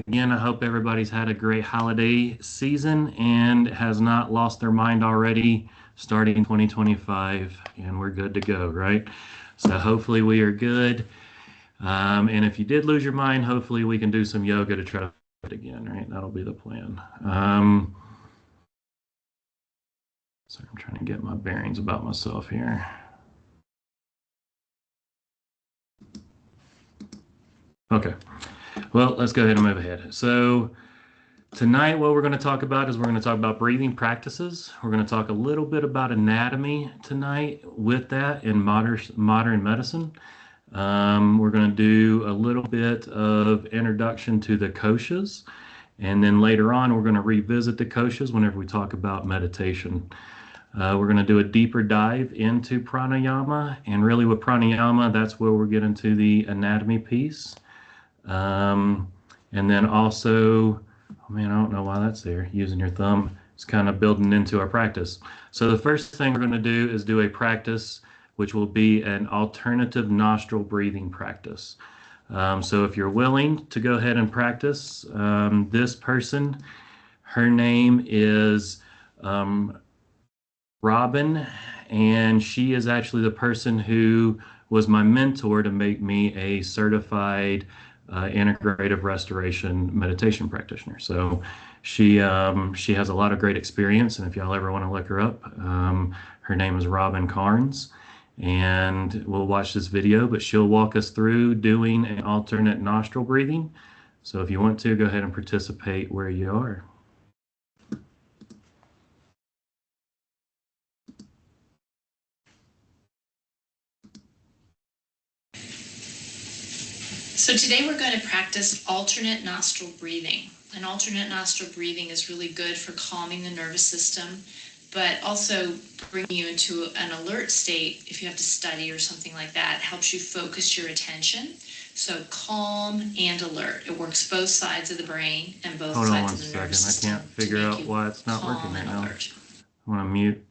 Again, I hope everybody's had a great holiday season and has not lost their mind already starting 2025, and we're good to go, right? So hopefully we are good. And if you did lose your mind, hopefully we can do some yoga to try to it again, right? That'll be the plan. So I'm trying to get my bearings about myself here. Okay, well, let's go ahead and move ahead. So tonight, what we're going to talk about is we're going to talk about breathing practices. We're going to talk a little bit about anatomy tonight with that in modern medicine. We're going to do a little bit of introduction to the koshas. And then later on, we're going to revisit the koshas whenever we talk about meditation. We're going to do a deeper dive into pranayama. And really with pranayama, that's where we're getting to the anatomy piece. And then also, oh man, I don't know why that's there, using your thumb. It's kind of building into our practice. So the first thing we're going to do is do a practice which will be an alternative nostril breathing practice. So if you're willing to go ahead and practice, this person, her name is Robin, and she is actually the person who was my mentor to make me a certified integrative restoration meditation practitioner. So she has a lot of great experience, and if y'all ever want to look her up, her name is Robin Carnes, and we'll watch this video, but she'll walk us through doing an alternate nostril breathing. So if you want to, go ahead and participate where you are. So today we're going to practice alternate nostril breathing. And alternate nostril breathing is really good for calming the nervous system, but also bringing you into an alert state if you have to study or something like that. It helps you focus your attention. So calm and alert. It works both sides of the brain and both sides of the nervous system. I can't figure out why it's not working right now. I want to mute.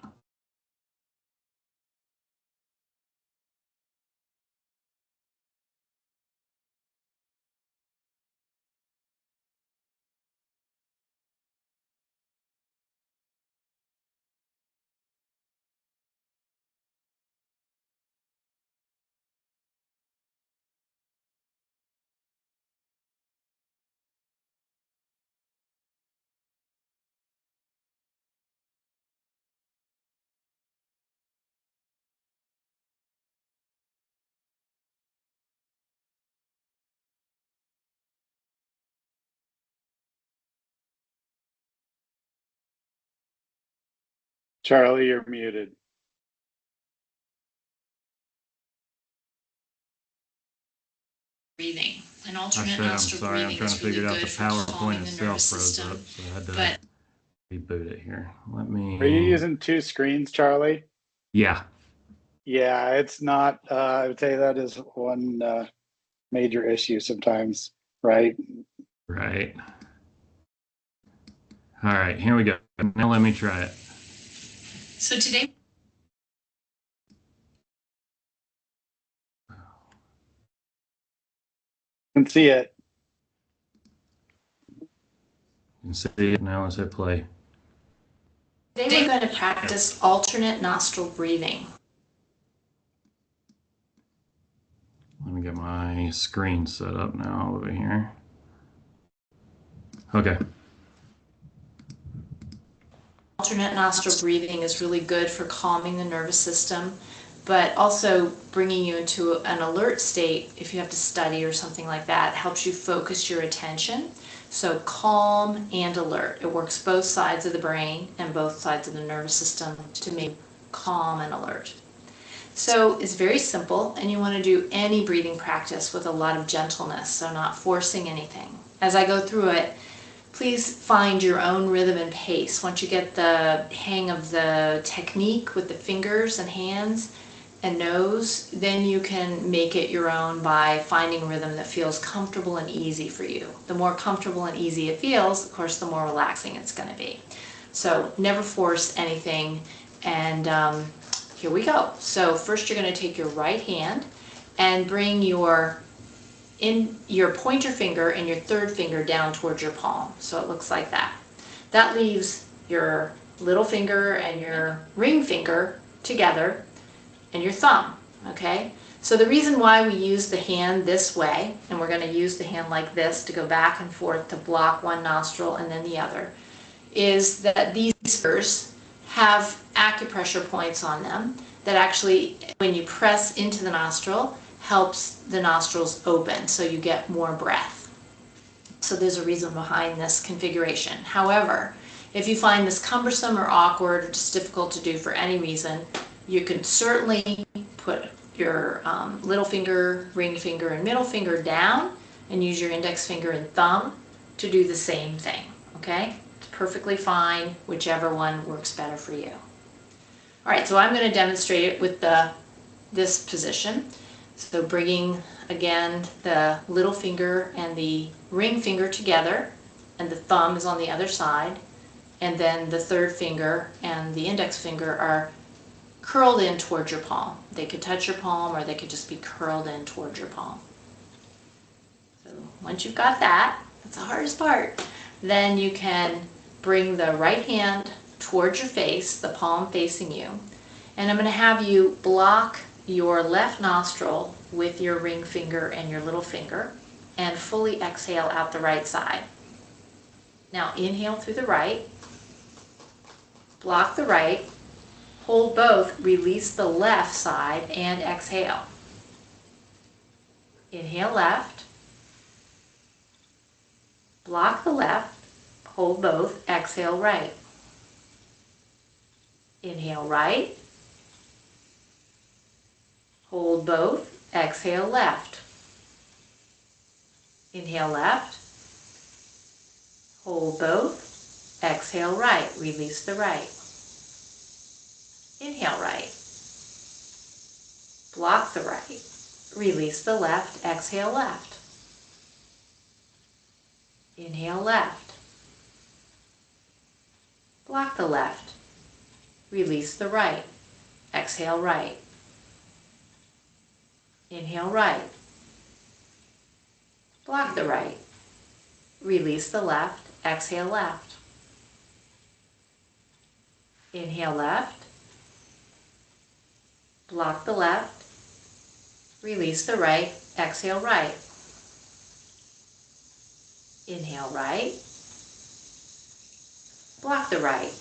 Charlie, you're muted. Breathing. An alternate nostril breathing is really good for calming the nervous system. So I had to reboot it here. Let me. Are you using two screens, Charlie? Yeah. Yeah, it's not. I would say that is one major issue sometimes, right? Right. All right, here we go. Now let me try it. So today. I can see it. You can see it now. Let's hit play. Today we're going to practice alternate nostril breathing. Let me get my screen set up now over here. Okay. Alternate nostril breathing is really good for calming the nervous system, but also bringing you into an alert state if you have to study or something like that. It helps you focus your attention. So calm and alert. It works both sides of the brain and both sides of the nervous system to make calm and alert. So it's very simple, and you want to do any breathing practice with a lot of gentleness, so not forcing anything. As I go through it, please find your own rhythm and pace. Once you get the hang of the technique with the fingers and hands and nose, then you can make it your own by finding a rhythm that feels comfortable and easy for you. The more comfortable and easy it feels, of course, the more relaxing it's going to be. So never force anything, and here we go. So first you're going to take your right hand and bring your your pointer finger and your third finger down towards your palm. So it looks like that. That leaves your little finger and your ring finger together and your thumb, okay? So the reason why we use the hand this way, and we're going to use the hand like this to go back and forth to block one nostril and then the other, is that these fingers have acupressure points on them that actually, when you press into the nostril, helps the nostrils open so you get more breath. So there's a reason behind this configuration. However, if you find this cumbersome or awkward or just difficult to do for any reason, you can certainly put your little finger, ring finger, and middle finger down and use your index finger and thumb to do the same thing, okay? It's perfectly fine, whichever one works better for you. All right, so I'm going to demonstrate it with this position. So bringing, again, the little finger and the ring finger together, and the thumb is on the other side, and then the third finger and the index finger are curled in towards your palm. They could touch your palm, or they could just be curled in towards your palm. So once you've got that, that's the hardest part, then you can bring the right hand towards your face, the palm facing you, and I'm going to have you block your left nostril with your ring finger and your little finger, and fully exhale out the right side. Now inhale through the right, block the right, hold both, release the left side, and exhale. Inhale left, block the left, hold both, exhale right. Inhale right, hold both, exhale left. Inhale left, hold both, exhale right, release the right. Inhale right, block the right, release the left, exhale left. Inhale left, block the left, release the right, exhale right. Inhale right, block the right, release the left, exhale left. Inhale left, block the left, release the right, exhale right. Inhale right, block the right,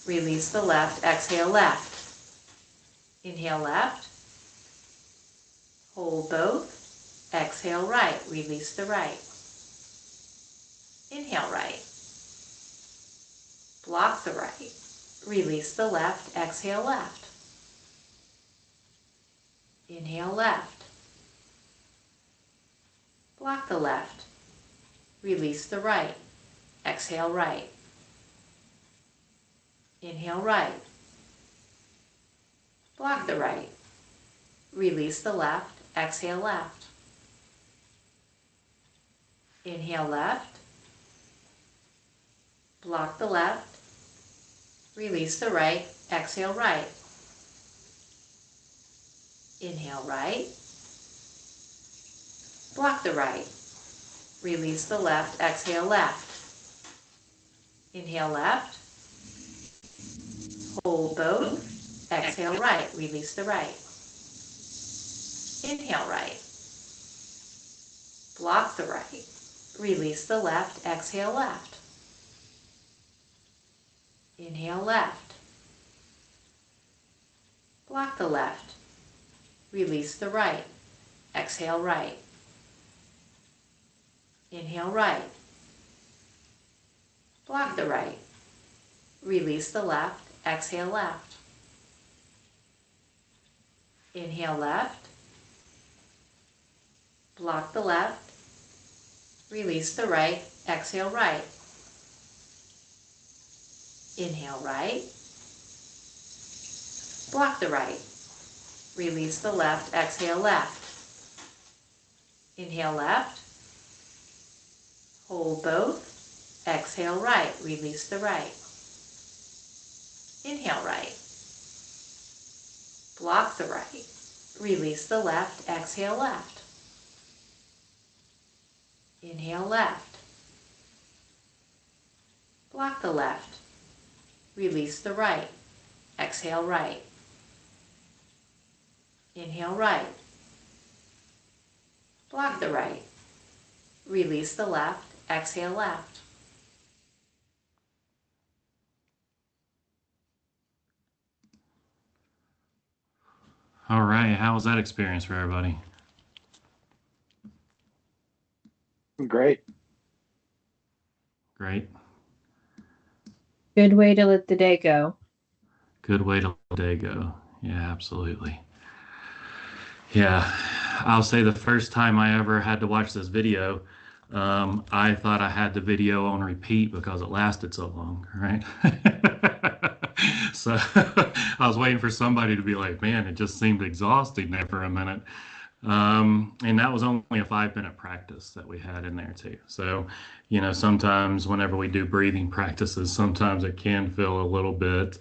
release the left, exhale left. Inhale left, hold both, exhale right, release the right. Inhale right, block the right, release the left, exhale left. Inhale left, block the left, release the right, exhale right. Inhale right, block the right, release the left, exhale left. Inhale left, block the left, release the right, exhale right. Inhale right, block the right, release the left, exhale left. Inhale left, hold both, exhale right, release the right. Inhale right, block the right, release the left, exhale left. Inhale left, block the left, release the right, exhale right. Inhale right, block the right, release the left, exhale left. Inhale left, block the left, release the right, exhale right. Inhale right, block the right, release the left, exhale left. Inhale left, hold both, exhale right, release the right. Inhale right, block the right, release the left, exhale left. Inhale left. Block the left. Release the right. Exhale right. Inhale right. Block the right. Release the left. Exhale left. All right, how was that experience for everybody? Great. Great. Good way to let the day go. Good way to let the day go. Yeah, absolutely. Yeah, I'll say the first time I ever had to watch this video, I thought I had the video on repeat because it lasted so long, right? So I was waiting for somebody to be like, man, it just seemed exhausting there for a minute. And that was only a 5-minute practice that we had in there too. So, you know, sometimes whenever we do breathing practices, sometimes it can feel a little bit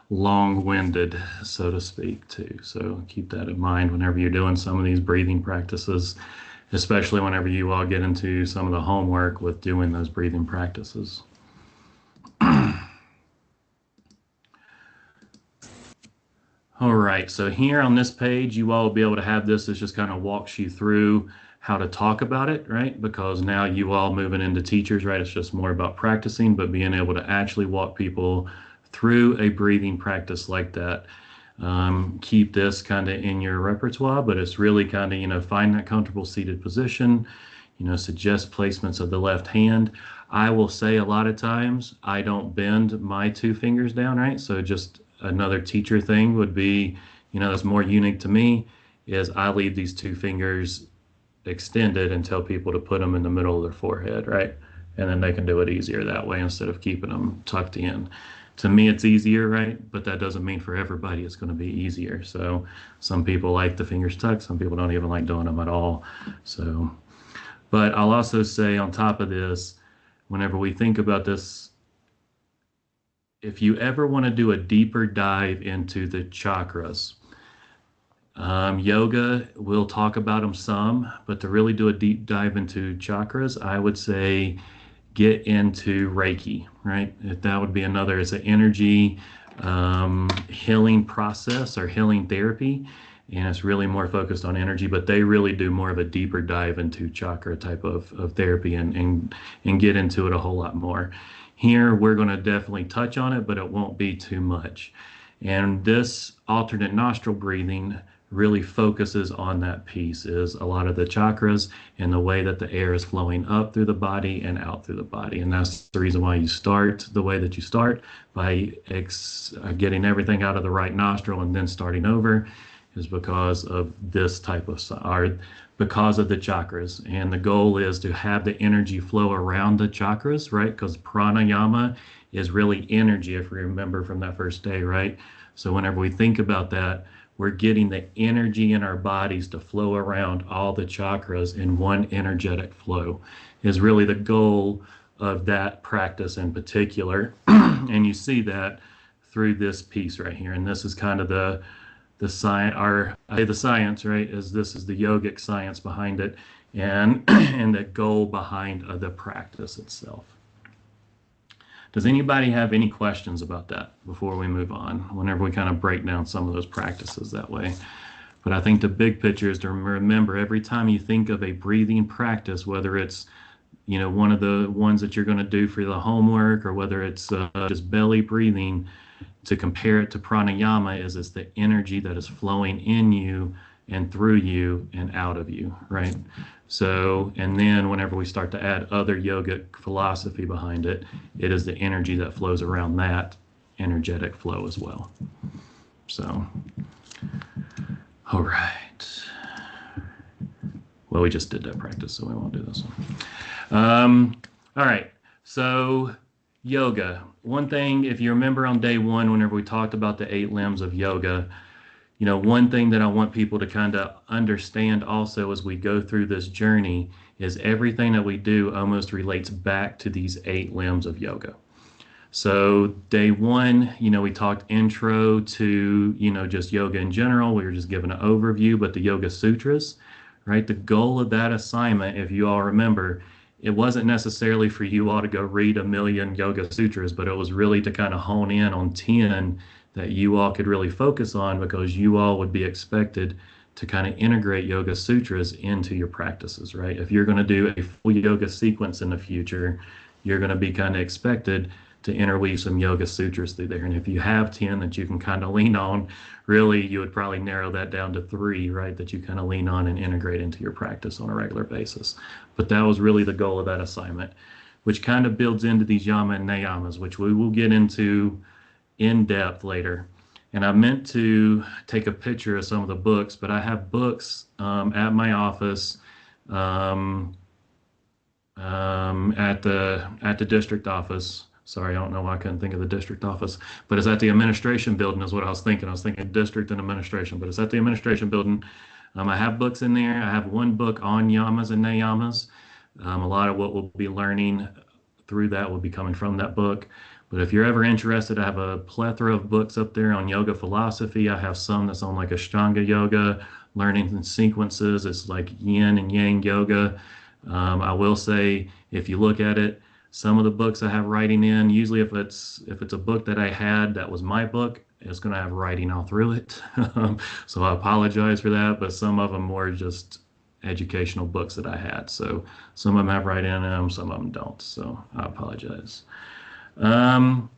long-winded, so to speak, too. So keep that in mind whenever you're doing some of these breathing practices, especially whenever you all get into some of the homework with doing those breathing practices. All right, so here on this page, you all will be able to have this. It just kind of walks you through how to talk about it, right? Because now you all moving into teachers, right? It's just more about practicing, but being able to actually walk people through a breathing practice like that. Keep this kind of in your repertoire, but it's really kind of, you know, find that comfortable seated position, you know, suggest placements of the left hand. I will say a lot of times I don't bend my 2 fingers down, right? So just another teacher thing would be, you know, that's more unique to me, is I leave these 2 fingers extended and tell people to put them in the middle of their forehead, right? And then they can do it easier that way instead of keeping them tucked in. To me, it's easier, right? But that doesn't mean for everybody it's going to be easier. So some people like the fingers tucked, some people don't even like doing them at all. So, but I'll also say on top of this, whenever we think about this, if you ever want to do a deeper dive into the chakras, yoga, we'll talk about them some, but to really do a deep dive into chakras, I would say get into Reiki, right? That would be another, it's an energy healing process or healing therapy. And it's really more focused on energy, but they really do more of a deeper dive into chakra type of therapy and get into it a whole lot more. Here, we're going to definitely touch on it, but it won't be too much. And this alternate nostril breathing really focuses on that piece, is a lot of the chakras and the way that the air is flowing up through the body and out through the body. And that's the reason why you start the way that you start, by getting everything out of the right nostril and then starting over, is because of this type of, or because of the chakras. And the goal is to have the energy flow around the chakras, right? Because pranayama is really energy, if we remember from that first day, right? So whenever we think about that, we're getting the energy in our bodies to flow around all the chakras in one energetic flow, is really the goal of that practice in particular. And you see that through this piece right here. And this is kind of the science, or the science, right? This is the yogic science behind it, and and the goal behind the practice itself. Does anybody have any questions about that before we move on, whenever we kind of break down some of those practices that way? But I think the big picture is to remember, every time you think of a breathing practice, whether it's, you know, one of the ones that you're going to do for the homework, or whether it's just belly breathing, to compare it to pranayama, is it's the energy that is flowing in you and through you and out of you, right? So, and then whenever we start to add other yogic philosophy behind it, it is the energy that flows around that energetic flow as well. So, all right. Well, we just did that practice, so we won't do this one. All right, so yoga. One thing, if you remember on day 1, whenever we talked about the 8 limbs of yoga, you know, one thing that I want people to kind of understand also as we go through this journey is everything that we do almost relates back to these 8 limbs of yoga. So day 1, you know, we talked intro to, you know, just yoga in general. We were just giving an overview, but the Yoga Sutras, right? The goal of that assignment, if you all remember, it wasn't necessarily for you all to go read a million yoga sutras, but it was really to kind of hone in on 10 that you all could really focus on, because you all would be expected to kind of integrate yoga sutras into your practices, right? If you're going to do a full yoga sequence in the future, you're going to be kind of expected to interweave some yoga sutras through there. And if you have 10 that you can kind of lean on, really you would probably narrow that down to 3, right, that you kind of lean on and integrate into your practice on a regular basis. But that was really the goal of that assignment, which kind of builds into these yama and niyamas, which we will get into in depth later. And I meant to take a picture of some of the books, but I have books at my office at the district office. Sorry, I don't know why I couldn't think of the district office, but it's at the administration building is what I was thinking. I was thinking district and administration, but it's at the administration building. I have books in there. I have one book on yamas and niyamas. A lot of what we'll be learning through that will be coming from that book. But if you're ever interested, I have a plethora of books up there on yoga philosophy. I have some that's on like Ashtanga yoga, learning in sequences. It's like yin and yang yoga. I will say, if you look at it, some of the books I have writing in, usually if it's a book that I had that was my book, it's going to have writing all through it. So I apologize for that, but some of them were just educational books that I had. So some of them have writing in them, some of them don't. So I apologize. And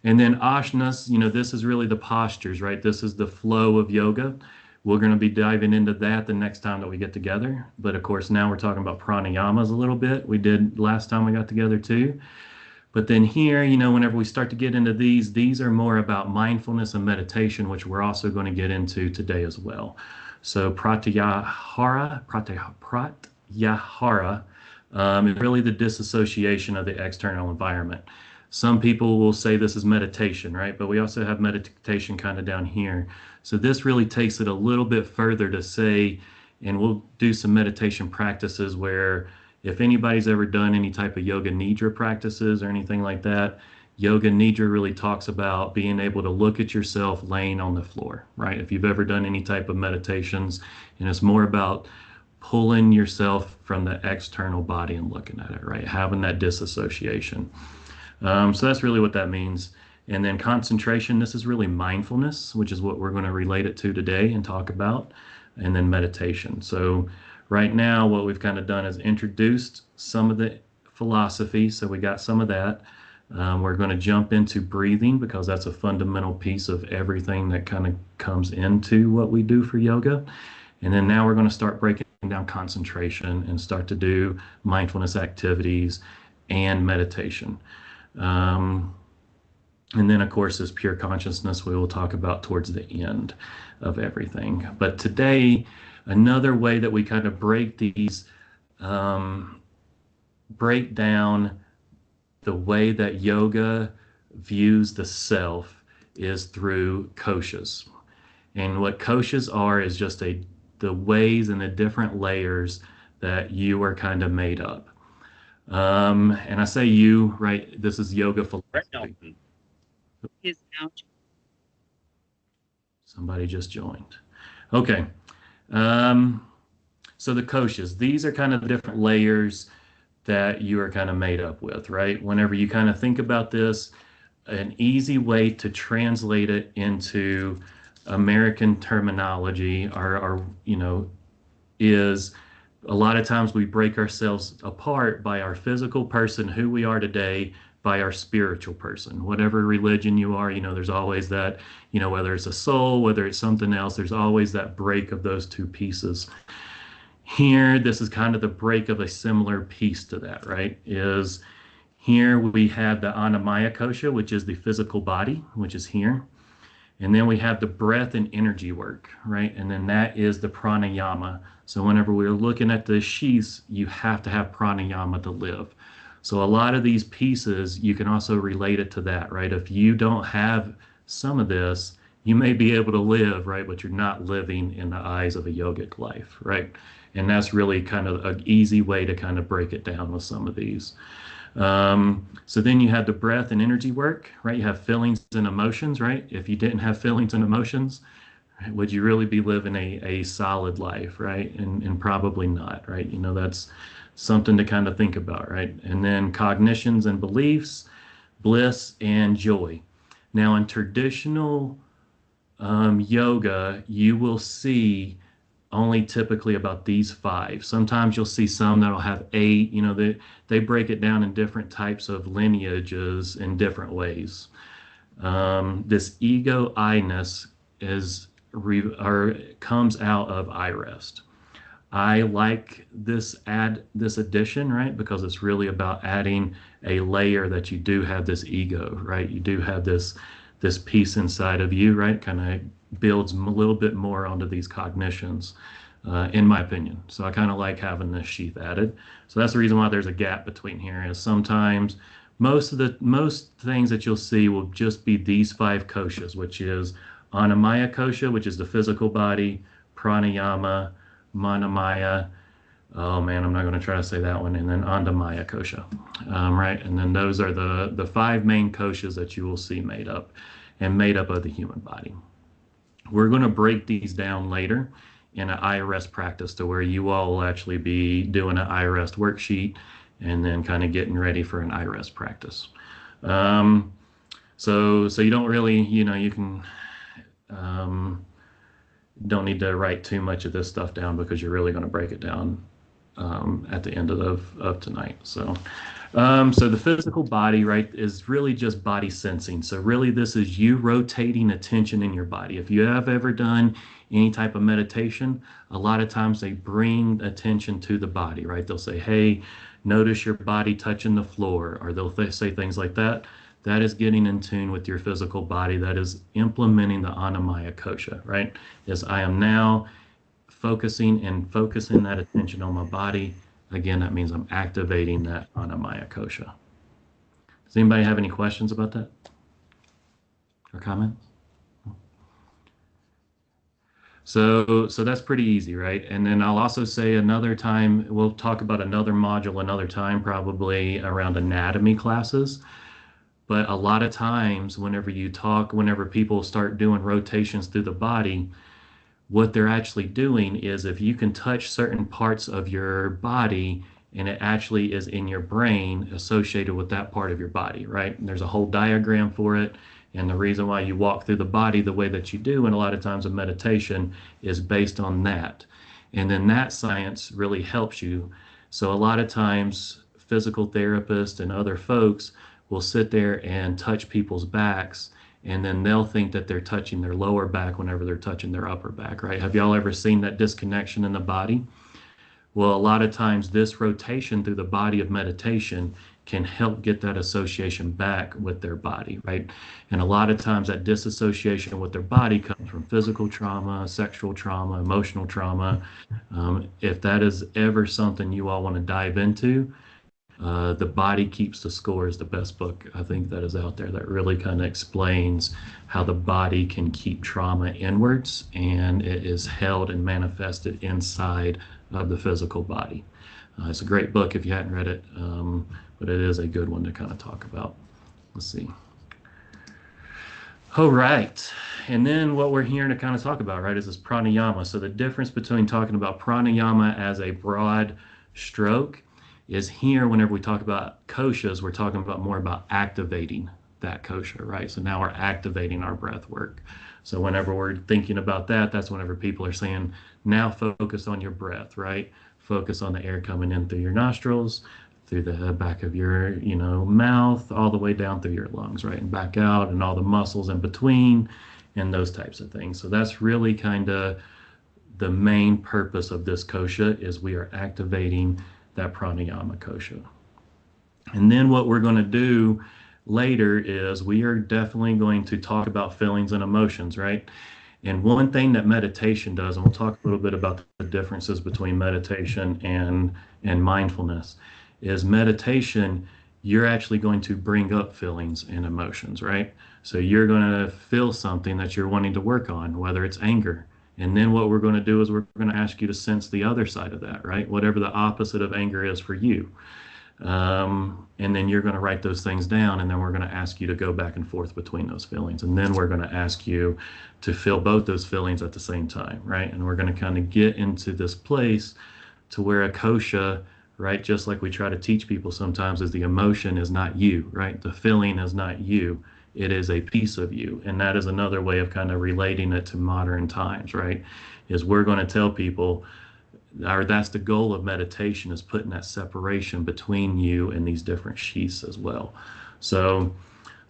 then asanas, this is really the postures, right? This is the flow of yoga. We're going to be diving into that the next time that we get together. But of course, now we're talking about pranayamas a little bit. We did last time we got together too. But then here, whenever we start to get into these are more about mindfulness and meditation, which we're also going to get into today as well. So pratyahara is really the disassociation of the external environment. Some people will say this is meditation, right? But we also have meditation kind of down here. So this really takes it a little bit further to say, and we'll do some meditation practices where if anybody's ever done any type of yoga nidra practices or anything like that, yoga nidra really talks about being able to look at yourself laying on the floor, right? If you've ever done any type of meditations, and it's more about pulling yourself from the external body and looking at it, right? Having that disassociation. So that's really what that means. And then concentration, this is really mindfulness, which is what we're going to relate it to today and talk about. And then meditation. So right now, what we've kind of done is introduced some of the philosophy. So we got some of that. We're going to jump into breathing, because that's a fundamental piece of everything that kind of comes into what we do for yoga. And then now we're going to start breaking down concentration and start to do mindfulness activities and meditation. And then, of course, this pure consciousness we will talk about towards the end of everything. But today, another way that we kind of break these, break down the way that yoga views the self is through koshas. And what koshas are is just the ways and the different layers that you are kind of made up. And I say you, right? This is yoga philosophy. Somebody just joined. Okay. So the koshas, these are kind of the different layers that you are kind of made up with, right? Whenever you kind of think about this, an easy way to translate it into American terminology is a lot of times we break ourselves apart by our physical person, who we are today, by our spiritual person. Whatever religion you are, there's always that, whether it's a soul, whether it's something else, there's always that break of those two pieces. Here, this is kind of the break of a similar piece to that, right? Is here we have the Annamaya kosha, which is the physical body, which is here. And then we have the breath and energy work, right? And then that is the pranayama. So whenever we're looking at the sheaths, you have to have pranayama to live. So a lot of these pieces, you can also relate it to that, right? If you don't have some of this, you may be able to live, right? But you're not living in the eyes of a yogic life, right? And that's really kind of an easy way to kind of break it down with some of these. So then you have the breath and energy work, right? You have feelings and emotions, right? If you didn't have feelings and emotions, would you really be living a solid life, right? And probably not, right? That's something to kind of think about, right? And then cognitions and beliefs, bliss and joy. Now, in traditional yoga, you will see only typically about these 5. Sometimes you'll see some that'll have 8. You know, they break it down in different types of lineages in different ways. This ego I-ness comes out of I rest. I like this addition, right? Because it's really about adding a layer that you do have this ego, right? You do have this piece inside of you, right? Kind of builds a little bit more onto these cognitions, in my opinion. So I kind of like having this sheath added. So that's the reason why there's a gap between here. Is sometimes most things that you'll see will just be these 5 koshas, which is Annamaya kosha, which is the physical body, Pranayama, Manamaya, oh man, I'm not going to try to say that one, and then Andamaya kosha, right? And then those are the 5 main koshas that you will see made up of the human body. We're going to break these down later in an I-rest practice to where you all will actually be doing an I-rest worksheet and then kind of getting ready for an I-rest practice. So you don't really, you know, you can don't need to write too much of this stuff down because you're really going to break it down at the end of tonight. So the physical body, right, is really just body sensing. So really this is you rotating attention in your body. If you have ever done any type of meditation, a lot of times they bring attention to the body, right? They'll say, hey, notice your body touching the floor, or they'll say things like that. That is getting in tune with your physical body. That is implementing the Annamaya kosha, right? As I am now focusing that attention on my body. Again, that means I'm activating that Annamaya kosha. Does anybody have any questions about that or comments? So that's pretty easy, right? And then I'll also say another time, we'll talk about another module another time, probably around anatomy classes. But a lot of times whenever people start doing rotations through the body, what they're actually doing is if you can touch certain parts of your body and it actually is in your brain associated with that part of your body, right? And there's a whole diagram for it. And the reason why you walk through the body the way that you do, and a lot of times in meditation, is based on that. And then that science really helps you. So a lot of times physical therapists and other folks will sit there and touch people's backs, and then they'll think that they're touching their lower back whenever they're touching their upper back, right? Have y'all ever seen that disconnection in the body? Well, a lot of times this rotation through the body of meditation can help get that association back with their body, right? And a lot of times that disassociation with their body comes from physical trauma, sexual trauma, emotional trauma. If that is ever something you all want to dive into, The Body Keeps the Score is the best book I think that is out there that really kind of explains how the body can keep trauma inwards, and it is held and manifested inside of the physical body. It's a great book if you hadn't read it, but it is a good one to kind of talk about. Let's see. All right. And then what we're here to kind of talk about, right, is this pranayama. So the difference between talking about pranayama as a broad stroke is here, whenever we talk about koshas, we're talking about more about activating that kosha, right? So now we're activating our breath work. So whenever we're thinking about that, that's whenever people are saying, now focus on your breath, right? Focus on the air coming in through your nostrils, through the back of your, mouth, all the way down through your lungs, right? And back out, and all the muscles in between, and those types of things. So that's really kind of the main purpose of this kosha, is we are activating that pranayama kosha. And then what we're going to do later is we are definitely going to talk about feelings and emotions, right? And one thing that meditation does, and we'll talk a little bit about the differences between meditation and mindfulness, is meditation, you're actually going to bring up feelings and emotions, right? So you're going to feel something that you're wanting to work on, whether it's anger. And then what we're going to do is we're going to ask you to sense the other side of that, right? Whatever the opposite of anger is for you. And then you're going to write those things down, and then we're going to ask you to go back and forth between those feelings. And then we're going to ask you to feel both those feelings at the same time, right? And we're going to kind of get into this place to where a kosha, right? Just like we try to teach people sometimes is the emotion is not you, right? The feeling is not you. It is a piece of you. And that is another way of kind of relating it to modern times, right? Is we're going to tell people, or that's the goal of meditation, is putting that separation between you and these different sheaths as well. So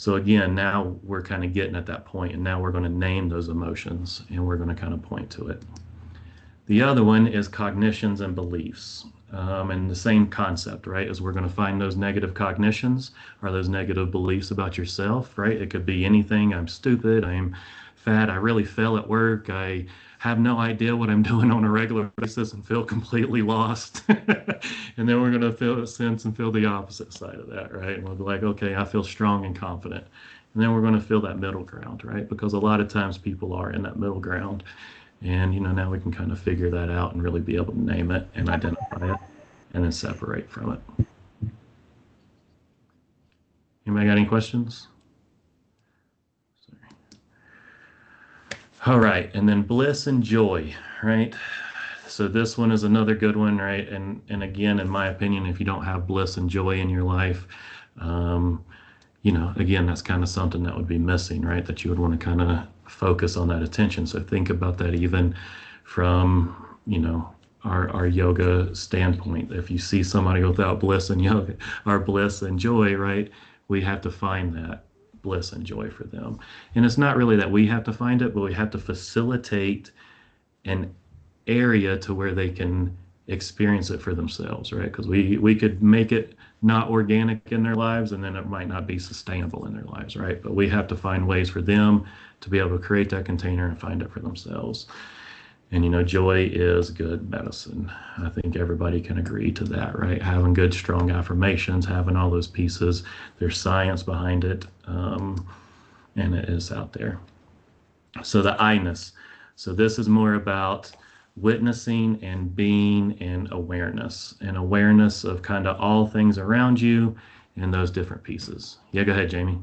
again, now we're kind of getting at that point, and now we're going to name those emotions and we're going to kind of point to it. The other one is cognitions and beliefs. And the same concept, right? Is we're going to find those negative cognitions or those negative beliefs about yourself, right? It could be anything. I'm stupid. I'm fat. I really fail at work. I have no idea what I'm doing on a regular basis and feel completely lost. And then we're going to feel sense and feel the opposite side of that, right? And we'll be like, okay, I feel strong and confident. And then we're going to feel that middle ground, right? Because a lot of times people are in that middle ground. And, now we can kind of figure that out and really be able to name it and identify it and then separate from it. Anybody got any questions? Sorry. All right. And then bliss and joy, right? So this one is another good one, right? And again, in my opinion, if you don't have bliss and joy in your life, again, that's kind of something that would be missing, right? That you would want to kind of focus on that attention. So think about that even from, our yoga standpoint. If you see somebody without bliss and yoga or bliss and joy, right? We have to find that bliss and joy for them. And it's not really that we have to find it, but we have to facilitate an area to where they can experience it for themselves, right? Because we could make it not organic in their lives, and then it might not be sustainable in their lives, right? But we have to find ways for them to be able to create that container and find it for themselves. And joy is good medicine. I think everybody can agree to that, right? Having good, strong affirmations, having all those pieces, there's science behind it, and it is out there. So the I-ness. So this is more about witnessing and being and awareness of kind of all things around you and those different pieces. Yeah, go ahead, Jamie.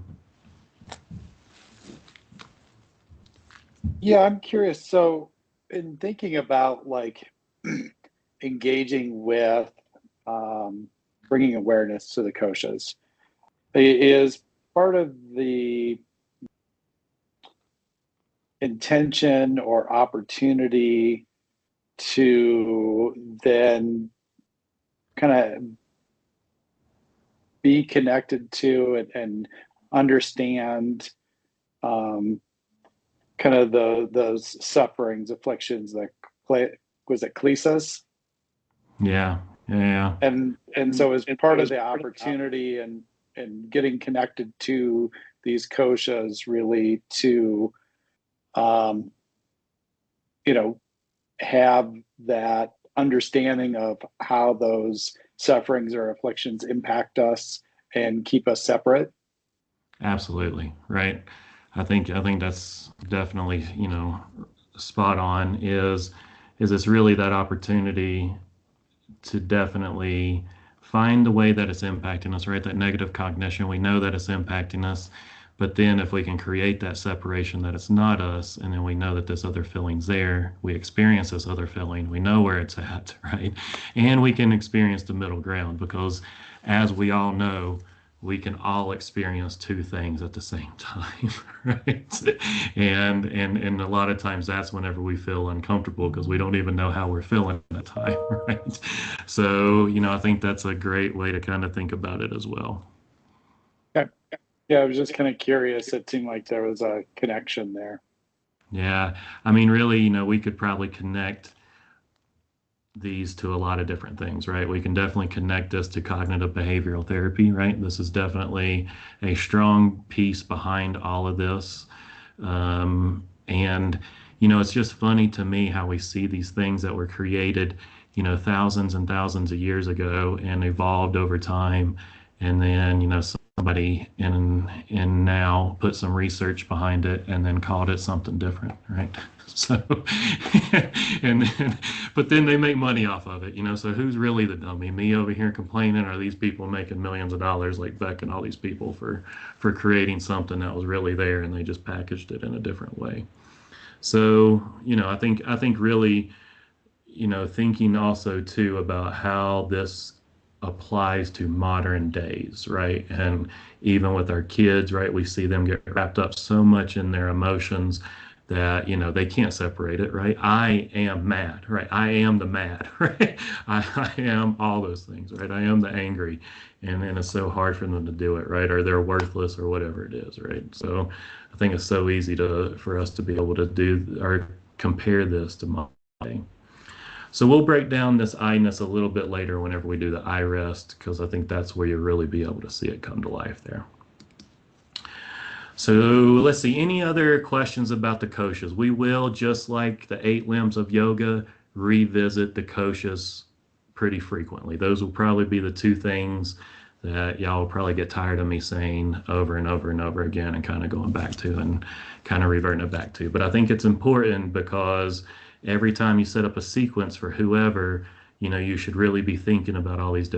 Yeah, I'm curious. So in thinking about like engaging with bringing awareness to the koshas, is part of the intention or opportunity to then kind of be connected to and understand kind of those sufferings, afflictions, that was it klesas? Yeah. And so as part of the opportunity and getting connected to these koshas, really to have that understanding of how those sufferings or afflictions impact us and keep us separate. Absolutely, right. I think that's definitely, spot on. Is it's really that opportunity to definitely find the way that it's impacting us, right? That negative cognition, we know that it's impacting us, but then if we can create that separation that it's not us, and then we know that this other feeling's there, we experience this other feeling, we know where it's at, right? And we can experience the middle ground, because as we all know, we can all experience two things at the same time, right? And a lot of times that's whenever we feel uncomfortable, because we don't even know how we're feeling at that time, right? So, I think that's a great way to kind of think about it as well. Okay. Yeah, I was just kind of curious. It seemed like there was a connection there. Yeah, I mean, really, we could probably connect these to a lot of different things, right? We can definitely connect this to cognitive behavioral therapy, right? This is definitely a strong piece behind all of this. And, it's just funny to me how we see these things that were created, thousands and thousands of years ago and evolved over time. And then, somebody in now put some research behind it and then called it something different, right? So, but then they make money off of it, so who's really the dummy? Me over here complaining, or these people making millions of dollars like Beck and all these people for creating something that was really there and they just packaged it in a different way? So, I think really, thinking also too about how this applies to modern days, right? And even with our kids, right, we see them get wrapped up so much in their emotions that, they can't separate it, right? I am mad, right? I am the mad, right? I am all those things, right? I am the angry. And it's so hard for them to do it, right? Or they're worthless or whatever it is, right? So I think it's so easy for us to be able to do or compare this to modern day. So we'll break down this I-ness a little bit later whenever we do the I rest, because I think that's where you'll really be able to see it come to life there. So let's see, any other questions about the koshas? We will, just like the 8 limbs of yoga, revisit the koshas pretty frequently. Those will probably be the 2 things that y'all will probably get tired of me saying over and over and over again and kind of going back to and kind of reverting it back to. But I think it's important because every time you set up a sequence for whoever, you should really be thinking about all these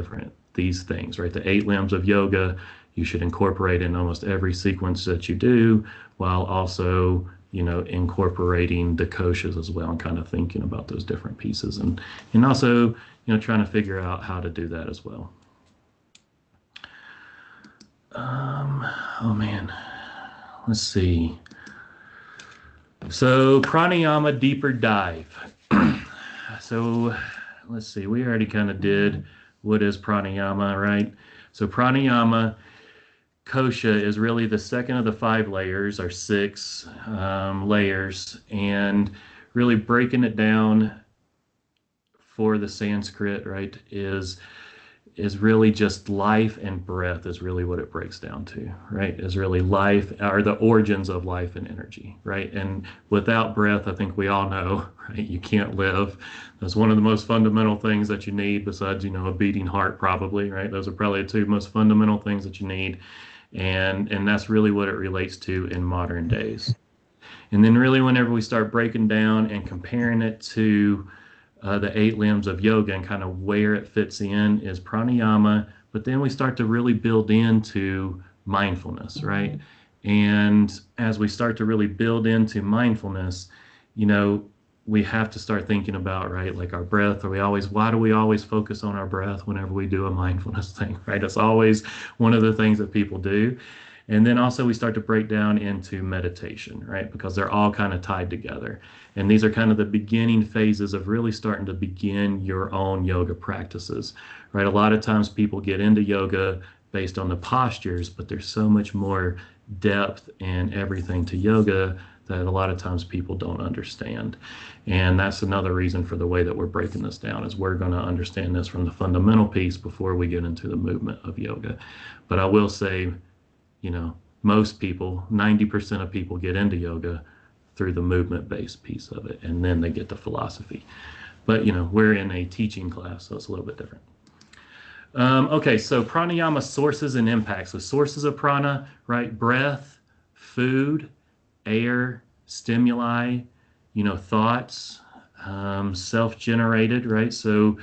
things, right? The 8 limbs of yoga, you should incorporate in almost every sequence that you do, while also, incorporating the koshas as well and kind of thinking about those different pieces and also, trying to figure out how to do that as well. Oh man, let's see. So pranayama deeper dive. So let's see, we already kind of did what is pranayama, right? So pranayama kosha is really the second of the 5 layers or 6 layers, and really breaking it down for the Sanskrit, right, is really just life and breath is really what it breaks down to, right? Is really life, or the origins of life and energy, right? And without breath, I think we all know, right? You can't live. That's one of the most fundamental things that you need besides, a beating heart probably, right? Those are probably the 2 most fundamental things that you need. And that's really what it relates to in modern days. And then really whenever we start breaking down and comparing it to the 8 limbs of yoga and kind of where it fits in is pranayama, but then we start to really build into mindfulness, right? And as we start to really build into mindfulness, we have to start thinking about, right, like our breath. Why do we always focus on our breath whenever we do a mindfulness thing, right? It's always one of the things that people do. And then also we start to break down into meditation, right? Because they're all kind of tied together. And these are kind of the beginning phases of really starting to begin your own yoga practices, right? A lot of times people get into yoga based on the postures, but there's so much more depth and everything to yoga that a lot of times people don't understand. And that's another reason for the way that we're breaking this down, is we're going to understand this from the fundamental piece before we get into the movement of yoga. But I will say, most people, 90% of people get into yoga through the movement-based piece of it, and then they get the philosophy. But, we're in a teaching class, so it's a little bit different. Okay, so pranayama sources and impacts. So sources of prana, right? Breath, food, air, stimuli, thoughts, self-generated, right? So,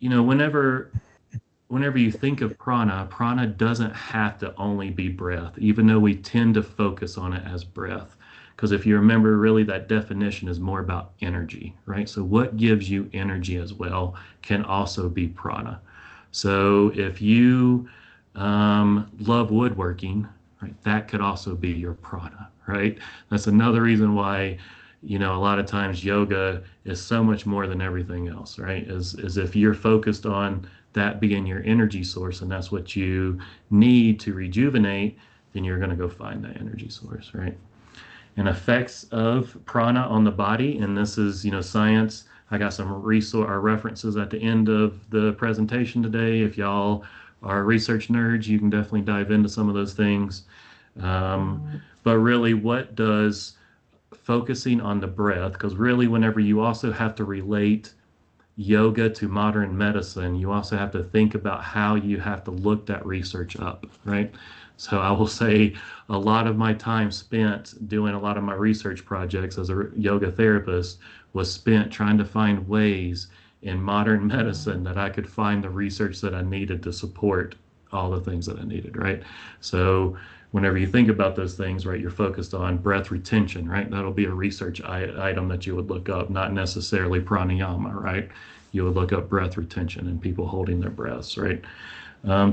whenever you think of prana doesn't have to only be breath, even though we tend to focus on it as breath. Because if you remember, really that definition is more about energy, right? So what gives you energy as well can also be prana. So if you love woodworking, right, that could also be your prana, right? That's another reason why, a lot of times yoga is so much more than everything else, right? Is if you're focused on that being your energy source and that's what you need to rejuvenate, then you're going to go find that energy source, right? And effects of prana on the body, and this is, science. I got some references at the end of the presentation today. If y'all are research nerds, you can definitely dive into some of those things. But really, what does focusing on the breath, because really whenever you also have to relate yoga to modern medicine, you also have to think about how you have to look that research up, right? So I will say a lot of my time spent doing a lot of my research projects as a yoga therapist was spent trying to find ways in modern medicine that I could find the research that I needed to support all the things that I needed, right? So whenever you think about those things, right, you're focused on breath retention, right? That'll be a research item that you would look up, not necessarily pranayama, right? You would look up breath retention and people holding their breaths, right?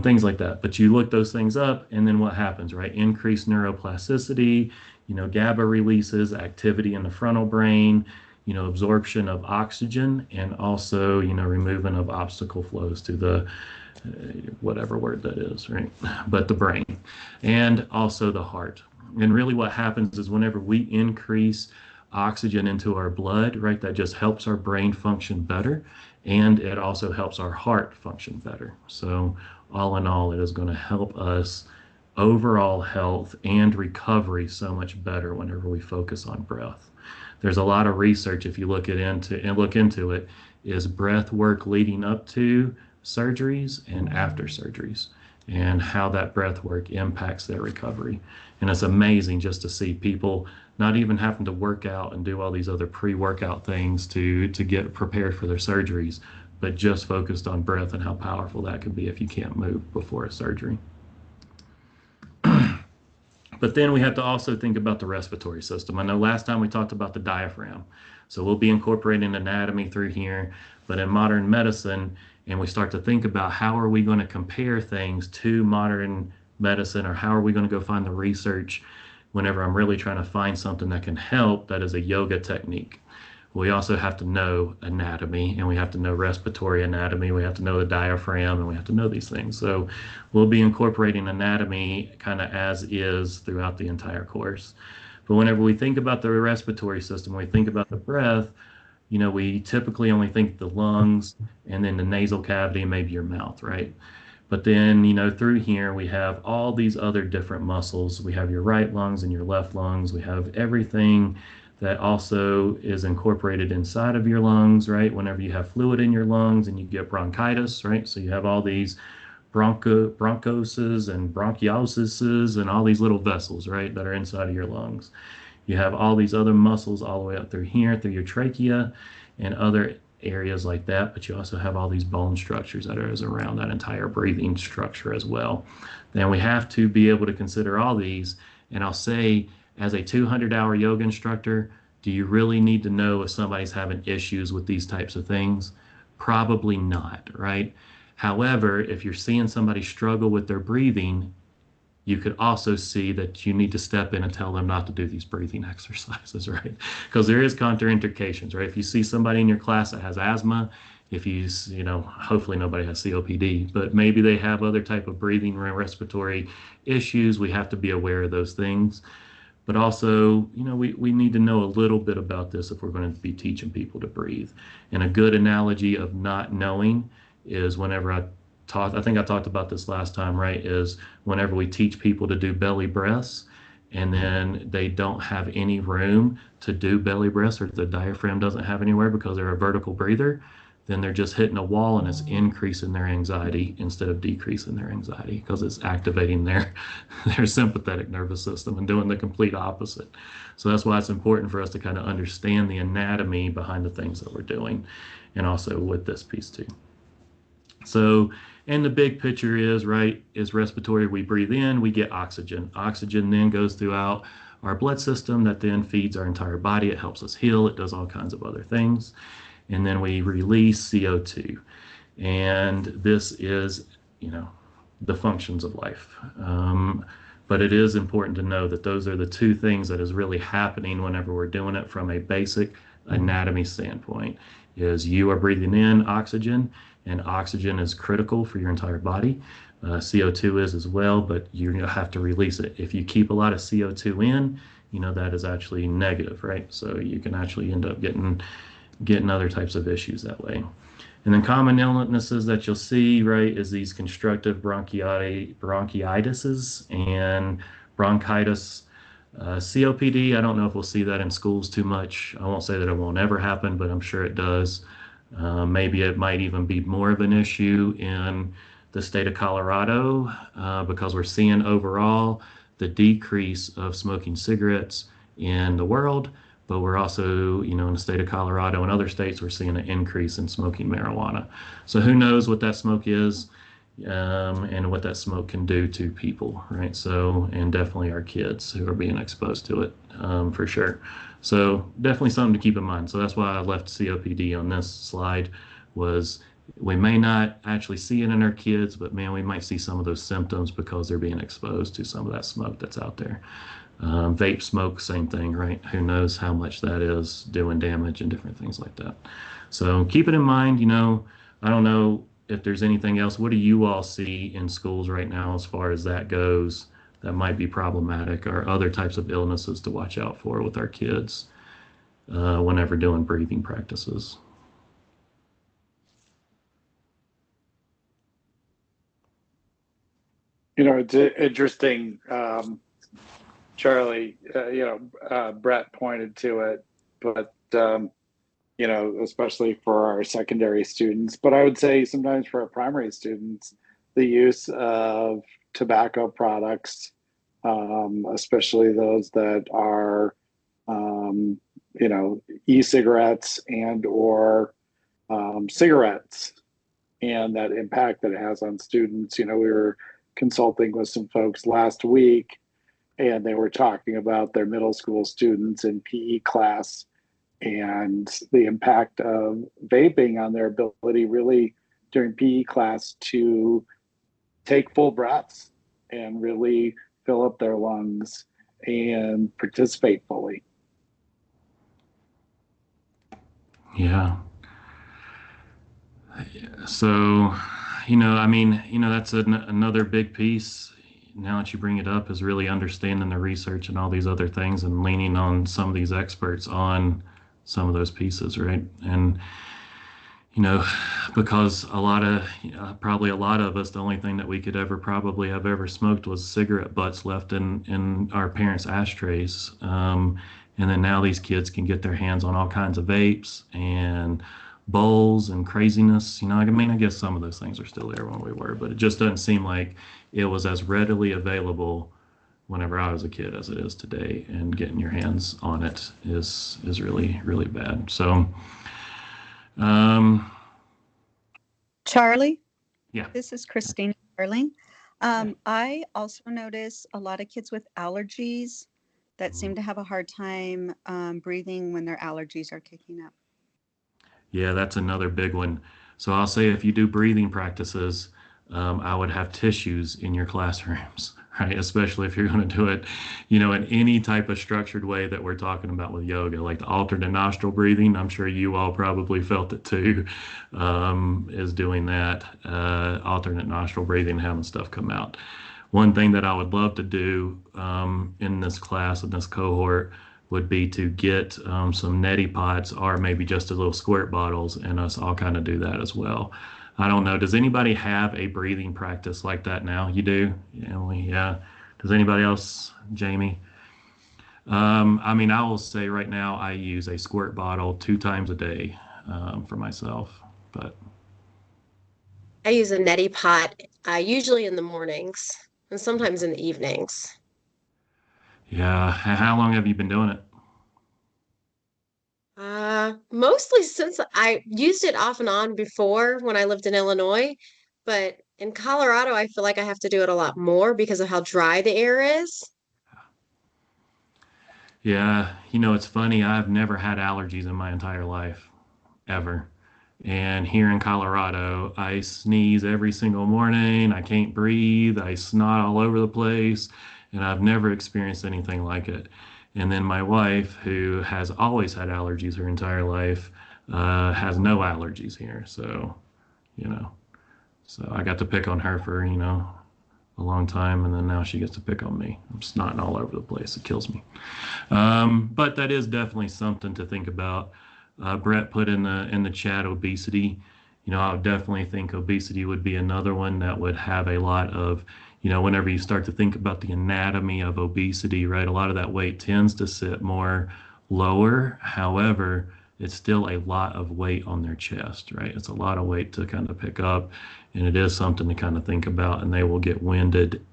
Things like that. But you look those things up, and then what happens, right? Increased neuroplasticity, GABA releases, activity in the frontal brain, absorption of oxygen, and also, removing of obstacle flows to the whatever word that is, right? But the brain, and also the heart. And really what happens is whenever we increase oxygen into our blood, right, that just helps our brain function better, and it also helps our heart function better. So all in all, it is going to help us overall health and recovery so much better whenever we focus on breath. There's a lot of research, if you look into it, is breath work leading up to surgeries and after surgeries, and how that breath work impacts their recovery. And it's amazing just to see people not even having to work out and do all these other pre-workout things to get prepared for their surgeries, but just focused on breath and how powerful that can be if you can't move before a surgery. But then we have to also think about the respiratory system. I know last time we talked about the diaphragm, so we'll be incorporating anatomy through here, but in modern medicine, and we start to think about how are we going to compare things to modern medicine, or how are we going to go find the research whenever I'm really trying to find something that can help that is a yoga technique. We also have to know anatomy, and we have to know respiratory anatomy, we have to know the diaphragm, and we have to know these things. So we'll be incorporating anatomy kind of as is throughout the entire course. But whenever we think about the respiratory system, when we think about the breath, we typically only think the lungs and then the nasal cavity and maybe your mouth, right? But then, through here, we have all these other different muscles. We have your right lungs and your left lungs. We have everything that also is incorporated inside of your lungs, right? Whenever you have fluid in your lungs and you get bronchitis, right? So you have all these bronchoses and bronchiolises and all these little vessels, right, that are inside of your lungs. You have all these other muscles all the way up through here, through your trachea and other areas like that, but you also have all these bone structures that are around that entire breathing structure as well. Then we have to be able to consider all these, and I'll say, as a 200-hour yoga instructor, do you really need to know if somebody's having issues with these types of things? Probably not, right? However, if you're seeing somebody struggle with their breathing, you could also see that you need to step in and tell them not to do these breathing exercises, right? Because there is contraindications, right? If you see somebody in your class that has asthma, if you hopefully nobody has COPD, but maybe they have other type of breathing or respiratory issues, we have to be aware of those things. But also, we need to know a little bit about this if we're going to be teaching people to breathe. And a good analogy of not knowing is whenever I think I talked about this last time, right, is whenever we teach people to do belly breaths and then they don't have any room to do belly breaths, or the diaphragm doesn't have anywhere because they're a vertical breather, then they're just hitting a wall and it's increasing their anxiety instead of decreasing their anxiety, because it's activating their sympathetic nervous system and doing the complete opposite. So that's why it's important for us to kind of understand the anatomy behind the things that we're doing, and also with this piece too. So, and the big picture is, right, is respiratory. We breathe in, we get oxygen. Oxygen then goes throughout our blood system that then feeds our entire body. It helps us heal. It does all kinds of other things. And then we release CO2. And this is, the functions of life. But it is important to know that those are the two things that is really happening whenever we're doing it from a basic anatomy standpoint, is you are breathing in oxygen, and oxygen is critical for your entire body. CO2 is as well, but you have to release it. If you keep a lot of CO2 in, that is actually negative, right? So you can actually end up getting other types of issues that way. And then common illnesses that you'll see, right, is these constructive bronchiitises and bronchitis. COPD, I don't know if we'll see that in schools too much. I won't say that it won't ever happen, but I'm sure it does. Maybe it might even be more of an issue in the state of Colorado because we're seeing overall the decrease of smoking cigarettes in the world, but we're also, in the state of Colorado and other states, we're seeing an increase in smoking marijuana. So who knows what that smoke is? and what that smoke can do to people, right? So, and definitely our kids who are being exposed to it, for sure. So definitely something to keep in mind. So that's why I left COPD on this slide, was we may not actually see it in our kids, but man, we might see some of those symptoms because they're being exposed to some of that smoke that's out there. Vape smoke, same thing, right? Who knows how much that is doing damage and different things like that. So keep it in mind. I don't know if there's anything else. What do you all see in schools right now as far as that goes that might be problematic, or other types of illnesses to watch out for with our kids whenever doing breathing practices? It's interesting, Charlie. Brett pointed to it, but especially for our secondary students, but I would say sometimes for our primary students, the use of tobacco products, especially those that are, e-cigarettes and or cigarettes, and that impact that it has on students. We were consulting with some folks last week, and they were talking about their middle school students in PE class and the impact of vaping on their ability really during PE class to take full breaths and really fill up their lungs and participate fully. Yeah. So, that's another big piece. Now that you bring it up, is really understanding the research and all these other things, and leaning on some of these experts on some of those pieces, right? And because probably a lot of us, the only thing that we could ever probably have ever smoked was cigarette butts left in our parents' ashtrays. And then now these kids can get their hands on all kinds of vapes and bowls and craziness. I guess some of those things are still there when we were, but it just doesn't seem like it was as readily available whenever I was a kid as it is today. And getting your hands on it is really, really bad. So, Charlie, yeah. this is Christine Darling. I also notice a lot of kids with allergies that seem to have a hard time breathing when their allergies are kicking up. Yeah, that's another big one. So I'll say, if you do breathing practices, I would have tissues in your classrooms, right? Especially if you're going to do it, in any type of structured way that we're talking about with yoga, like the alternate nostril breathing. I'm sure you all probably felt it too, is doing that, alternate nostril breathing, having stuff come out. One thing that I would love to do in this class, in this cohort, would be to get some neti pots, or maybe just a little squirt bottles, and us all kind of do that as well. I don't know. Does anybody have a breathing practice like that now? You do? Emily? Yeah. Does anybody else? Jamie? I will say right now I use a squirt bottle 2 times a day for myself, but. I use a neti pot, usually in the mornings and sometimes in the evenings. Yeah. How long have you been doing it? Mostly since I used it off and on before when I lived in Illinois, but in Colorado, I feel like I have to do it a lot more because of how dry the air is. Yeah. It's funny. I've never had allergies in my entire life, ever. And here in Colorado, I sneeze every single morning. I can't breathe. I snot all over the place. And I've never experienced anything like it. And then my wife, who has always had allergies her entire life, has no allergies here. You know, so I got to pick on her for, a long time. And then now she gets to pick on me. I'm snotting all over the place. It kills me. But that is definitely something to think about. Brett put in the chat obesity. I would definitely think obesity would be another one that would have a lot of, whenever you start to think about the anatomy of obesity, right? A lot of that weight tends to sit more lower. However, it's still a lot of weight on their chest, right? It's a lot of weight to kind of pick up, and it is something to kind of think about. And they will get winded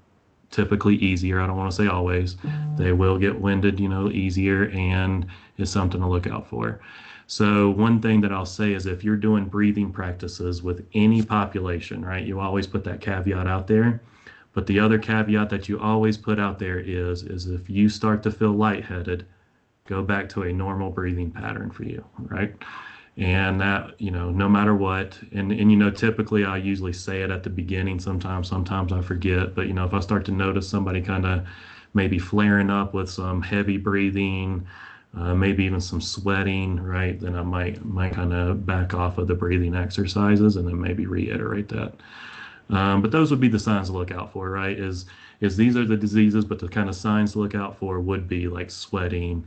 typically easier. I don't want to say always. They will get winded, easier, and it's something to look out for. So one thing that I'll say is if you're doing breathing practices with any population, right, you always put that caveat out there. But the other caveat that you always put out there is if you start to feel lightheaded, go back to a normal breathing pattern for you, right? And that, no matter what, and typically I usually say it at the beginning. Sometimes I forget, but if I start to notice somebody kind of maybe flaring up with some heavy breathing, maybe even some sweating, right? Then I might kind of back off of the breathing exercises and then maybe reiterate that. But those would be the signs to look out for, right? Is these are the diseases, but the kind of signs to look out for would be like sweating.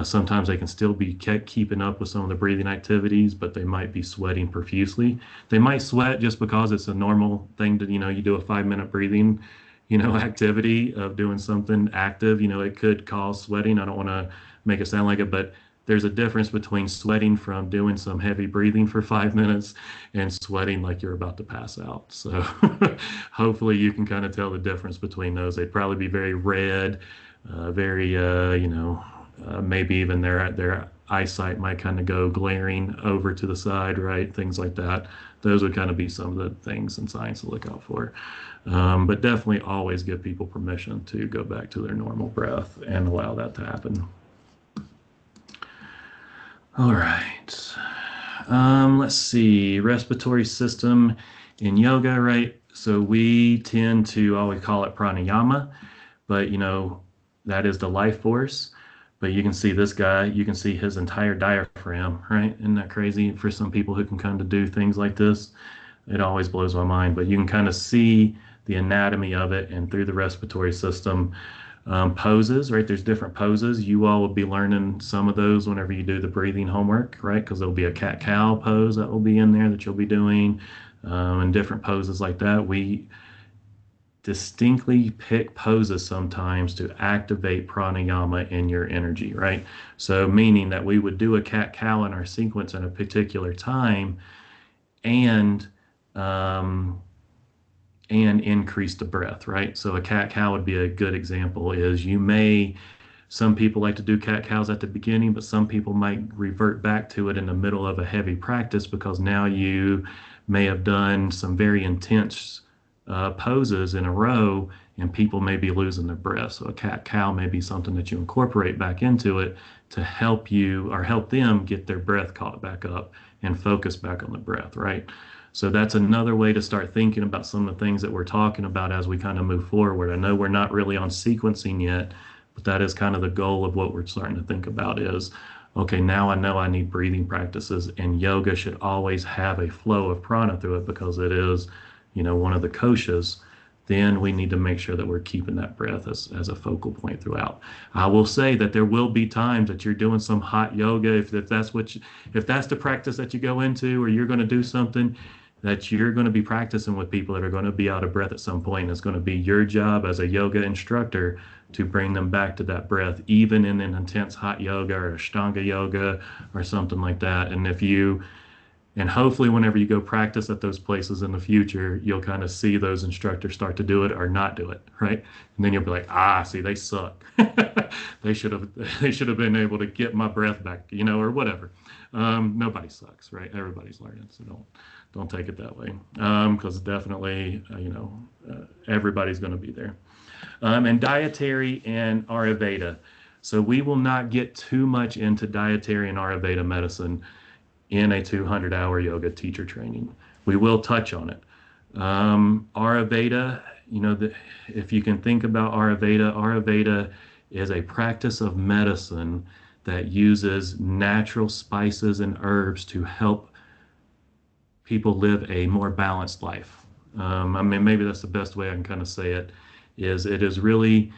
Sometimes they can still be keeping up with some of the breathing activities, but they might be sweating profusely. They might sweat just because it's a normal thing to, you do a 5-minute breathing, activity of doing something active. It could cause sweating. I don't want to make it sound like it, but there's a difference between sweating from doing some heavy breathing for 5 minutes and sweating like you're about to pass out. So hopefully you can kind of tell the difference between those. They'd probably be very red, very, maybe even their eyesight might kind of go glaring over to the side, right? Things like that. Those would kind of be some of the things and signs to look out for. But definitely always give people permission to go back to their normal breath and allow that to happen. All right. Let's see. Respiratory system in yoga, right? So we tend to always call it pranayama, but that is the life force. But you can see this guy, you can see his entire diaphragm, right? Isn't that crazy for some people who can kind of do things like this? It always blows my mind, but you can kind of see the anatomy of it and through the respiratory system. Poses, right? There's different poses. You all will be learning some of those whenever you do the breathing homework, right? Because there'll be a cat-cow pose that will be in there that you'll be doing, and different poses like that. We distinctly pick poses sometimes to activate pranayama in your energy, right? So meaning that we would do a cat-cow in our sequence at a particular time and increase the breath, right? So a cat-cow would be a good example is some people like to do cat-cows at the beginning, but some people might revert back to it in the middle of a heavy practice because now you may have done some very intense poses in a row and people may be losing their breath. So a cat-cow may be something that you incorporate back into it to help you or help them get their breath caught back up and focus back on the breath, right? So that's another way to start thinking about some of the things that we're talking about as we kind of move forward. I know we're not really on sequencing yet, but that is kind of the goal of what we're starting to think about is, okay, now I know I need breathing practices, and yoga should always have a flow of prana through it because it is, one of the koshas. Then we need to make sure that we're keeping that breath as a focal point throughout. I will say that there will be times that you're doing some hot yoga, if that's the practice that you go into, or you're going to do something that you're going to be practicing with people that are going to be out of breath at some point. And it's going to be your job as a yoga instructor to bring them back to that breath, even in an intense hot yoga or Ashtanga yoga or something like that. And hopefully whenever you go practice at those places in the future, you'll kind of see those instructors start to do it or not do it, right? And then you'll be like, see, they suck. They should have been able to get my breath back, or whatever. Nobody sucks, right? Everybody's learning, so don't take it that way, because definitely, everybody's going to be there. And dietary and Ayurveda. So we will not get too much into dietary and Ayurveda medicine in a 200-hour yoga teacher training. We will touch on it. Ayurveda, if you can think about Ayurveda is a practice of medicine that uses natural spices and herbs to help people live a more balanced life. Maybe that's the best way I can kind of say it, it's really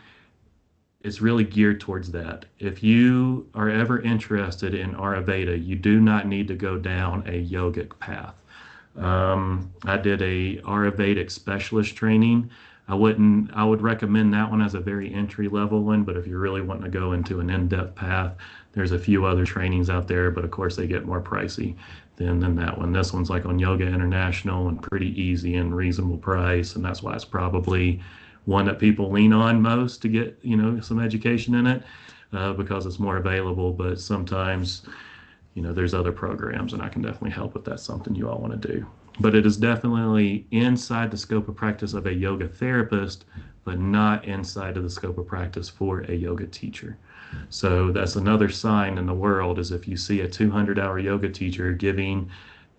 geared towards that. If you are ever interested in Ayurveda, you do not need to go down a yogic path. I did a Ayurvedic specialist training. I would recommend that one as a very entry level one, but if you're really wanting to go into an in-depth path, there's a few other trainings out there, but of course they get more pricey than that one. This one's like on Yoga International and pretty easy and reasonable price, and that's why it's probably one that people lean on most to get some education in it, because it's more available. But sometimes there's other programs, and I can definitely help if that's something you all want to do. But it is definitely inside the scope of practice of a yoga therapist, but not inside of the scope of practice for a yoga teacher. So that's another sign in the world, is if you see a 200-hour yoga teacher giving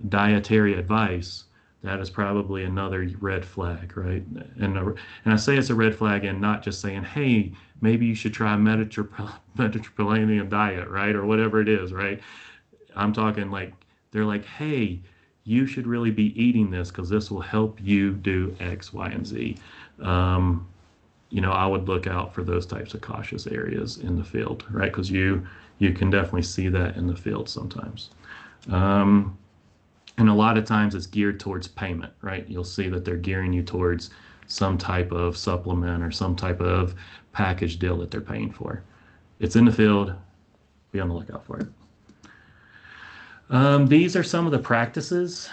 dietary advice, that is probably another red flag, right? And I say it's a red flag, and not just saying, hey, maybe you should try Mediterranean diet, right? Or whatever it is, right? I'm talking like, they're like, hey, you should really be eating this because this will help you do X, Y, and Z. I would look out for those types of cautious areas in the field, right? Because you can definitely see that in the field sometimes. And a lot of times it's geared towards payment, right? You'll see that they're gearing you towards some type of supplement or some type of package deal that they're paying for. It's in the field. Be on the lookout for it. These are some of the practices.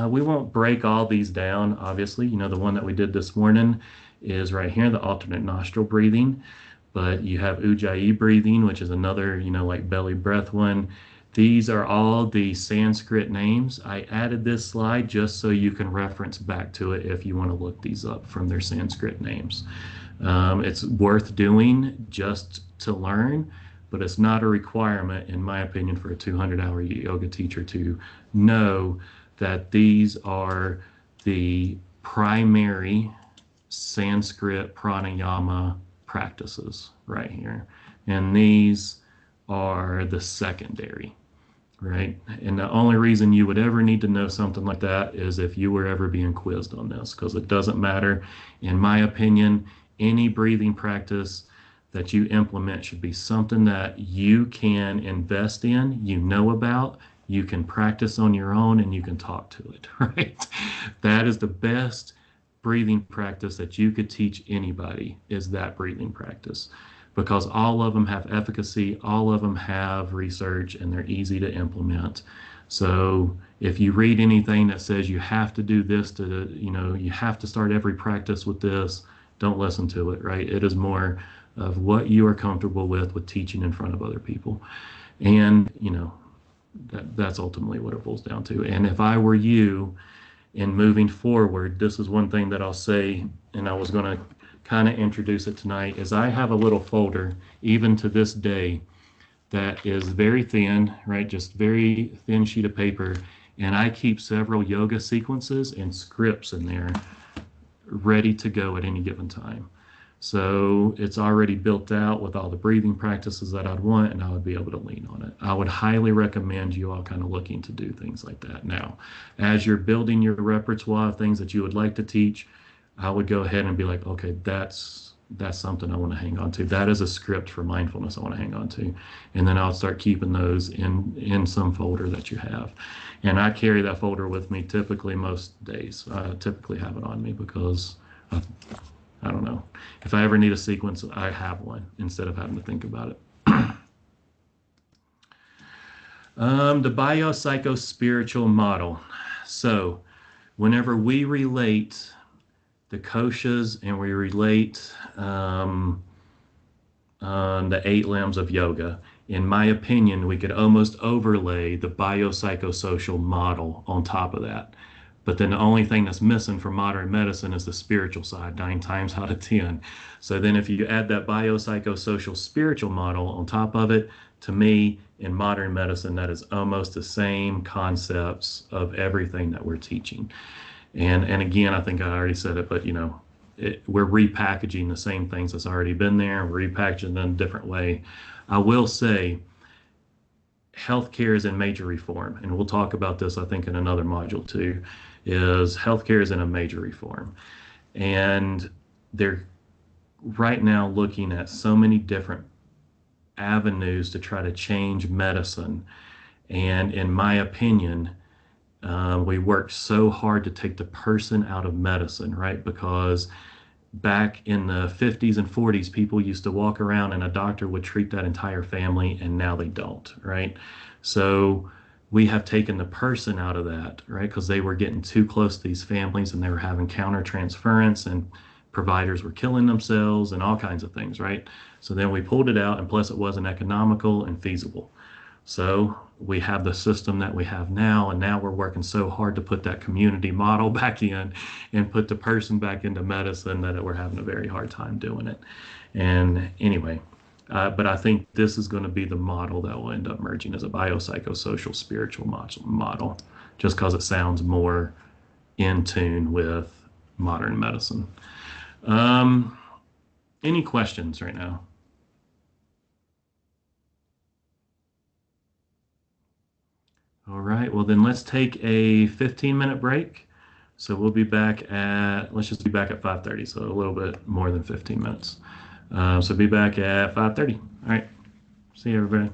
We won't break all these down, obviously. The one that we did this morning is right here, the alternate nostril breathing. But you have Ujjayi breathing, which is another, like belly breath one. These are all the Sanskrit names. I added this slide just so you can reference back to it if you want to look these up from their Sanskrit names. It's worth doing just to learn, but it's not a requirement, in my opinion, for a 200-hour yoga teacher to know that these are the primary Sanskrit pranayama practices right here. And these are the secondary, right? And the only reason you would ever need to know something like that is if you were ever being quizzed on this, because it doesn't matter. In my opinion, any breathing practice that you implement should be something that you can invest in, about, you can practice on your own, and you can talk to it, right? That is the best breathing practice that you could teach anybody, is that breathing practice, because all of them have efficacy, all of them have research, and they're easy to implement. So if you read anything that says you have to do this you have to start every practice with this, don't listen to it, right? It is more of what you are comfortable with teaching in front of other people. And, that's ultimately what it boils down to. And if I were you, in moving forward, this is one thing that I'll say, and I was going to kind of introduce it tonight, is I have a little folder, even to this day, that is very thin, right? Just very thin sheet of paper. And I keep several yoga sequences and scripts in there ready to go at any given time. So it's already built out with all the breathing practices that I'd want, and I would be able to lean on it. I would highly recommend you all kind of looking to do things like that. Now, as you're building your repertoire of things that you would like to teach, I would go ahead and be like, okay, that's something I want to hang on to. That is a script for mindfulness I want to hang on to. And then I'll start keeping those in some folder that you have. And I carry that folder with me typically most days. I typically have it on me because I don't know. If I ever need a sequence, I have one instead of having to think about it. The biopsychospiritual model. So whenever we relate the koshas and we relate the 8 limbs of yoga, in my opinion, we could almost overlay the biopsychosocial model on top of that. But then the only thing that's missing from modern medicine is the spiritual side, 9 times out of 10. So then if you add that biopsychosocial spiritual model on top of it, to me, in modern medicine, that is almost the same concepts of everything that we're teaching. And again, I think I already said it, but we're repackaging the same things that's already been there, we're repackaging them in a different way. I will say, healthcare is in major reform, and we'll talk about this, I think, in another module too, is healthcare is in a major reform. And they're right now looking at so many different avenues to try to change medicine. And in my opinion, we work so hard to take the person out of medicine, right? Because back in the 50s and 40s, people used to walk around and a doctor would treat that entire family, and now they don't, right? So we have taken the person out of that, right? Because they were getting too close to these families and they were having countertransference, and providers were killing themselves and all kinds of things, right? So then we pulled it out, and plus it wasn't economical and feasible. So we have the system that we have now, and now we're working so hard to put that community model back in and put the person back into medicine that we're having a very hard time doing it. And anyway, but I think this is going to be the model that will end up merging as a biopsychosocial spiritual model, just because it sounds more in tune with modern medicine. Any questions right now? All right, well then let's take a 15-minute break. So we'll be back at, let's just be back at 5:30, so a little bit more than 15 minutes. So be back at 5:30. All right, see you everybody.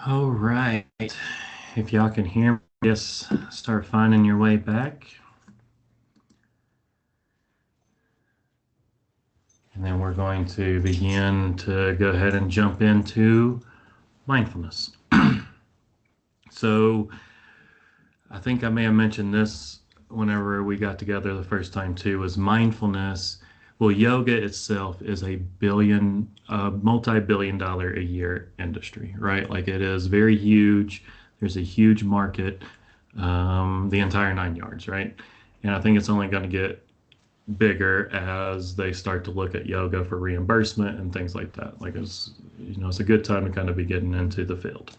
All right. If y'all can hear me, yes, start finding your way back. And then we're going to begin to go ahead and jump into mindfulness. So I think I may have mentioned this whenever we got together the first time too, was mindfulness. Well, yoga itself is a multi-billion dollar a year industry, right? Like it is very huge. There's a huge market, the entire 9 yards, right? And I think it's only going to get bigger as they start to look at yoga for reimbursement and things like that. Like it's, it's a good time to kind of be getting into the field.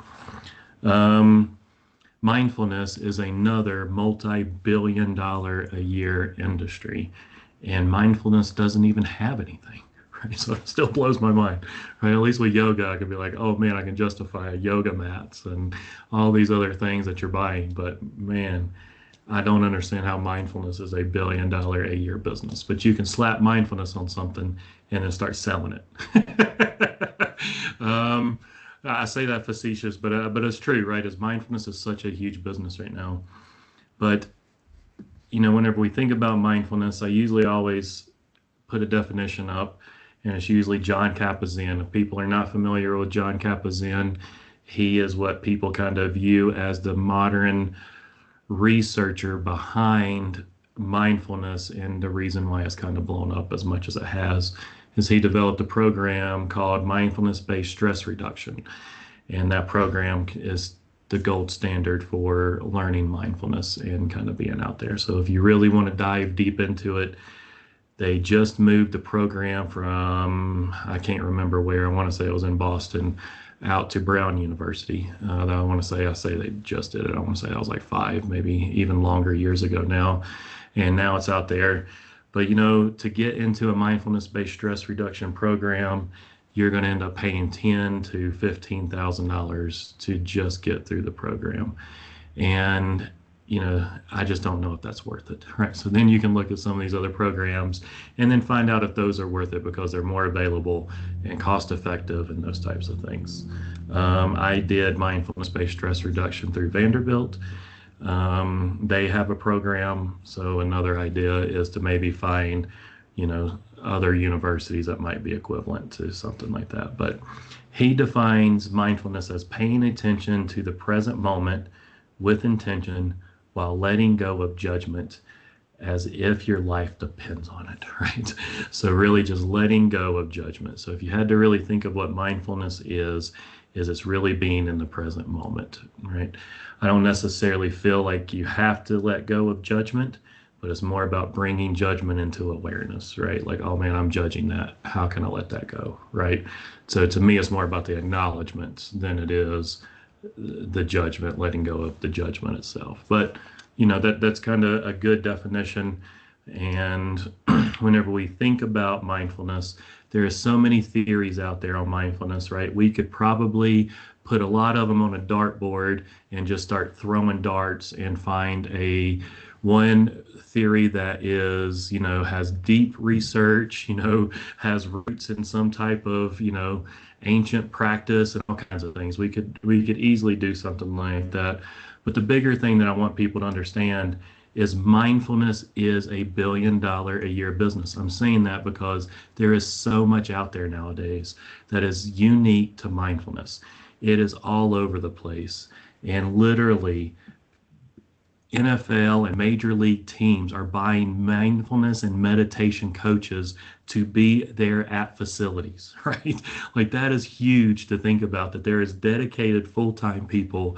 Mindfulness is another multi-billion dollar a year industry, and mindfulness doesn't even have anything, right? So it still blows my mind, right? At least with yoga, I can be like, oh man, I can justify yoga mats and all these other things that you're buying, but man, I don't understand how mindfulness is $1 billion a year business. But you can slap mindfulness on something and then start selling it. I say that facetious, but it's true, right? As mindfulness is such a huge business right now. But whenever we think about mindfulness, I usually always put a definition up, and it's usually John Kabat-Zinn. If people are not familiar with John Kabat-Zinn, he is what people kind of view as the modern researcher behind mindfulness, and the reason why it's kind of blown up as much as it has is he developed a program called mindfulness-based stress reduction, and that program is the gold standard for learning mindfulness and kind of being out there. So if you really want to dive deep into it, they just moved the program from, I can't remember where, I want to say it was in Boston, out to Brown University. I say they just did it. I want to say that was like 5, maybe even longer years ago now. And now it's out there. But to get into a mindfulness-based stress reduction program, you're going to end up paying $10,000 to $15,000 to just get through the program. And I just don't know if that's worth it, right? So then you can look at some of these other programs and then find out if those are worth it because they're more available and cost effective and those types of things. I did mindfulness-based stress reduction through Vanderbilt. They have a program. So another idea is to maybe find, other universities that might be equivalent to something like that. But he defines mindfulness as paying attention to the present moment with intention, while letting go of judgment as if your life depends on it, right? So really just letting go of judgment. So if you had to really think of what mindfulness is it's really being in the present moment, right? I don't necessarily feel like you have to let go of judgment, but it's more about bringing judgment into awareness, right? Like, oh man, I'm judging that. How can I let that go, right? So to me, it's more about the acknowledgement than it is the judgment, letting go of the judgment itself. But that's kind of a good definition. And whenever we think about mindfulness, there are so many theories out there on mindfulness, right? We could probably put a lot of them on a dartboard and just start throwing darts and find one theory that is, has deep research, has roots in some type of, ancient practice and all kinds of things. We could easily do something like that. But the bigger thing that I want people to understand is mindfulness is $1 billion a year business. I'm saying that because there is so much out there nowadays that is unique to mindfulness. It is all over the place. And literally, NFL and major league teams are buying mindfulness and meditation coaches to be there at facilities, right? Like that is huge to think about, that there is dedicated full-time people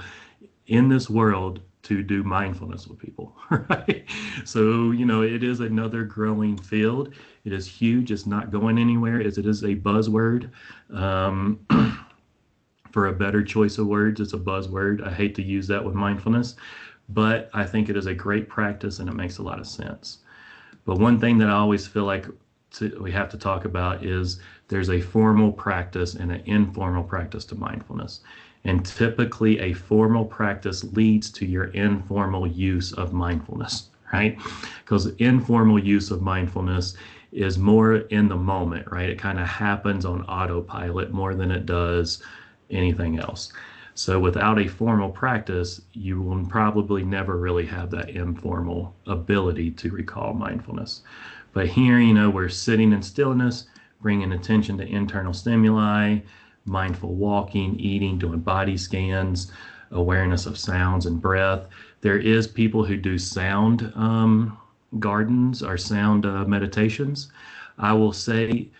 in this world to do mindfulness with people, right? So, it is another growing field. It is huge. It's not going anywhere. It is a buzzword. For a better choice of words, it's a buzzword. I hate to use that with mindfulness, but I think it is a great practice and it makes a lot of sense. But one thing that I always feel like we have to talk about is there's a formal practice and an informal practice to mindfulness. And typically a formal practice leads to your informal use of mindfulness, right? Because informal use of mindfulness is more in the moment, right? It kind of happens on autopilot more than it does anything else. So without a formal practice, you will probably never really have that informal ability to recall mindfulness. But here, we're sitting in stillness, bringing attention to internal stimuli, mindful walking, eating, doing body scans, awareness of sounds and breath. There is people who do sound gardens or sound meditations. I will say,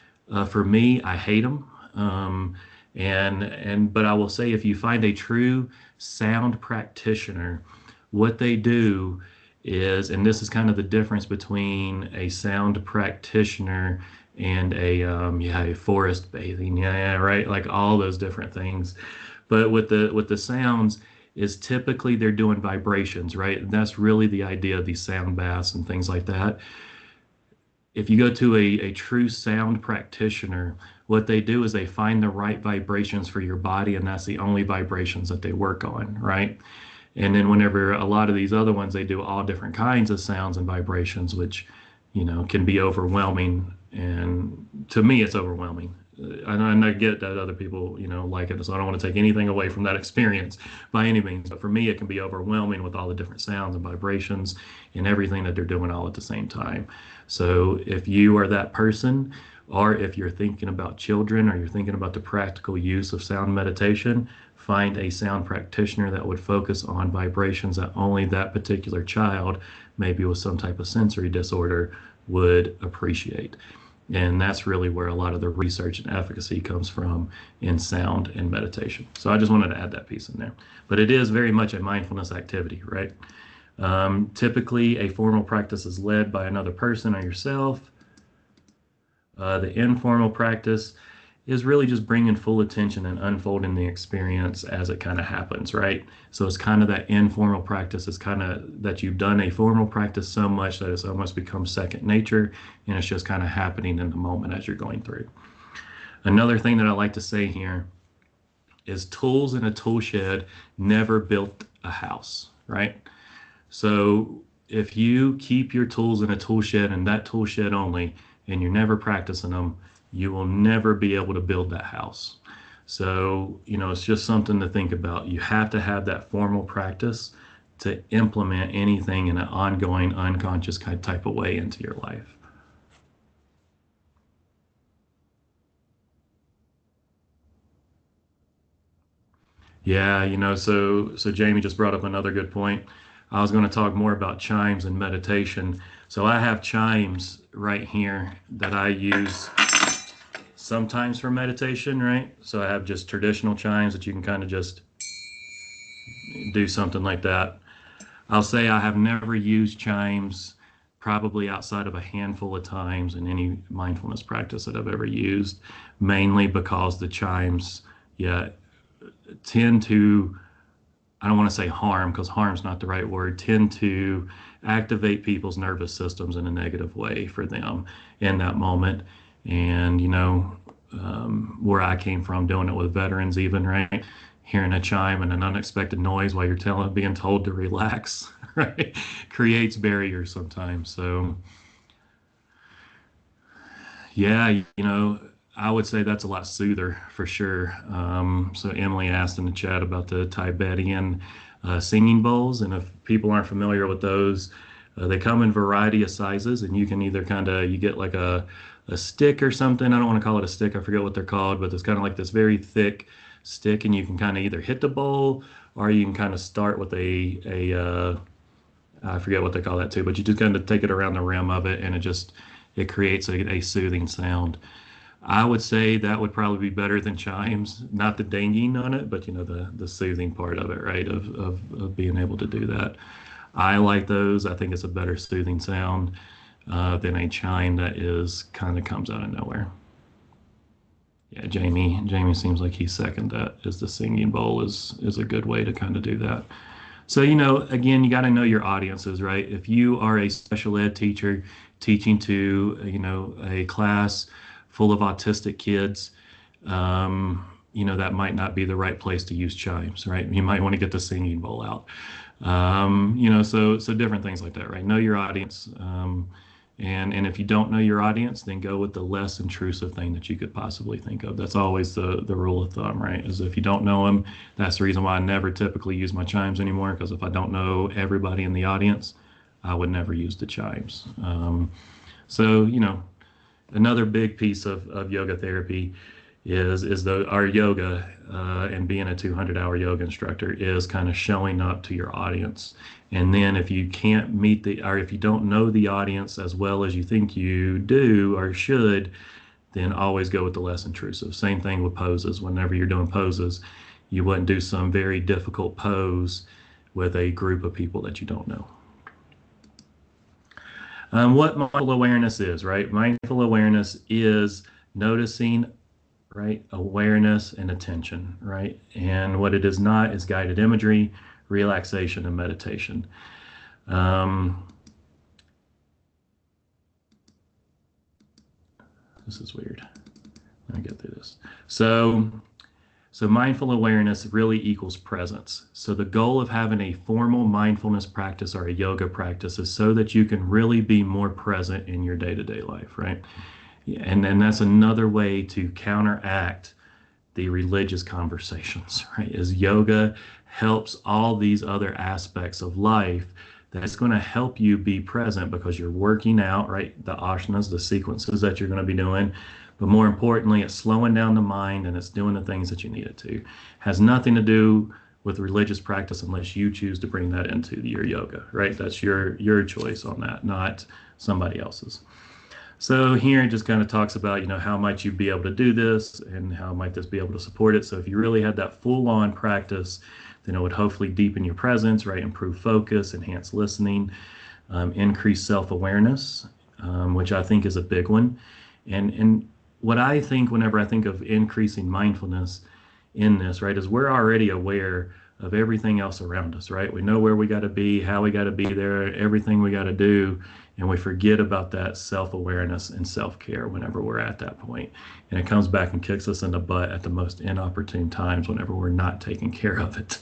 for me, I hate them. But I will say, if you find a true sound practitioner, what they do is, and this is kind of the difference between a sound practitioner and a forest bathing, yeah, right, like all those different things. But with the sounds, is typically they're doing vibrations, right? And that's really the idea of these sound baths and things like that. If you go to a true sound practitioner, what they do is they find the right vibrations for your body, and that's the only vibrations that they work on, right? And then whenever a lot of these other ones, they do all different kinds of sounds and vibrations, which, can be overwhelming. And to me, it's overwhelming. And I get that other people, like it, so I don't want to take anything away from that experience by any means. But for me, it can be overwhelming with all the different sounds and vibrations and everything that they're doing all at the same time. So if you are that person, or if you're thinking about children, or you're thinking about the practical use of sound meditation, find a sound practitioner that would focus on vibrations that only that particular child, maybe with some type of sensory disorder, would appreciate. And that's really where a lot of the research and efficacy comes from in sound and meditation. So I just wanted to add that piece in there. But it is very much a mindfulness activity, right? Typically, a formal practice is led by another person or yourself. The informal practice is really just bringing full attention and unfolding the experience as it kind of happens, right? So it's kind of that informal practice. It's kind of that you've done a formal practice so much that it's almost become second nature, and it's just kind of happening in the moment as you're going through. Another thing that I like to say here is tools in a tool shed never built a house, right? So if you keep your tools in a tool shed and that tool shed only, and you're never practicing them, you will never be able to build that house. So, it's just something to think about. You have to have that formal practice to implement anything in an ongoing, unconscious type of way into your life. Yeah, so Jamie just brought up another good point. I was going to talk more about chimes and meditation. So I have chimes right here that I use sometimes for meditation, right? So I have just traditional chimes that you can kind of just do something like that. I'll say I have never used chimes probably outside of a handful of times in any mindfulness practice that I've ever used, mainly because the chimes, tend to, I don't want to say harm, because harm's not the right word, tend to activate people's nervous systems in a negative way for them in that moment. And, where I came from, doing it with veterans even, right? Hearing a chime and an unexpected noise while you're being told to relax, right? Creates barriers sometimes. So, yeah, I would say that's a lot soother for sure. So Emily asked in the chat about the Tibetan singing bowls, and if people aren't familiar with those, they come in a variety of sizes, and you can either you get like a stick or something. I don't want to call it a stick. I forget what they're called, but it's kind of like this very thick stick, and you can kind of either hit the bowl, or you can kind of start with I forget what they call that too, but you just kind of take it around the rim of it, and it creates a soothing sound. I would say that would probably be better than chimes, not the dinging on it, but the soothing part of it, right? Of being able to do that. I like those. I think it's a better soothing sound than a chime that kind of comes out of nowhere. Yeah, Jamie seems like he's second that, is the singing bowl is a good way to kind of do that. So, again, you got to know your audiences, right? If you are a special ed teacher teaching to, a class full of autistic kids, that might not be the right place to use chimes, right? You might want to get the singing bowl out. So different things like that, right? Know your audience. And if you don't know your audience, then go with the less intrusive thing that you could possibly think of. That's always the rule of thumb, right? Is if you don't know them, that's the reason why I never typically use my chimes anymore, because if I don't know everybody in the audience, I would never use the chimes. So, another big piece of yoga therapy is our yoga, and being a 200-hour yoga instructor is kind of showing up to your audience. And then if you can't meet or if you don't know the audience as well as you think you do or should, then always go with the less intrusive. Same thing with poses. Whenever you're doing poses, you wouldn't do some very difficult pose with a group of people that you don't know. What mindful awareness is, right? Mindful awareness is noticing, right? Awareness and attention, right? And what it is not is guided imagery, relaxation, and meditation. This is weird. Let me get through this. So mindful awareness really equals presence. So the goal of having a formal mindfulness practice or a yoga practice is so that you can really be more present in your day-to-day life, right? And then that's another way to counteract the religious conversations, right? Is yoga helps all these other aspects of life that's going to help you be present because you're working out, right? The asanas, the sequences that you're going to be doing. But more importantly, it's slowing down the mind and it's doing the things that you need it to. Has nothing to do with religious practice unless you choose to bring that into your yoga, right? That's your choice on that, not somebody else's. So here it just kind of talks about, how might you be able to do this and how might this be able to support it. So if you really had that full-on practice, then it would hopefully deepen your presence, right? Improve focus, enhance listening, increase self-awareness, which I think is a big one. And what I think whenever I think of increasing mindfulness in this, right, is we're already aware of everything else around us, right? We know where we got to be, how we got to be there, everything we got to do. And we forget about that self-awareness and self-care whenever we're at that point. And it comes back and kicks us in the butt at the most inopportune times whenever we're not taking care of it,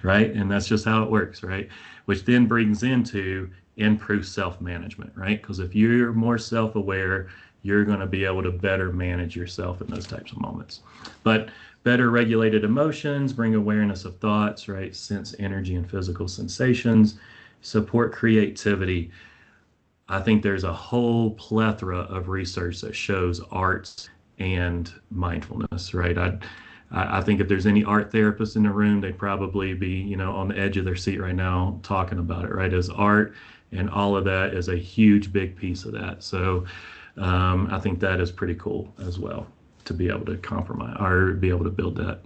right? And that's just how it works, right? Which then brings into improved self-management, right? Because if you're more self-aware, you're going to be able to better manage yourself in those types of moments. But better regulated emotions, bring awareness of thoughts, right? Sense energy and physical sensations, support creativity. I think there's a whole plethora of research that shows arts and mindfulness, right? I think if there's any art therapists in the room, they'd probably be, on the edge of their seat right now talking about it, right? As art and all of that is a huge, big piece of that. So I think that is pretty cool as well to be able to compromise or be able to build that.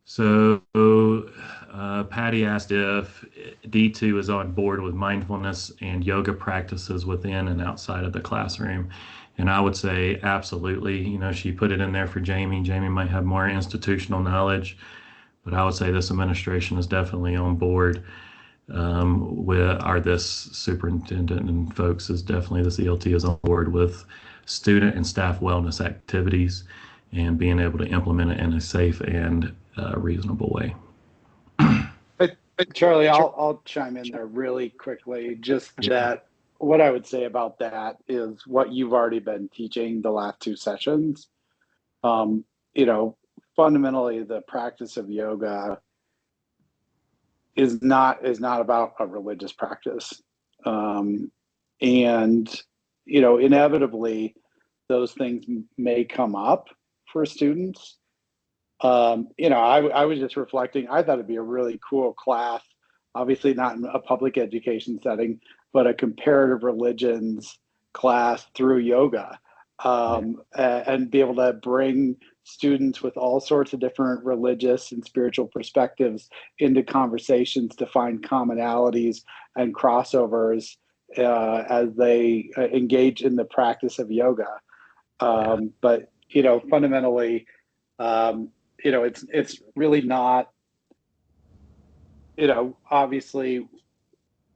So Patty asked if D2 is on board with mindfulness and yoga practices within and outside of the classroom. And I would say absolutely. She put it in there for Jamie. Jamie might have more institutional knowledge, but I would say this administration is definitely on board this superintendent and folks is definitely, this ELT is on board with student and staff wellness activities and being able to implement it in a safe and reasonable way. Charlie, I'll chime in there really quickly. Just that what I would say about that is what you've already been teaching the last two sessions. Fundamentally, the practice of yoga is not about a religious practice, and inevitably those things may come up for students. I was just reflecting. I thought it'd be a really cool class, obviously not in a public education setting, but a comparative religions class through yoga, and be able to bring students with all sorts of different religious and spiritual perspectives into conversations to find commonalities and crossovers as they engage in the practice of yoga. But fundamentally, it's really not, obviously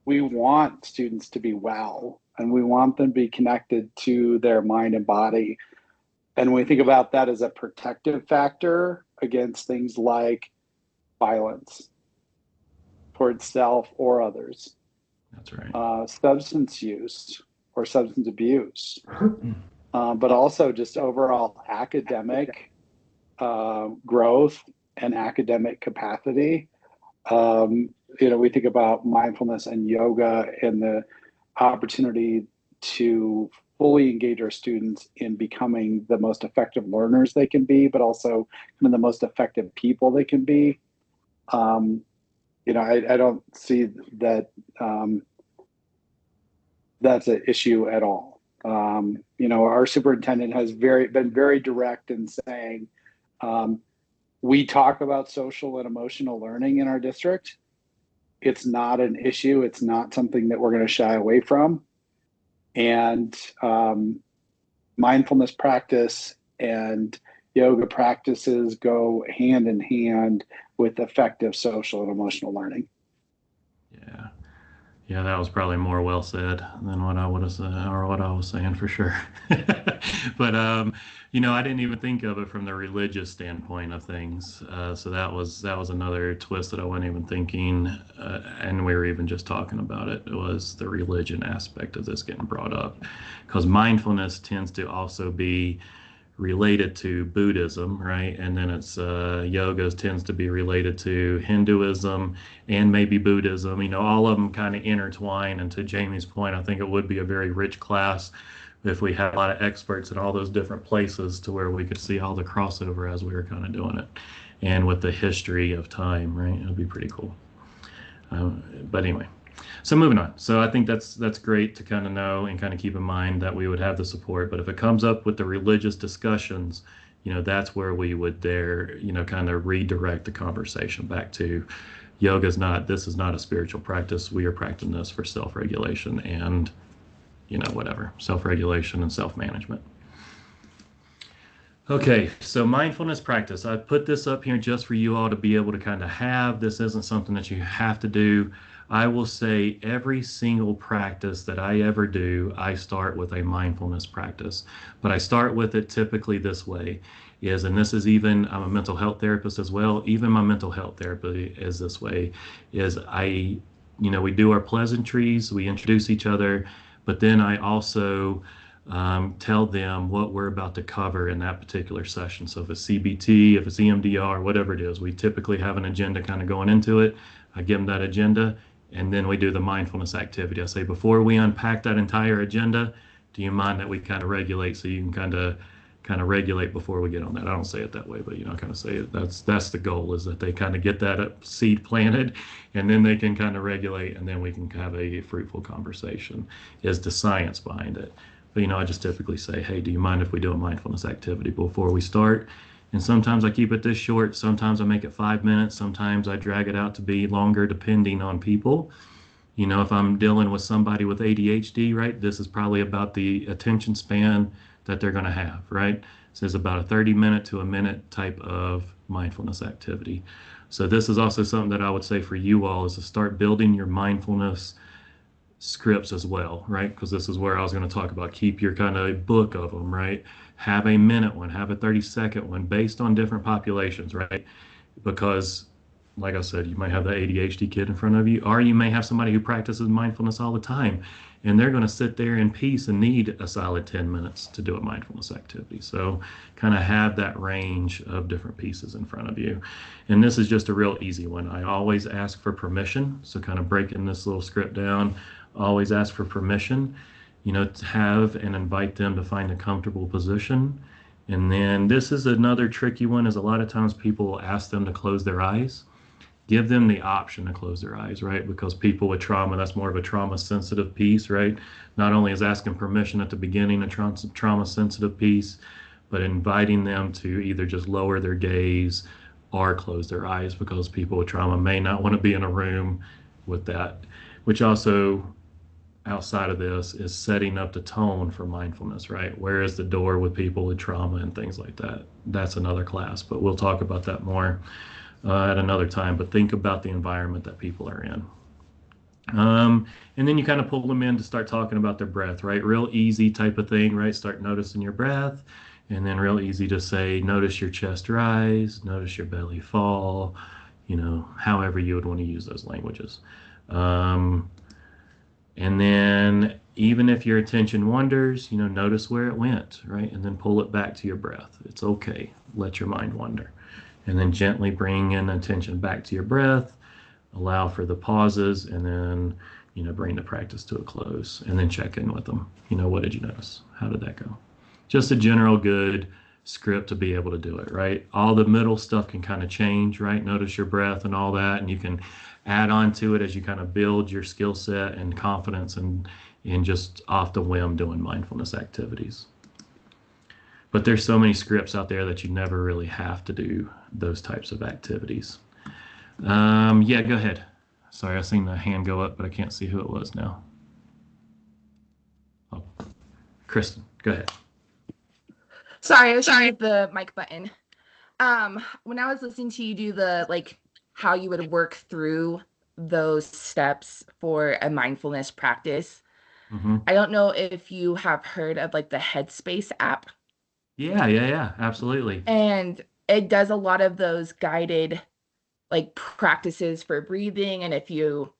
we want students to be well and we want them to be connected to their mind and body. And when we think about that as a protective factor against things like violence towards self or others, That's right. substance use or substance abuse, but also just overall academic growth and academic capacity. We think about mindfulness and yoga and the opportunity to fully engage our students in becoming the most effective learners they can be, but also kind of the most effective people they can be. I don't see that that's an issue at all. Our superintendent has been very direct in saying, we talk about social and emotional learning in our district. It's not an issue. It's not something that we're going to shy away from. And mindfulness practice and yoga practices go hand in hand with effective social and emotional learning. Yeah. Yeah, that was probably more well said than what I would have said or what I was saying for sure. But I didn't even think of it from the religious standpoint of things. So that was another twist that I wasn't even thinking, and we were even just talking about it. It was the religion aspect of this getting brought up, because mindfulness tends to also be related to Buddhism, right? And then it's yoga tends to be related to Hinduism and maybe Buddhism. All of them kind of intertwine. And to Jamie's point, I think it would be a very rich class if we had a lot of experts in all those different places to where we could see all the crossover as we were kind of doing it. And with the history of time, right? It would be pretty cool. But anyway. So moving on. So I think that's great to kind of know and kind of keep in mind that we would have the support. But if it comes up with the religious discussions, that's where we would kind of redirect the conversation back to this is not a spiritual practice. We are practicing this for self-regulation and, self-regulation and self-management. Okay, so mindfulness practice. I put this up here just for you all to be able to kind of have. This isn't something that you have to do. I will say every single practice that I ever do, I start with a mindfulness practice. But I start with it typically this way and this is even, I'm a mental health therapist as well, even my mental health therapy is this way, we do our pleasantries, we introduce each other, but then I also tell them what we're about to cover in that particular session. So if it's CBT, if it's EMDR, whatever it is, we typically have an agenda kind of going into it. I give them that agenda, and then we do the mindfulness activity. I say, before we unpack that entire agenda, do you mind that we kind of regulate so you can kind of regulate before we get on that? I don't say it that way, but kind of say it. That's the goal, is that they kind of get that seed planted, and then they can kind of regulate, and then we can have a fruitful conversation, is the science behind it. But I just typically say, hey, do you mind if we do a mindfulness activity before we start? And sometimes I keep it this short. Sometimes I make it 5 minutes. Sometimes I drag it out to be longer, depending on people. If I'm dealing with somebody with ADHD, right, this is probably about the attention span that they're going to have, right? So it's about a 30-minute to a minute type of mindfulness activity. So this is also something that I would say for you all, is to start building your mindfulness scripts as well, right? Because this is where I was going to talk about, keep your kind of book of them, right? Have a minute one, have a 30-second one based on different populations, right? Because like I said, you might have the ADHD kid in front of you, or you may have somebody who practices mindfulness all the time, and they're going to sit there in peace and need a solid 10 minutes to do a mindfulness activity. So kind of have that range of different pieces in front of you. And this is just a real easy one. I always ask for permission. So kind of breaking this little script down, always ask for permission, to have and invite them to find a comfortable position. And then this is another tricky one, is a lot of times people will ask them to close their eyes. Give them the option to close their eyes, right? Because people with trauma, that's more of a trauma sensitive piece, right? Not only is asking permission at the beginning a trauma sensitive piece, but inviting them to either just lower their gaze or close their eyes, because people with trauma may not want to be in a room with that. Which also, outside of this, is setting up the tone for mindfulness, right? Where is the door with people with trauma and things like that? That's another class, but we'll talk about that more at another time. But think about the environment that people are in. And then you kind of pull them in to start talking about their breath, right? Real easy type of thing, right? Start noticing your breath. And then real easy to say, notice your chest rise, notice your belly fall, however you would want to use those languages. And then even if your attention wanders, notice where it went, right? And then pull it back to your breath. It's okay. Let your mind wander. And then gently bring in attention back to your breath, allow for the pauses, and then, bring the practice to a close, and then check in with them. What did you notice? How did that go? Just a general good script to be able to do it, right? All the middle stuff can kind of change, right? Notice your breath and all that, and you can add on to it as you kind of build your skill set and confidence and just off the whim doing mindfulness activities. But there's so many scripts out there that you never really have to do those types of activities. Yeah, go ahead. Sorry, I seen the hand go up, but I can't see who it was now. Oh, Kristen, go ahead. Sorry, I was trying to hit the mic button. When I was listening to you do the, how you would work through those steps for a mindfulness practice, I don't know if you have heard of the Headspace app. Yeah, absolutely. And it does a lot of those guided practices for breathing. And if you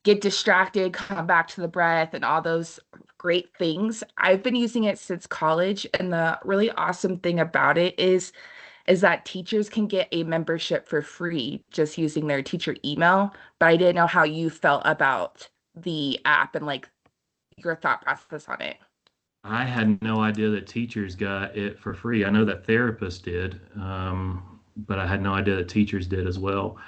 get distracted, come back to the breath and all those great things. I've been using it since college. And the really awesome thing about it is that teachers can get a membership for free just using their teacher email. But I didn't know how you felt about the app and your thought process on it. I had no idea that teachers got it for free. I know that therapists did, but I had no idea that teachers did as well.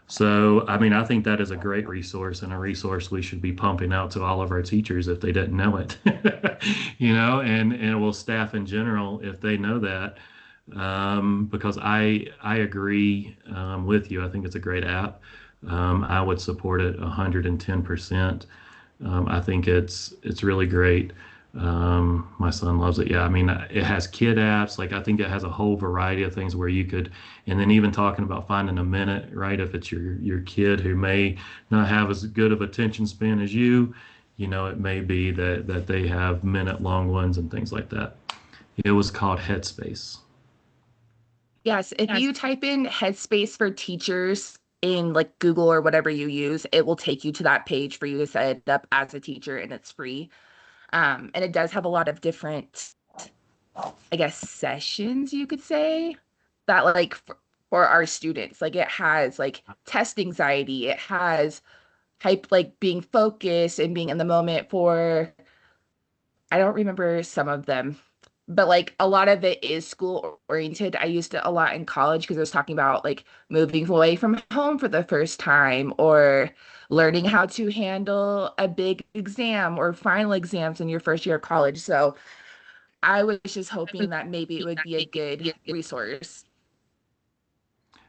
So, I think that is a great resource, and a resource we should be pumping out to all of our teachers if they didn't know it, and well, staff in general, if they know that, because I agree with you. I think it's a great app. I would support it 110%. I think it's really great. My son loves it. Yeah, it has kid apps. I think it has a whole variety of things where you could, and then even talking about finding a minute, right? If it's your kid who may not have as good of attention span as you, it may be that they have minute long ones and things like that. It was called Headspace. Yes, if you type in Headspace for teachers in Google or whatever you use, it will take you to that page for you to set it up as a teacher, and it's free. And it does have a lot of different, I guess, sessions, you could say, that for our students. It has test anxiety. It has being focused and being in the moment for, I don't remember some of them, but a lot of it is school oriented. I used it a lot in college because I was talking about moving away from home for the first time, or learning how to handle a big exam or final exams in your first year of college. So I was just hoping that maybe it would be a good resource.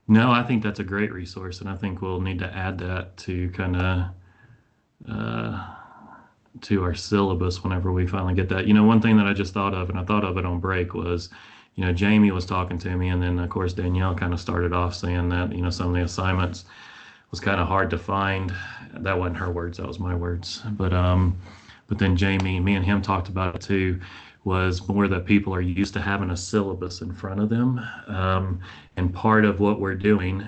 No, I think that's a great resource, and I think we'll need to add that to kind of to our syllabus whenever we finally get that. One thing that I just thought of, and I thought of it on break, was, Jamie was talking to me, and then of course Danielle kind of started off saying that, some of the assignments was kind of hard to find. That wasn't her words, that was my words. But then Jamie, me and him talked about it too, was more that people are used to having a syllabus in front of them. And part of what we're doing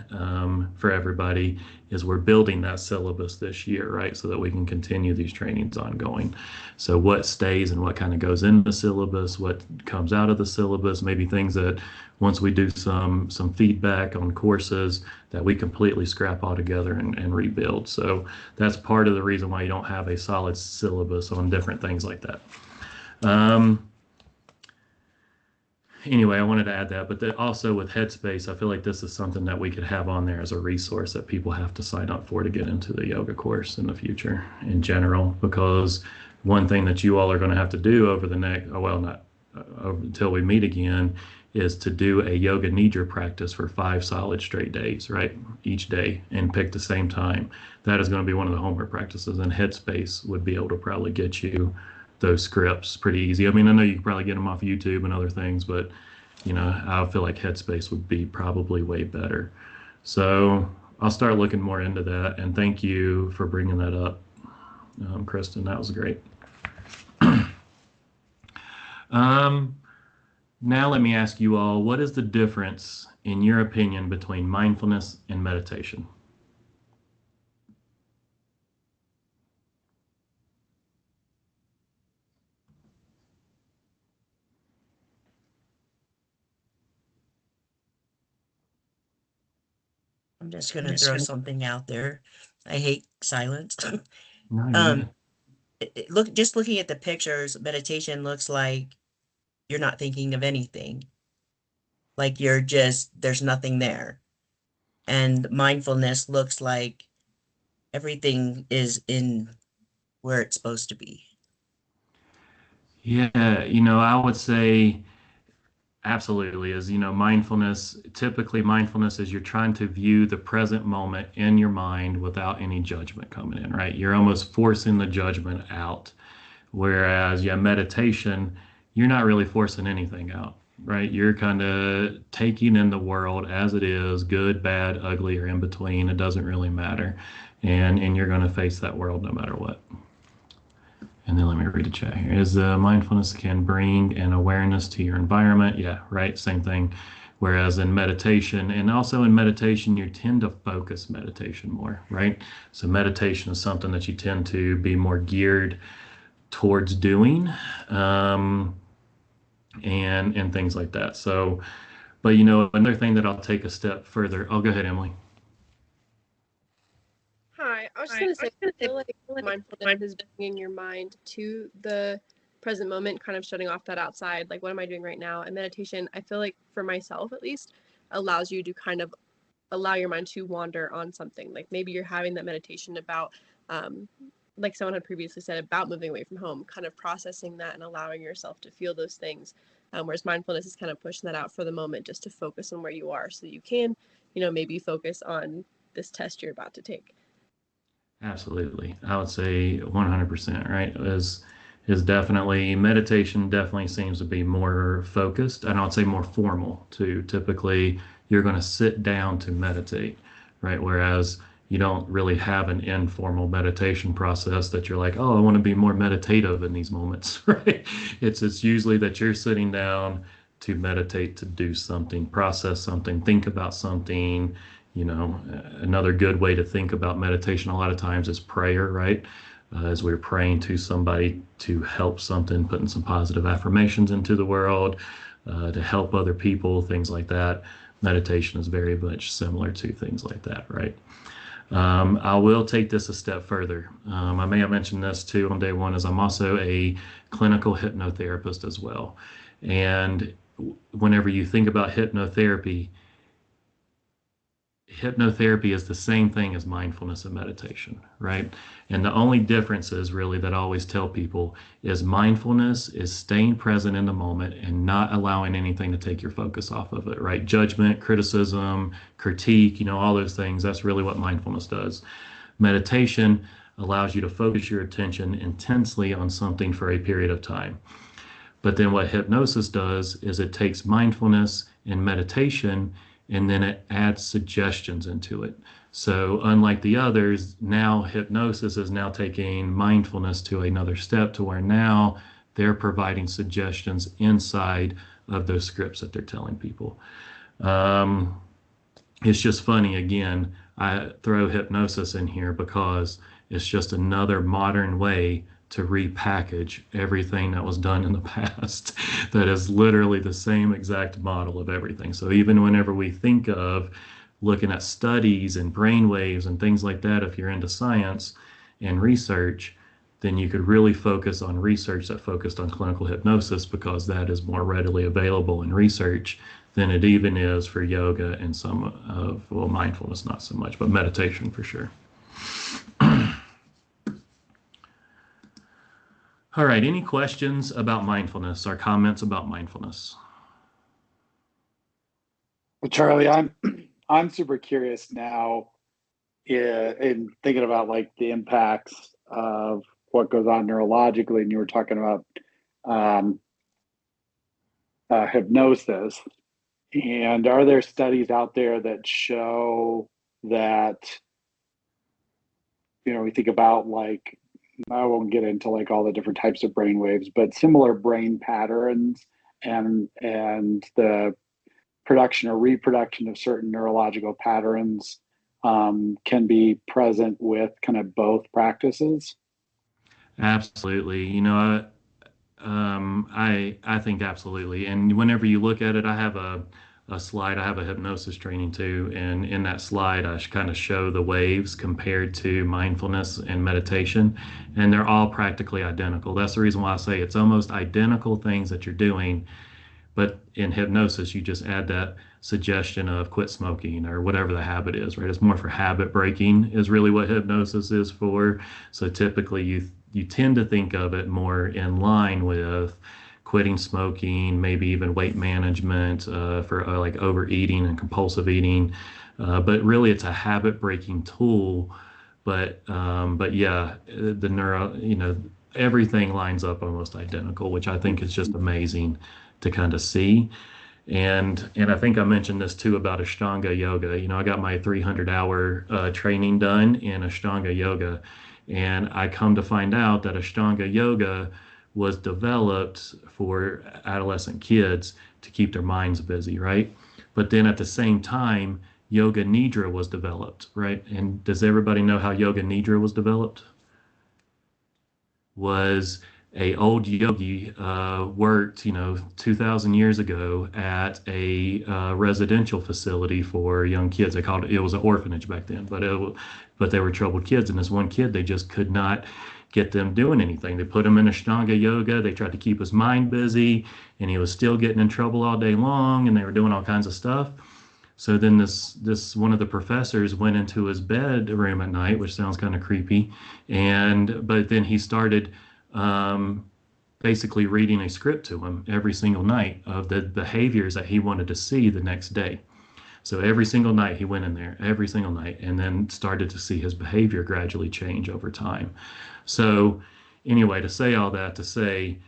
for everybody is we're building that syllabus this year, right? So that we can continue these trainings ongoing. So what stays and what kind of goes in the syllabus, what comes out of the syllabus, maybe things that once we do some feedback on courses that we completely scrap all together and rebuild. So that's part of the reason why you don't have a solid syllabus on different things like that. Anyway, I wanted to add that, but also with Headspace, I feel like this is something that we could have on there as a resource that people have to sign up for to get into the yoga course in the future in general, because one thing that you all are going to have to do over the next, not until we meet again, is to do a yoga nidra practice for 5 solid straight days, right? Each day, and pick the same time. That is going to be one of the homework practices, and Headspace would be able to probably get you those scripts pretty easy. I know you can probably get them off YouTube and other things, but I feel like Headspace would be probably way better. So I'll start looking more into that, and thank you for bringing that up, Kristen. That was great. Now let me ask you all, what is the difference, in your opinion, between mindfulness and meditation? I'm just gonna throw something out there. I hate silence. No, you're Um, good. just looking at the pictures, meditation looks like you're not thinking of anything. Like there's nothing there. And mindfulness looks like everything is in where it's supposed to be. Yeah, I would say absolutely is, mindfulness, typically mindfulness is you're trying to view the present moment in your mind without any judgment coming in, right? You're almost forcing the judgment out. Whereas, yeah, meditation, you're not really forcing anything out, right? You're kind of taking in the world as it is, good, bad, ugly, or in between. It doesn't really matter. And you're going to face that world no matter what. And then let me read the chat here. Is mindfulness can bring an awareness to your environment? Yeah, right. Same thing. Whereas in meditation, and also in meditation, you tend to focus meditation more, right? So meditation is something that you tend to be more geared towards doing, and things like that. So, but another thing that I'll take a step further. Oh, go ahead, Emily. Hi, I was just gonna say, I feel like mindfulness is bringing your mind to the present moment, kind of shutting off that outside, like what am I doing right now? And meditation, I feel like for myself at least, allows you to kind of allow your mind to wander on something. Like maybe you're having that meditation about, like someone had previously said, about moving away from home, kind of processing that and allowing yourself to feel those things. Whereas mindfulness is kind of pushing that out for the moment just to focus on where you are so that you can, maybe focus on this test you're about to take. Absolutely. I would say 100%, right? Is definitely meditation definitely seems to be more focused, and I would say more formal too. Typically, you're going to sit down to meditate, right? Whereas you don't really have an informal meditation process that you're like, oh, I want to be more meditative in these moments, right? It's usually that you're sitting down to meditate, to do something, process something, think about something. Another good way to think about meditation a lot of times is prayer, right? As we're praying to somebody to help something, putting some positive affirmations into the world, to help other people, things like that. Meditation is very much similar to things like that, right? I will take this a step further. I may have mentioned this too on day one, as I'm also a clinical hypnotherapist as well. And whenever you think about hypnotherapy is the same thing as mindfulness and meditation, right? And the only difference is really that I always tell people is mindfulness is staying present in the moment and not allowing anything to take your focus off of it, right? Judgment, criticism, critique, all those things. That's really what mindfulness does. Meditation allows you to focus your attention intensely on something for a period of time. But then what hypnosis does is it takes mindfulness and meditation and then it adds suggestions into it. So unlike the others, now hypnosis is now taking mindfulness to another step to where now they're providing suggestions inside of those scripts that they're telling people. It's just funny, again, I throw hypnosis in here because it's just another modern way to repackage everything that was done in the past that is literally the same exact model of everything. So even whenever we think of looking at studies and brain waves and things like that, if you're into science and research, then you could really focus on research that focused on clinical hypnosis because that is more readily available in research than it even is for yoga and some of, well, mindfulness, not so much, but meditation for sure. All right, any questions about mindfulness or comments about mindfulness? Well, Charlie, I'm super curious now in thinking about like the impacts of what goes on neurologically, and you were talking about hypnosis. And are there studies out there that show that, we think about like, I won't get into like all the different types of brain waves, but similar brain patterns and the production or reproduction of certain neurological patterns can be present with kind of both practices? Absolutely. I think absolutely. And whenever you look at it, I have a slide. I have a hypnosis training too, and in that slide, I kind of show the waves compared to mindfulness and meditation, and they're all practically identical. That's the reason why I say it's almost identical things that you're doing, but in hypnosis, you just add that suggestion of quit smoking or whatever the habit is, right? It's more for habit breaking is really what hypnosis is for. So typically you tend to think of it more in line with quitting smoking, maybe even weight management for like overeating and compulsive eating. But really it's a habit breaking tool. But yeah, the neuro, everything lines up almost identical, which I think is just amazing to kind of see. And I think I mentioned this too about Ashtanga yoga. I got my 300-hour training done in Ashtanga yoga, and I come to find out that Ashtanga yoga was developed for adolescent kids to keep their minds busy, right? But then at the same time, Yoga Nidra was developed, right? And does everybody know how Yoga Nidra was developed? Was a old yogi worked 2,000 years ago at a residential facility for young kids. They called it was an orphanage back then, but they were troubled kids, and this one kid, they just could not get them doing anything. They put him in Ashtanga yoga. They tried to keep his mind busy, and he was still getting in trouble all day long, and they were doing all kinds of stuff. So then this one of the professors went into his bedroom at night, which sounds kind of creepy, but then he started basically reading a script to him every single night of the behaviors that he wanted to see the next day. So every single night he went in there, every single night, and then started to see his behavior gradually change over time. So anyway, to say all that, to say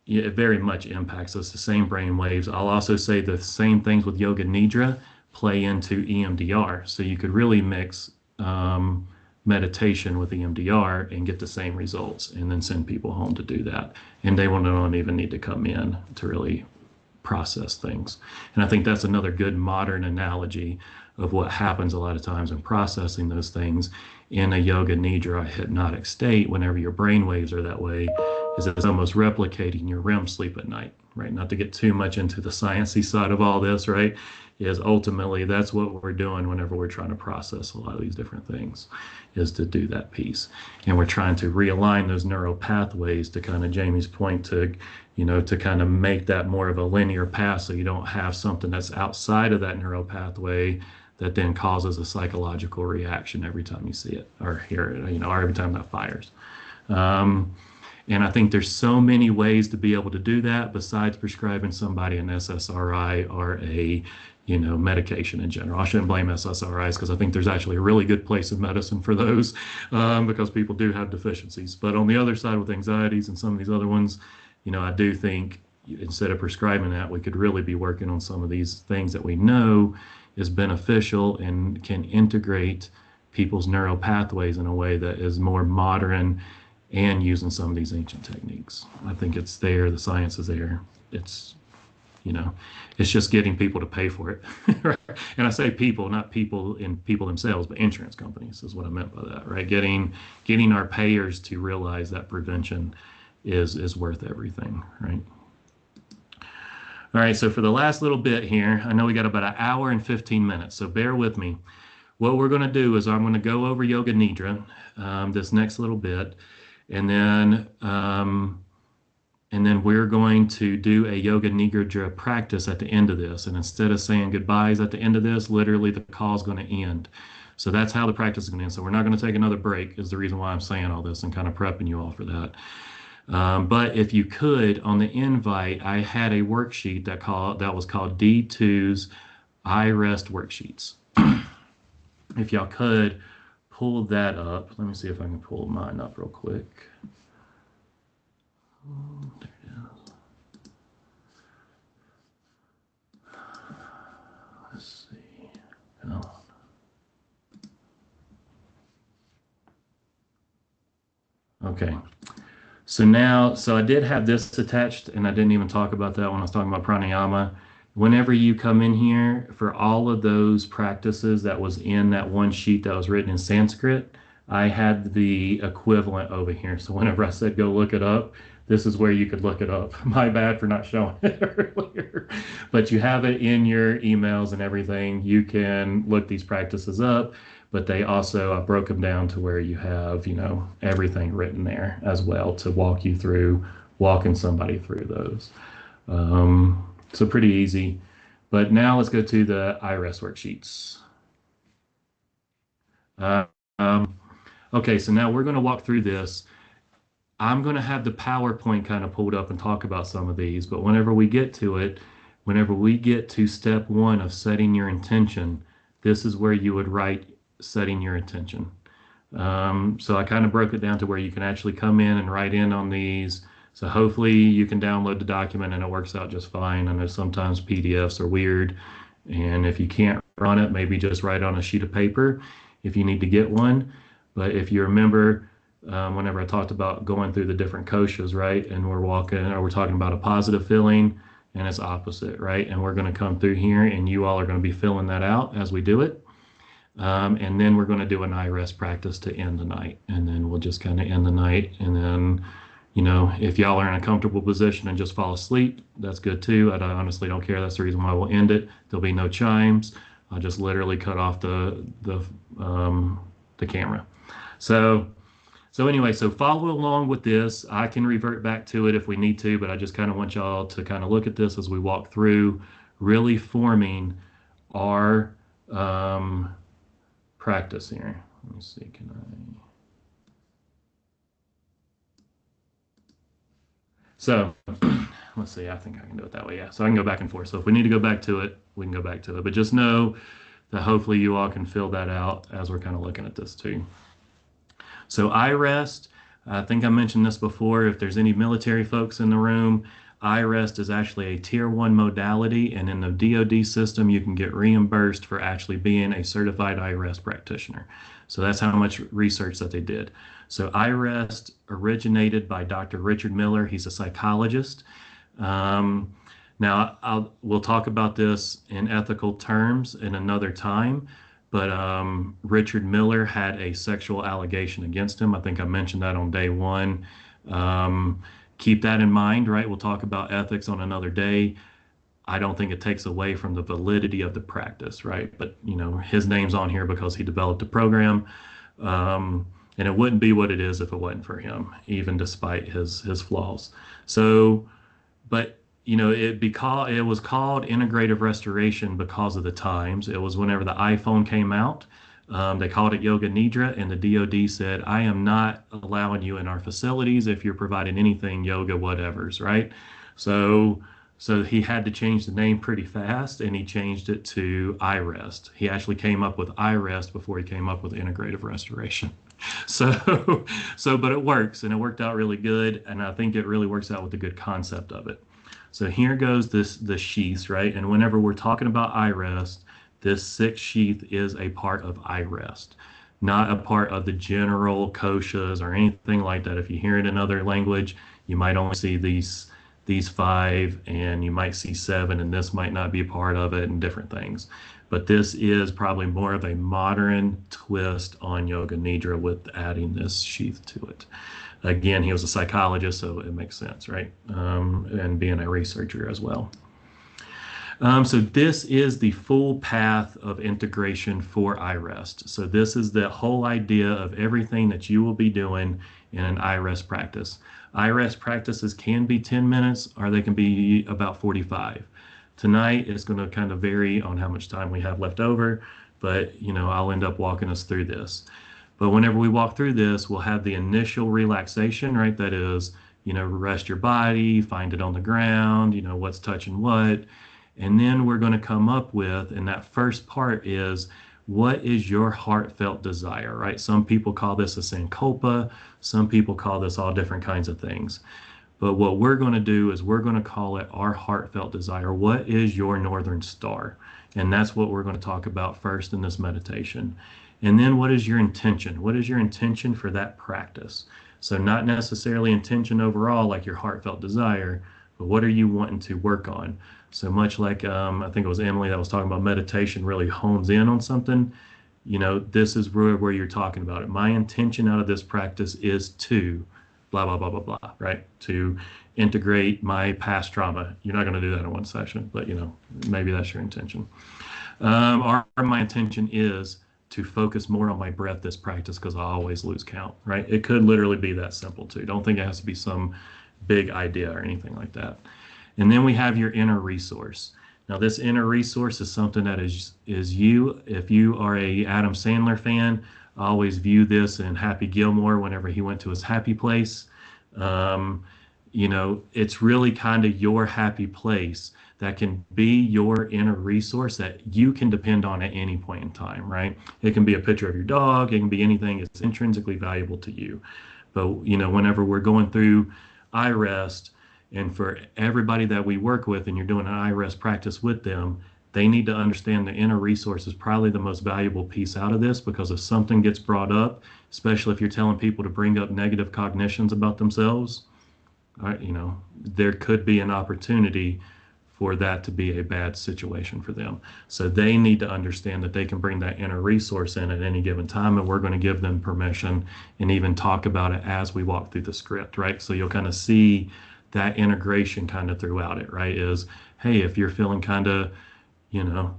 it very much impacts us, the same brain waves. I'll also say the same things with Yoga Nidra play into EMDR. So you could really mix meditation with EMDR and get the same results, and then send people home to do that. And they don't even need to come in to really process things. And I think that's another good modern analogy of what happens a lot of times in processing those things in a Yoga Nidra hypnotic state. Whenever your brain waves are that way, is it's almost replicating your REM sleep at night, right? Not to get too much into the sciencey side of all this, right? Is ultimately that's what we're doing whenever we're trying to process a lot of these different things, is to do that piece. And we're trying to realign those neural pathways to kind of Jamie's point, to kind of make that more of a linear path, so you don't have something that's outside of that neural pathway that then causes a psychological reaction every time you see it or hear it, or every time that fires. And I think there's so many ways to be able to do that besides prescribing somebody an SSRI or a medication in general. I shouldn't blame SSRIs, because I think there's actually a really good place in medicine for those, because people do have deficiencies. But on the other side, with anxieties and some of these other ones, I do think instead of prescribing that, we could really be working on some of these things that we know is beneficial and can integrate people's neural pathways in a way that is more modern and using some of these ancient techniques. I think it's there, the science is there. It's just getting people to pay for it. Right? And I say people, not people themselves, but insurance companies is what I meant by that, right? Getting our payers to realize that prevention is worth everything, right? All right, so for the last little bit here, I know we got about an hour and 15 minutes, so bear with me. What we're going to do is I'm going to go over Yoga Nidra this next little bit, and then we're going to do a Yoga Nidra practice at the end of this. And instead of saying goodbyes at the end of this, literally the call is going to end. So that's how the practice is going to end. So we're not going to take another break, is the reason why I'm saying all this and kind of prepping you all for that. But if you could, on the invite, I had a worksheet that was called D2's iRest worksheets. If y'all could pull that up. Let me see if I can pull mine up real quick. There it is. Let's see. Come on. Okay. So I did have this attached, and I didn't even talk about that when I was talking about pranayama. Whenever you come in here, for all of those practices that was in that one sheet that was written in Sanskrit, I had the equivalent over here. So whenever I said go look it up, this is where you could look it up. My bad for not showing it earlier. But you have it in your emails and everything. You can look these practices up, but they also, I broke them down to where you have, everything written there as well to walk you through, walking somebody through those. So pretty easy. But now let's go to the IRES worksheets. Okay, so now we're going to walk through this. I'm going to have the PowerPoint kind of pulled up and talk about some of these, but whenever we get to it, whenever we get to step 1 of setting your intention, this is where you would write setting your intention. So I kind of broke it down to where you can actually come in and write in on these. So hopefully you can download the document and it works out just fine. I know sometimes PDFs are weird, and if you can't run it, maybe just write on a sheet of paper if you need to get one. But if you remember, whenever I talked about going through the different koshas, right, and we're talking about a positive feeling and it's opposite, right? And we're going to come through here and you all are going to be filling that out as we do it. And then we're going to do an IRES practice to end the night. And then we'll just kind of end the night. And then, if y'all are in a comfortable position and just fall asleep, that's good too. I honestly don't care. That's the reason why we'll end it. There'll be no chimes. I'll just literally cut off the camera. So anyway, so follow along with this. I can revert back to it if we need to, but I just kind of want y'all to kind of look at this as we walk through, really forming our practice here. Let me see, can I? So let's see, I think I can do it that way. Yeah, so I can go back and forth. So if we need to go back to it, we can go back to it. But just know that hopefully you all can fill that out as we're kind of looking at this too. So IREST, I think I mentioned this before. If there's any military folks in the room, IREST is actually a tier 1 modality, and in the DoD system, you can get reimbursed for actually being a certified IREST practitioner. So that's how much research that they did. So IREST originated by Dr. Richard Miller. He's a psychologist. Now, we'll talk about this in ethical terms in another time, but Richard Miller had a sexual allegation against him. I think I mentioned that on day 1. Keep that in mind, right? We'll talk about ethics on another day. I don't think it takes away from the validity of the practice, right? But, his name's on here because he developed a program. And it wouldn't be what it is if it wasn't for him, even despite his flaws. So, but it was called integrative restoration because of the times. It was whenever the iPhone came out, they called it Yoga Nidra, and the DoD said, I am not allowing you in our facilities if you're providing anything yoga whatevers, right? So he had to change the name pretty fast, and he changed it to IREST. He actually came up with IREST before he came up with integrative restoration. But it works, and it worked out really good, and I think it really works out with the good concept of it. So here goes the sheaths, right? And whenever we're talking about IREST, this 6th sheath is a part of IREST, not a part of the general koshas or anything like that. If you hear it in other language, you might only see these 5, and you might see 7, and this might not be a part of it, and different things. But this is probably more of a modern twist on Yoga Nidra with adding this sheath to it. Again, he was a psychologist, so it makes sense, right? And being a researcher as well. So this is the full path of integration for IREST. So this is the whole idea of everything that you will be doing in an IREST practice. IREST practices can be 10 minutes, or they can be about 45. Tonight it's going to kind of vary on how much time we have left over, but I'll end up walking us through this. But whenever we walk through this, we'll have the initial relaxation, right? That is, rest your body, find it on the ground, what's touching what. And then we're going to come up with, and that first part is, what is your heartfelt desire, right? Some people call this a sankalpa. Some people call this all different kinds of things. But what we're going to do is we're going to call it our heartfelt desire. What is your northern star? And that's what we're going to talk about first in this meditation. And then what is your intention? What is your intention for that practice? So not necessarily intention overall, like your heartfelt desire, but what are you wanting to work on? So much like I think it was Emily that was talking about meditation really hones in on something. You know, this is where you're talking about it. My intention out of this practice is to blah, blah, blah, blah, blah, right? To integrate my past trauma. You're not going to do that in one session, but, you know, maybe that's your intention. Or my intention is to focus more on my breath this practice because I always lose count, right? It could literally be that simple too. Don't think it has to be some big idea or anything like that. And then we have your inner resource. Now this inner resource is something that is you. If you are a Adam Sandler fan, I always view this in Happy Gilmore whenever he went to his happy place. You know, it's really kind of your happy place that can be your inner resource that you can depend on at any point in time, right? It can be a picture of your dog. It can be anything that's intrinsically valuable to you. But, you know, whenever we're going through iRest, and for everybody that we work with and you're doing an iRest practice with them, they need to understand the inner resource is probably the most valuable piece out of this, because if something gets brought up, especially if you're telling people to bring up negative cognitions about themselves, you know, there could be an opportunity for that to be a bad situation for them. So they need to understand that they can bring that inner resource in at any given time, and we're going to give them permission and even talk about it as we walk through the script, right? So you'll kind of see that integration kind of throughout it, right? Is, hey, if you're feeling kind of, you know,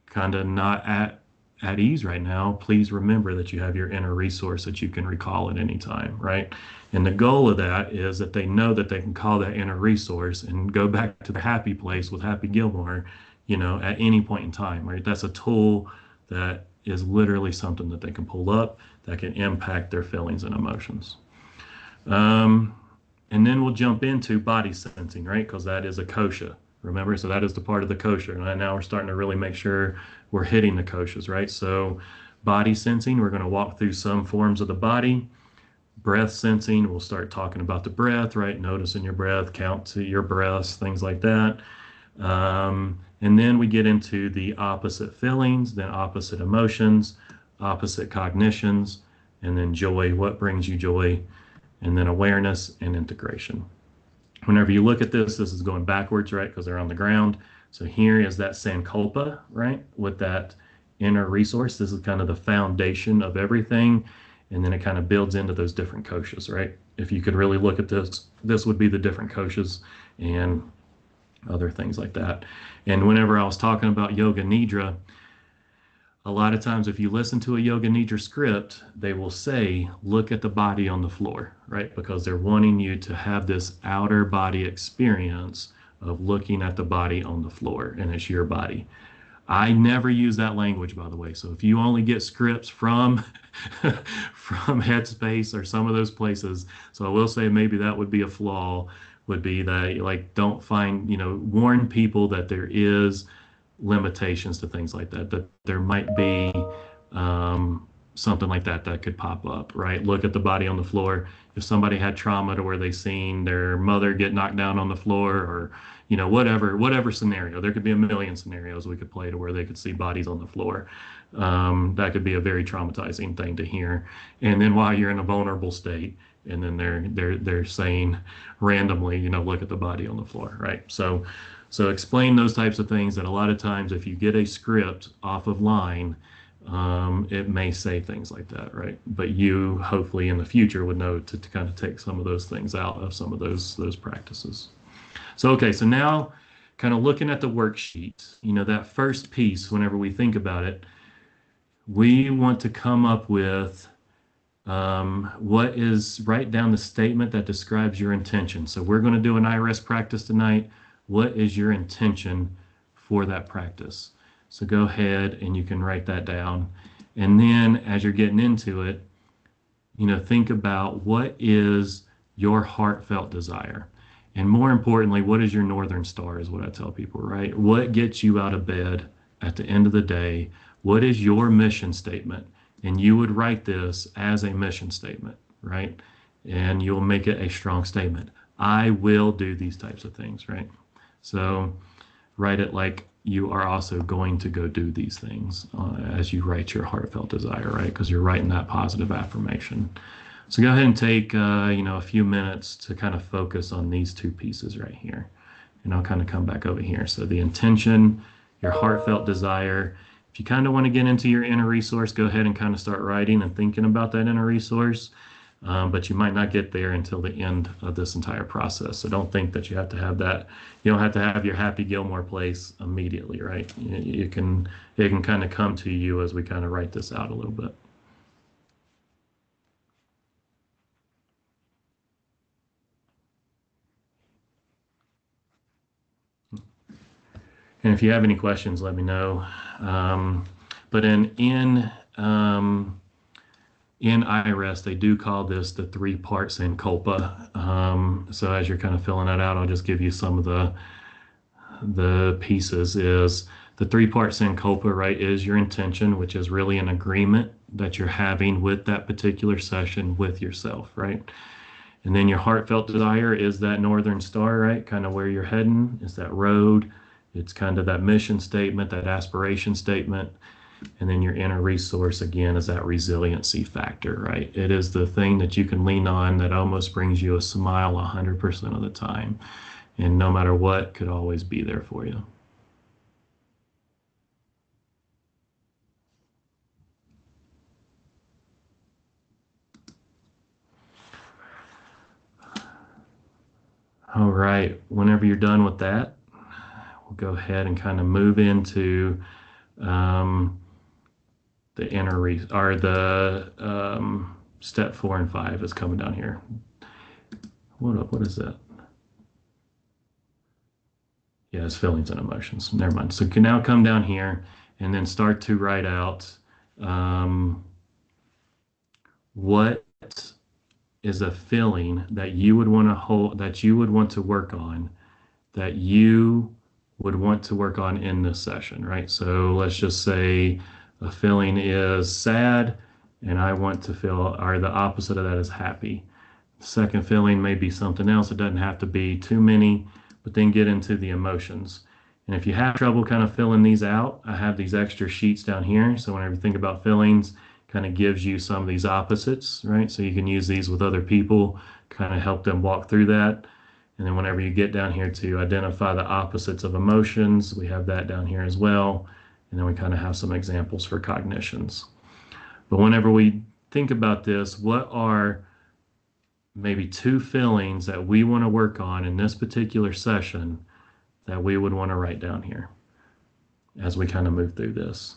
kind of not at ease right now, please remember that you have your inner resource that you can recall at any time, right? And the goal of that is that they know that they can call that inner resource and go back to the happy place with Happy Gilmore, you know, at any point in time, right? That's a tool that is literally something that they can pull up that can impact their feelings and emotions. And then we'll jump into body sensing, right? Because that is a kosha, remember? So that is the part of the kosha. And now we're starting to really make sure we're hitting the koshas, right? So body sensing, we're going to walk through some forms of the body. Breath sensing, we'll start talking about the breath, right? Noticing your breath, count to your breaths, things like that. And then we get into the opposite feelings, then opposite emotions, opposite cognitions, and then joy. What brings you joy? And then awareness and integration. Whenever you look at this, this is going backwards, right? Because they're on the ground. So here is that sankalpa, right? With that inner resource. This is kind of the foundation of everything. And then it kind of builds into those different koshas, right? If you could really look at this, this would be the different koshas and other things like that. And whenever I was talking about yoga nidra, a lot of times if you listen to a yoga nidra script, they will say, look at the body on the floor, right? Because they're wanting you to have this outer body experience of looking at the body on the floor, and it's your body. I never use that language, by the way. So if you only get scripts from Headspace or some of those places, so I will say maybe that would be a flaw, would be that, like, don't find, you know, warn people that there is limitations to things like that, that there might be something like that that could pop up, right? Look at the body on the floor. If somebody had trauma to where they seen their mother get knocked down on the floor, or, you know, whatever scenario, there could be a million scenarios we could play to where they could see bodies on the floor. That could be a very traumatizing thing to hear. And then while you're in a vulnerable state, and then they're saying randomly, you know, look at the body on the floor, right? So explain those types of things that a lot of times if you get a script off of line, it may say things like that, right? But you hopefully in the future would know to kind of take some of those things out of some of those practices. So, okay, so now kind of looking at the worksheet, you know, that first piece, whenever we think about it, we want to come up with write down the statement that describes your intention. So we're going to do an iRest practice tonight. What is your intention for that practice? So go ahead and you can write that down. And then as you're getting into it, you know, think about what is your heartfelt desire. And more importantly, what is your Northern Star is what I tell people, right? What gets you out of bed at the end of the day? What is your mission statement? And you would write this as a mission statement, right? And you'll make it a strong statement. I will do these types of things, right? So write it like you are also going to go do these things as you write your heartfelt desire, right? Because you're writing that positive affirmation. So go ahead and take, a few minutes to kind of focus on these two pieces right here. And I'll kind of come back over here. So the intention, your heartfelt desire. If you kind of want to get into your inner resource, go ahead and kind of start writing and thinking about that inner resource. But you might not get there until the end of this entire process. So don't think that you have to have that. You don't have to have your happy Gilmore place immediately, right? It can kind of come to you as we kind of write this out a little bit. And if you have any questions, let me know. But in IRES, they do call this the 3-part Sankalpa. So as you're kind of filling that out, I'll just give you some of the pieces. Is the 3-part Sankalpa, right, is your intention, which is really an agreement that you're having with that particular session with yourself, right? And then your heartfelt desire is that northern star, right? Kind of where you're heading is that road. It's kind of that mission statement, that aspiration statement. And then your inner resource, again, is that resiliency factor, right? It is the thing that you can lean on that almost brings you a smile 100% of the time. And no matter what, could always be there for you. All right, whenever you're done with that, we'll go ahead and kind of move into the step 4 and 5 is coming down here. What is that? Yeah, it's feelings and emotions. Never mind. So you can now come down here and then start to write out what is a feeling that you would want to hold, that you would want to work on, that you would want to work on in this session, right? So let's just say a feeling is sad, and I want to feel, or the opposite of that is happy. The second feeling may be something else. It doesn't have to be too many, but then get into the emotions. And if you have trouble kind of filling these out, I have these extra sheets down here. So whenever you think about feelings, kind of gives you some of these opposites, right? So you can use these with other people, kind of help them walk through that. And then whenever you get down here to identify the opposites of emotions, we have that down here as well. And then we kind of have some examples for cognitions. But whenever we think about this, what are maybe 2 feelings that we want to work on in this particular session that we would want to write down here as we kind of move through this?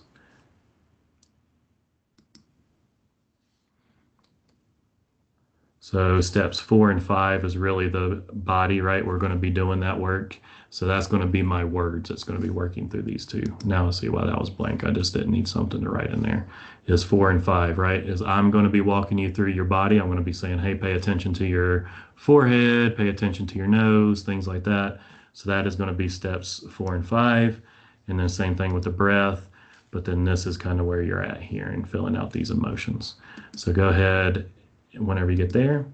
So steps 4 and 5 is really the body, right? We're going to be doing that work. So that's going to be my words. It's going to be working through these 2. Now I see why that was blank. I just didn't need something to write in there. Is 4 and 5, right? Is I'm going to be walking you through your body. I'm going to be saying, hey, pay attention to your forehead, pay attention to your nose, things like that. So that is going to be steps 4 and 5. And then same thing with the breath. But then this is kind of where you're at here and filling out these emotions. So go ahead whenever you get there.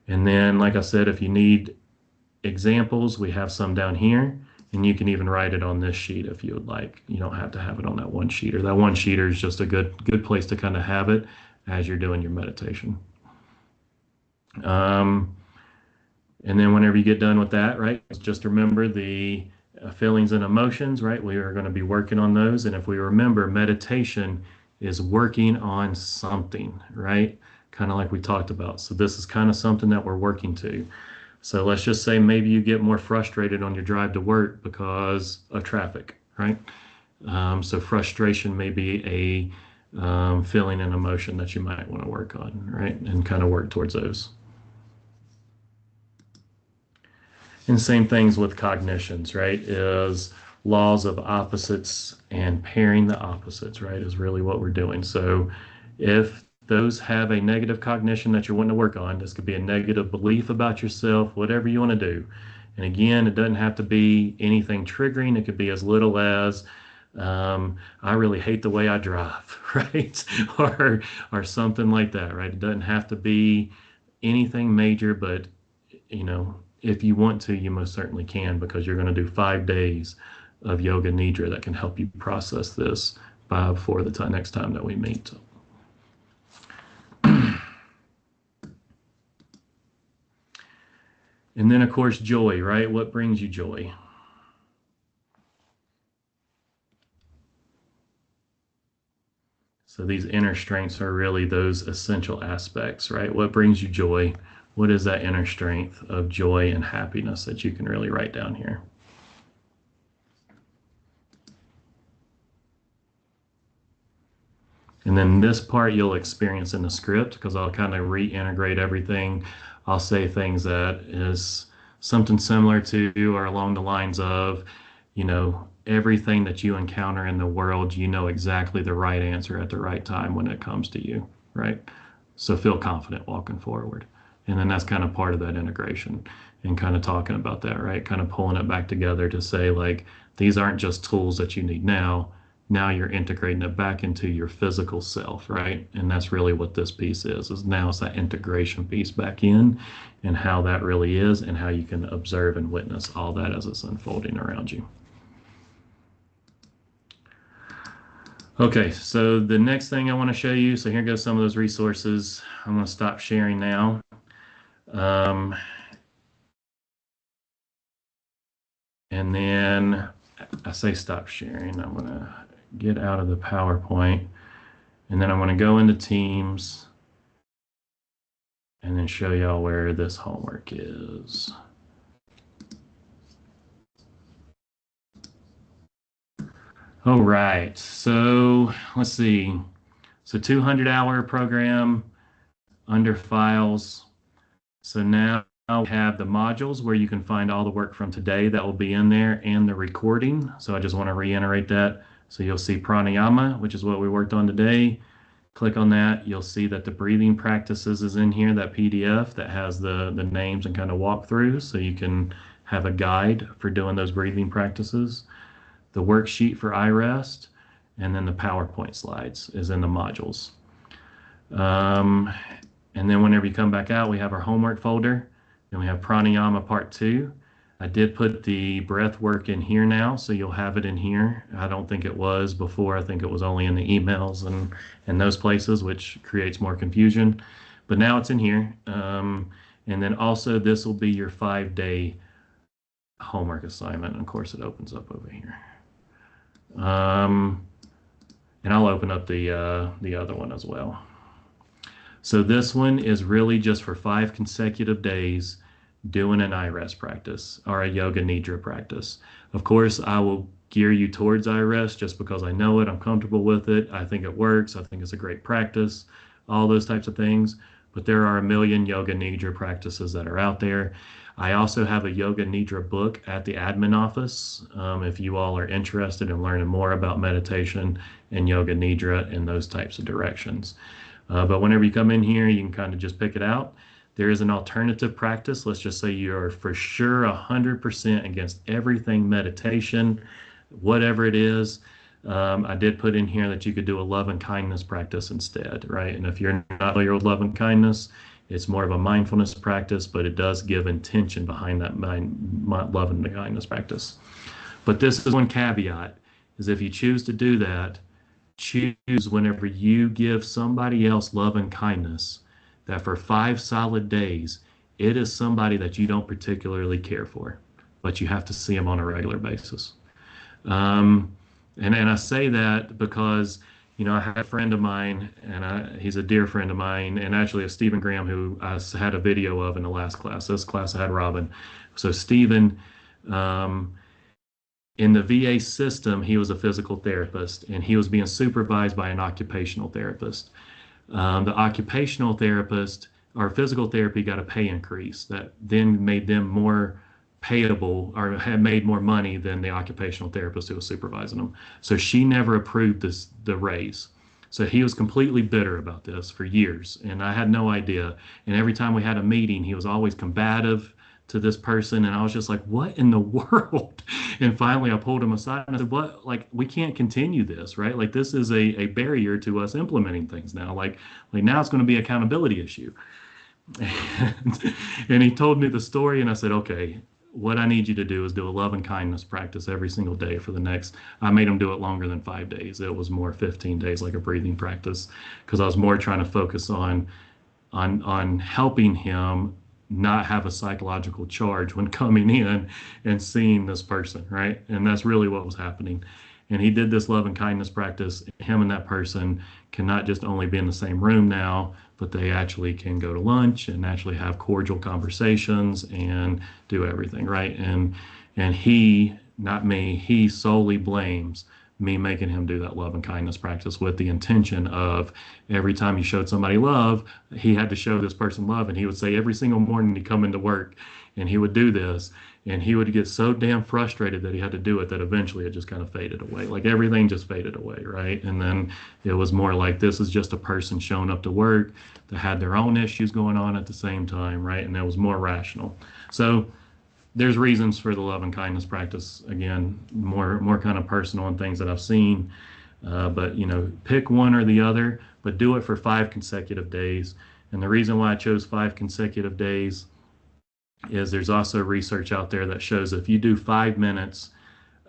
And then, like I said, if you need examples, we have some down here, and you can even write it on this sheet if you would like. You don't have to have it on that one sheeter. That one sheeter is just a good place to kind of have it as you're doing your meditation. And then whenever you get done with that, right, just remember the feelings and emotions, right? We are going to be working on those. And if we remember, meditation is working on something, right? Kind of like we talked about. So this is kind of something that we're working to. So let's just say maybe you get more frustrated on your drive to work because of traffic, right? So frustration may be a feeling and emotion that you might want to work on, right? And kind of work towards those. And same things with cognitions, right? Is laws of opposites and pairing the opposites, right? Is really what we're doing. So if those have a negative cognition that you're wanting to work on, this could be a negative belief about yourself, whatever you want to do. And again, it doesn't have to be anything triggering. It could be as little as, I really hate the way I drive, right? or something like that, right? It doesn't have to be anything major, but if you want to, you most certainly can, because you're going to do 5 days of yoga nidra that can help you process this before the next time that we meet. And then, of course, joy, right? What brings you joy? So these inner strengths are really those essential aspects, right? What brings you joy? What is that inner strength of joy and happiness that you can really write down here? And then this part you'll experience in the script, because I'll kind of reintegrate everything. I'll say things that is something similar to or along the lines of, you know, everything that you encounter in the world, you know exactly the right answer at the right time when it comes to you, right? So feel confident walking forward. And then that's kind of part of that integration and kind of talking about that, right? Kind of pulling it back together to say, like, these aren't just tools that you need now. Now you're integrating it back into your physical self, right? And that's really what this piece is now it's that integration piece back in and how that really is and how you can observe and witness all that as it's unfolding around you. Okay, so the next thing I want to show you, so here goes some of those resources. I'm going to stop sharing now. And then I say stop sharing. I'm going to get out of the PowerPoint, and then I'm going to go into Teams and then show y'all where this homework is. All right, so let's see. So 200-hour program under files. So now we have the modules where you can find all the work from today that will be in there and the recording. So I just want to reiterate that. So you'll see Pranayama, which is what we worked on today. Click on that. You'll see that the breathing practices is in here, that PDF that has the names and kind of walkthroughs. So you can have a guide for doing those breathing practices. The worksheet for iRest, and then the PowerPoint slides is in the modules. And then whenever you come back out, we have our homework folder, and we have Pranayama Part 2. I did put the breath work in here now, so you'll have it in here. I don't think it was before. I think it was only in the emails and those places, which creates more confusion. But now it's in here. And then also this will be your 5-day homework assignment. And of course, it opens up over here. And I'll open up the other one as well. So this one is really just for 5 consecutive days doing an iRest practice or a yoga nidra practice. Of course, I will gear you towards iRest just because I know it, I'm comfortable with it, I think it works, I think it's a great practice, all those types of things. But there are a million yoga nidra practices that are out there. I also have a yoga nidra book at the admin office if you all are interested in learning more about meditation and yoga nidra in those types of directions. But whenever you come in here, you can kind of just pick it out. There is an alternative practice. Let's just say you're for sure 100% against everything meditation, whatever it is. I did put in here that you could do a love and kindness practice instead, right? And if you're not familiar with love and kindness, it's more of a mindfulness practice, but it does give intention behind that love and kindness practice. But this is one caveat, is if you choose to do that, choose whenever you give somebody else love and kindness, that for 5 solid days, it is somebody that you don't particularly care for, but you have to see them on a regular basis. And I say that because, you know, I had a friend of mine, and he's a dear friend of mine, and actually a Stephen Graham, who I had a video of in the last class. This class I had Robin. So Stephen, in the VA system, he was a physical therapist, and he was being supervised by an occupational therapist. The occupational therapist or physical therapy got a pay increase that then made them more payable or had made more money than the occupational therapist who was supervising them. So she never approved the raise. So he was completely bitter about this for years, and I had no idea. And every time we had a meeting, he was always combative to this person, and I was just like, what in the world? And finally I pulled him aside and I said, what, like, we can't continue this, right? Like, this is a barrier to us implementing things now. Like now it's going to be an accountability issue. And he told me the story, and I said, okay, what I need you to do is do a love and kindness practice every single day for the next, I made him do it longer than 5 days. It was more 15 days, like a breathing practice, because I was more trying to focus on helping him not have a psychological charge when coming in and seeing this person, right? And that's really what was happening. And he did this love and kindness practice. Him and that person can not just only be in the same room now, but they actually can go to lunch and actually have cordial conversations and do everything, right? And he, not me, he solely blames me making him do that love and kindness practice with the intention of every time he showed somebody love, he had to show this person love. And he would say every single morning he'd come into work and he would do this, and he would get so damn frustrated that he had to do it that eventually it just kind of faded away. Like everything just faded away, right? And then it was more like this is just a person showing up to work that had their own issues going on at the same time, right? And it was more rational. So there's reasons for the love and kindness practice. Again, more kind of personal and things that I've seen. But pick one or the other, but do it for 5 consecutive days. And the reason why I chose 5 consecutive days is there's also research out there that shows if you do 5 minutes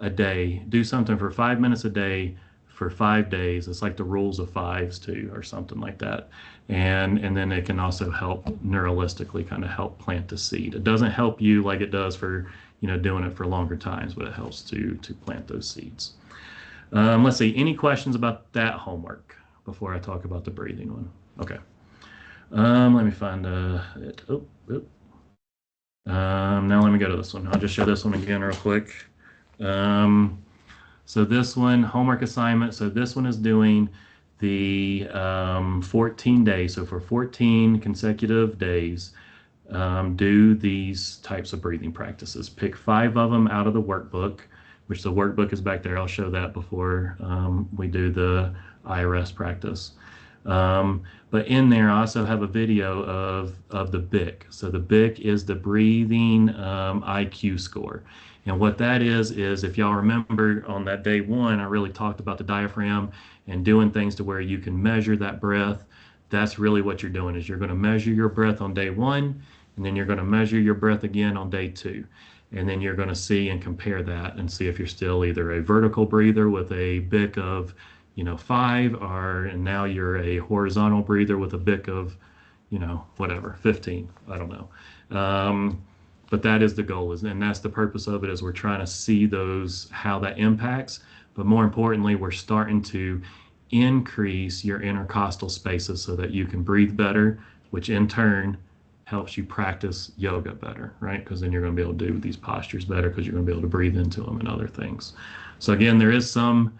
a day, do something for 5 minutes a day for 5 days. It's like the rules of fives too, or something like that. And then it can also help neuralistically kind of help plant the seed. It doesn't help you like it does for doing it for longer times, but it helps to plant those seeds. Let's see, any questions about that homework before I talk about the breathing one? Okay. Let me find it. Now let me go to this one. I'll just show this one again real quick. So this one, homework assignment. So this one is doing the 14 days. So for 14 consecutive days, do these types of breathing practices. Pick 5 of them out of the workbook, which the workbook is back there. I'll show that before we do the IRS practice. But in there, I also have a video of the BIC. So the BIC is the breathing IQ score. And what that is if y'all remember on that day 1, I really talked about the diaphragm and doing things to where you can measure that breath. That's really what you're doing is you're going to measure your breath on day 1, and then you're going to measure your breath again on day 2. And then you're going to see and compare that and see if you're still either a vertical breather with a BIC of 5, and now you're a horizontal breather with a BIC of, whatever, 15. I don't know. But that is the goal, and that's the purpose of it, is we're trying to see how that impacts. But more importantly, we're starting to increase your intercostal spaces so that you can breathe better, which in turn helps you practice yoga better, right? Because then you're going to be able to do these postures better because you're going to be able to breathe into them and other things. So again, there is some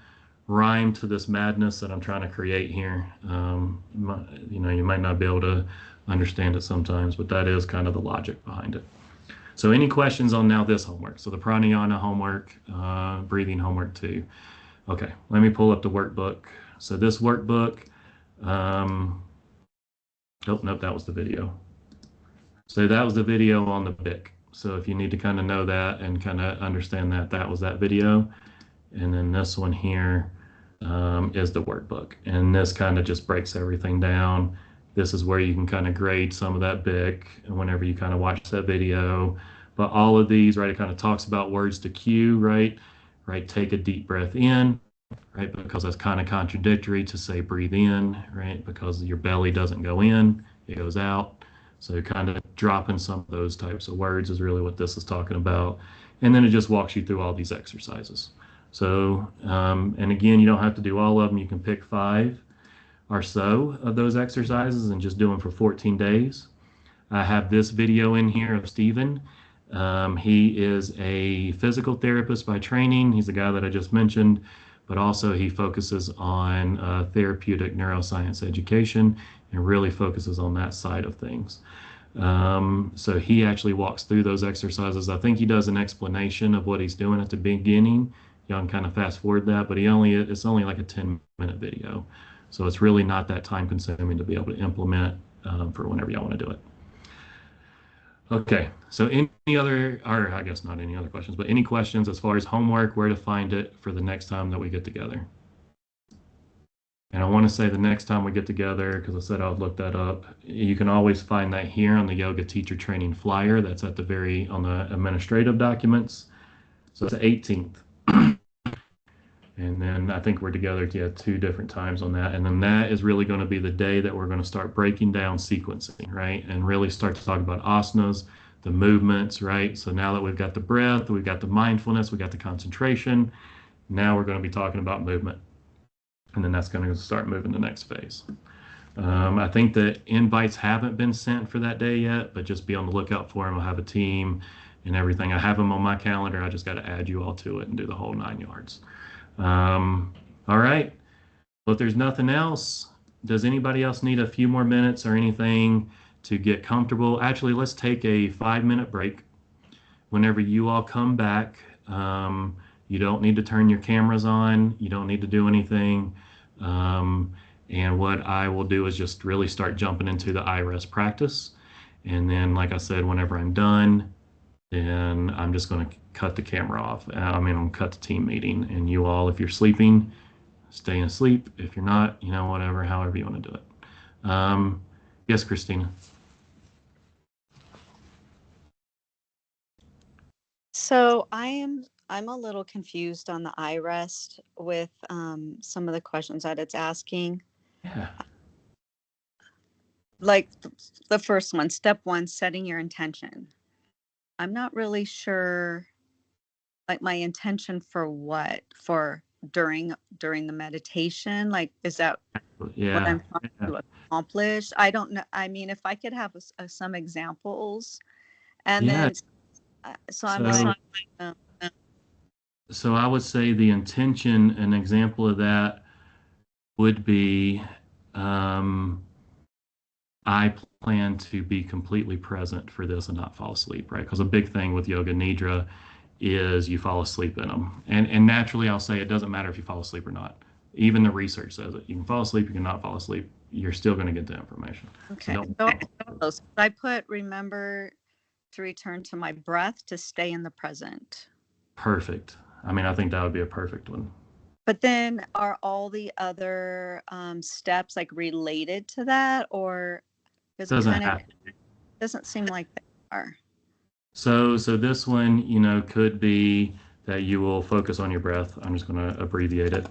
rhyme to this madness that I'm trying to create here. You might not be able to understand it sometimes, but that is kind of the logic behind it. So any questions on now this homework? So the pranayama homework, breathing homework 2. Okay, let me pull up the workbook. So this workbook, nope, that was the video. So that was the video on the BIC. So if you need to kind of know that and kind of understand that was that video. And then this one here is the workbook. And this kind of just breaks everything down. This is where you can kind of grade some of that BIC whenever you kind of watch that video. But all of these, right, it kind of talks about words to cue, right? Right, take a deep breath in, right? Because that's kind of contradictory to say breathe in, right? Because your belly doesn't go in, it goes out. So kind of dropping some of those types of words is really what this is talking about. And then it just walks you through all these exercises. So, and again, you don't have to do all of them. You can pick 5 or so of those exercises and just do them for 14 days. I have this video in here of Stephen. He is a physical therapist by training. He's the guy that I just mentioned, but also he focuses on therapeutic neuroscience education and really focuses on that side of things. So he actually walks through those exercises. I think he does an explanation of what he's doing at the beginning. Y'all can kind of fast forward that, but it's only like a 10-minute video. So it's really not that time consuming to be able to implement for whenever y'all want to do it. Okay, so any other, or I guess not any other questions, but any questions as far as homework, where to find it for the next time that we get together? And I want to say the next time we get together, because I said I would look that up, you can always find that here on the yoga teacher training flyer. That's at on the administrative documents. So it's the 18th. And then I think we're together at 2 different times on that. And then that is really going to be the day that we're going to start breaking down sequencing, right? And really start to talk about asanas, the movements, right? So now that we've got the breath, we've got the mindfulness, we've got the concentration, now we're going to be talking about movement. And then that's going to start moving the next phase. I think the invites haven't been sent for that day yet, but just be on the lookout for them. I'll have a team and everything. I have them on my calendar. I just got to add you all to it and do the whole 9 yards. All right. Well, if there's nothing else, does anybody else need a few more minutes or anything to get comfortable? Actually, let's take a 5-minute break. Whenever you all come back, you don't need to turn your cameras on. You don't need to do anything. And what I will do is just really start jumping into the iRest practice. And then, like I said, whenever I'm done, then I'm just going to cut the camera off. I'll cut the team meeting. And you all, if you're sleeping, stay asleep. If you're not, whatever, however you want to do it. Yes, Christina. So I'm a little confused on the iRest with some of the questions that it's asking. Yeah. Like the first one, step 1, setting your intention. I'm not really sure, like, my intention for what? For during the meditation? Like, is that what I'm trying to accomplish? I don't know. I mean, if I could have some examples, and then so I'm like, so I would say the intention, an example of that would be, I plan to be completely present for this and not fall asleep, right? Because a big thing with yoga nidra is you fall asleep in them. And naturally, I'll say it doesn't matter if you fall asleep or not. Even the research says it. You can fall asleep, you can not fall asleep. You're still going to get the information. Okay. So I put, remember to return to my breath, to stay in the present. Perfect. I think that would be a perfect one. But then are all the other steps like related to that, or doesn't seem like they are? So this one, could be that you will focus on your breath. I'm just going to abbreviate it.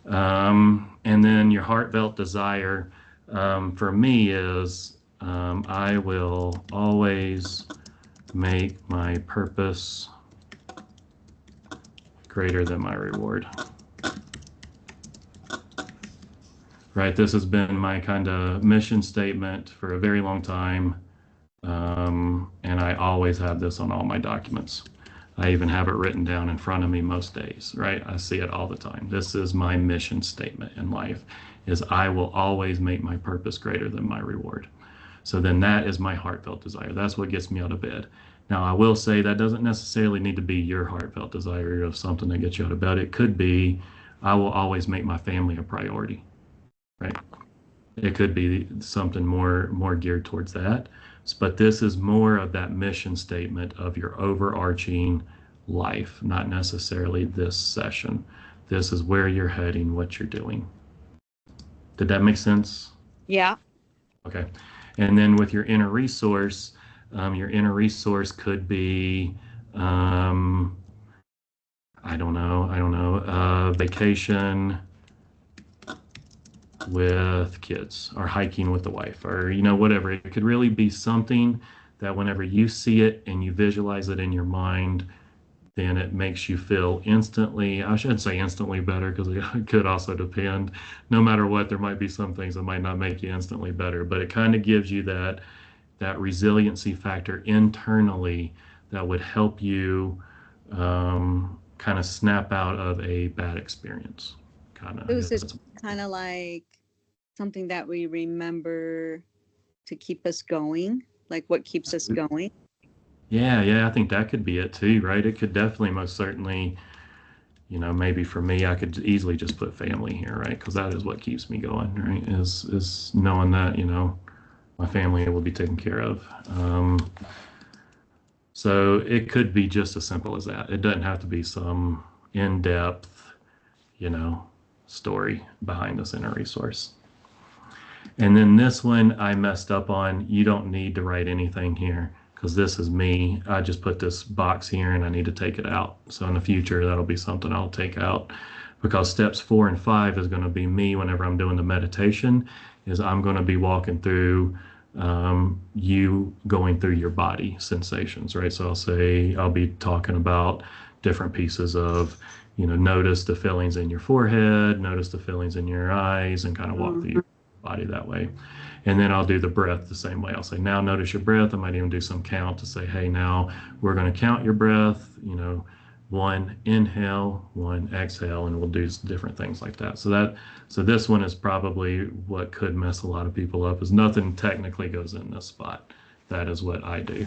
And then your heartfelt desire for me is I will always make my purpose greater than my reward. Right, this has been my kind of mission statement for a very long time, and I always have this on all my documents. I even have it written down in front of me most days, right? I see it all the time. This is my mission statement in life, is I will always make my purpose greater than my reward. So then that is my heartfelt desire. That's what gets me out of bed. Now, I will say that doesn't necessarily need to be your heartfelt desire of something that gets you out of bed. It could be, I will always make my family a priority, right? It could be something more geared towards that. But this is more of that mission statement of your overarching life, not necessarily this session. This is where you're heading, what you're doing. Did that make sense? Yeah. Okay. And then with your inner resource could be, I don't know, vacation with kids, or hiking with the wife, or whatever. It could really be something that whenever you see it and you visualize it in your mind, then it makes you feel instantly, I shouldn't say instantly better, because it could also depend. No matter what, there might be some things that might not make you instantly better, but it kind of gives you that resiliency factor internally that would help you kind of snap out of a bad experience. Is it kind of like something that we remember to keep us going? Like what keeps us going? Yeah, I think that could be it too, right? It could definitely, most certainly, maybe for me, I could easily just put family here, right? Because that is what keeps me going, right? Is knowing that, my family will be taken care of. So it could be just as simple as that. It doesn't have to be some in-depth, story behind this inner resource. And then this one I messed up on. You don't need to write anything here, because this is me. I just put this box here and I need to take it out. So in the future, that'll be something I'll take out. because steps 4 and 5 is going to be me whenever I'm doing the meditation, is I'm going to be walking through you going through your body sensations, right? So I'll be talking about different pieces of, notice the feelings in your forehead, notice the feelings in your eyes, and kind of walk through your body that way. And then I'll do the breath the same way. I'll say, now notice your breath. I might even do some count to say, hey, now we're going to count your breath, 1 inhale, 1 exhale, and we'll do different things like that. So this one is probably what could mess a lot of people up, is nothing technically goes in this spot. That is what I do.